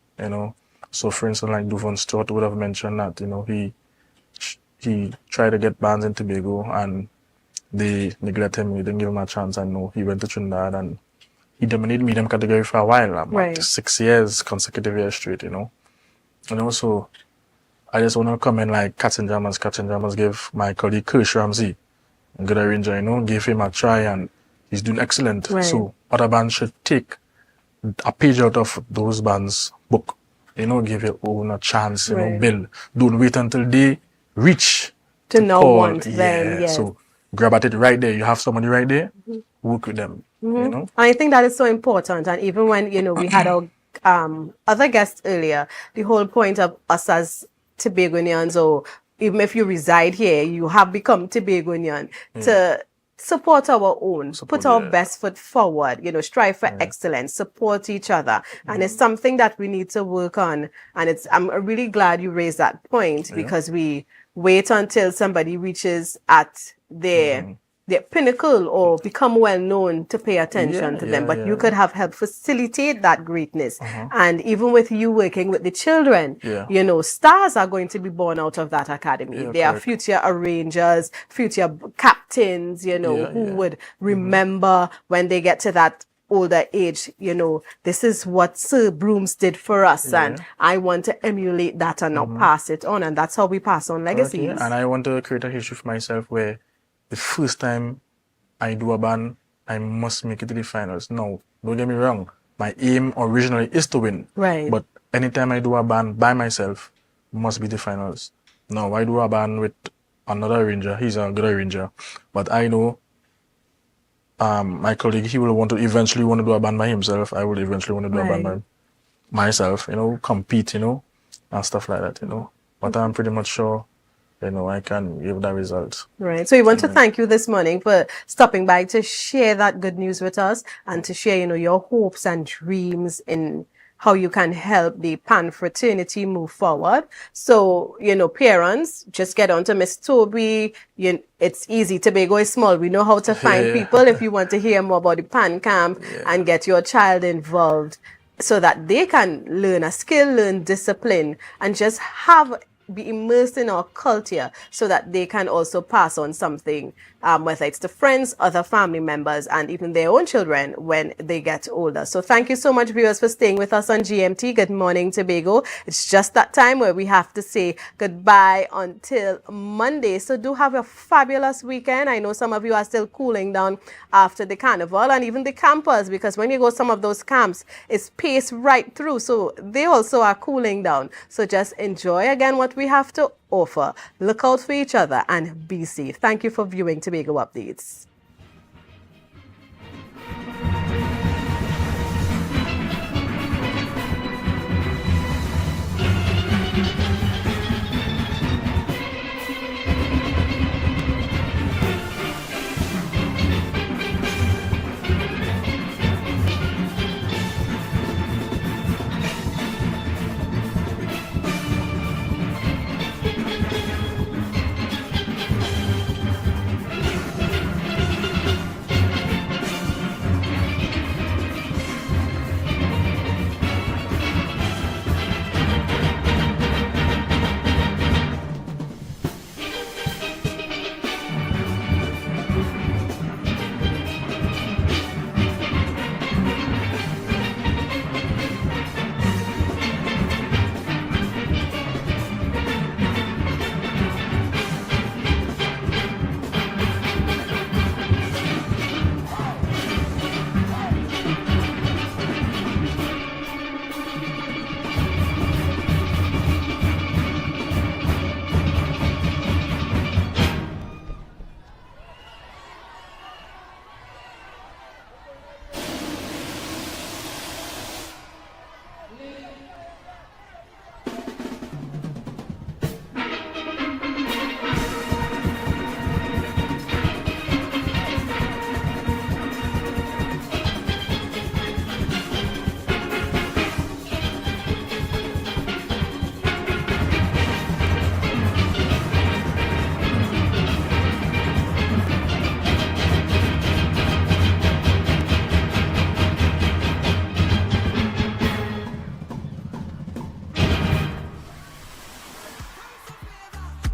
So, for instance, like Duvon Stewart would have mentioned that, he tried to get bands in Tobago and they neglected him, they didn't give him a chance. And he went to Trinidad and he dominated medium category for a while, right. 6 years, consecutive years straight, And also, I just want to comment like Cats and Jammers gave my colleague Kirsch Ramsey, a good arranger, gave him a try and he's doing excellent. Right. So other bands should take a page out of those bands' book. Give your own a chance, right. Build. Don't wait until they reach to know call. Want them. Yes. So grab at it right there. You have somebody right there, work with them. And I think that is so important. And even when, we had our other guests earlier, the whole point of us as Tobagonians, or even if you reside here, you have become Tobagonian, to support our own, put our best foot forward, strive for excellence, support each other. And it's something that we need to work on. And I'm really glad you raised that point because we wait until somebody reaches at their pinnacle or become well known to pay attention to them. But you could have helped facilitate that greatness. And even with you working with the children, stars are going to be born out of that academy. They are future arrangers, future captains, who would remember when they get to that older age, this is what Sir Brooms did for us, and I want to emulate that and now pass it on, and that's how we pass on legacies. And I want to create a history for myself where the first time I do a band, I must make it to the finals. No, don't get me wrong. My aim originally is to win. Right. But anytime I do a band by myself, must be the finals. Now, I do a band with another arranger. He's a good arranger. But I know my colleague, he will eventually want to do a band by himself. I will eventually want to do a band by myself, compete, and stuff like that, But I'm pretty much sure, I can give that result. Right. So we want to thank you this morning for stopping by to share that good news with us and to share, your hopes and dreams in how you can help the Pan fraternity move forward. So, parents, just get on to Miss Toby. It's easy. Tobago is small. We know how to find people if you want to hear more about the Pan camp and get your child involved so that they can learn a skill, learn discipline, and just be immersed in our culture so that they can also pass on something, whether it's to friends, other family members, and even their own children when they get older. So thank you so much, viewers, for staying with us on GMT. Good morning, Tobago. It's just that time where we have to say goodbye until Monday. So do have a fabulous weekend. I know some of you are still cooling down after the carnival and even the campers, because when you go some of those camps, it's paced right through. So they also are cooling down. So just enjoy again what we have to offer. Look out for each other and be safe. Thank you for viewing Tobago Updates.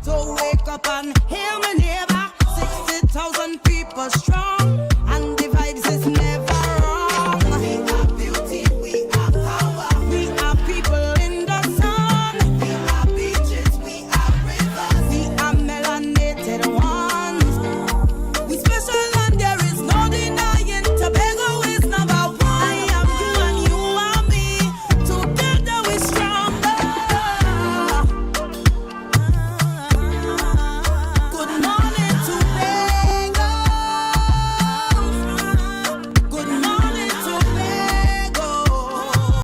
So wake up and hear me neighbor. 60,000 people strong.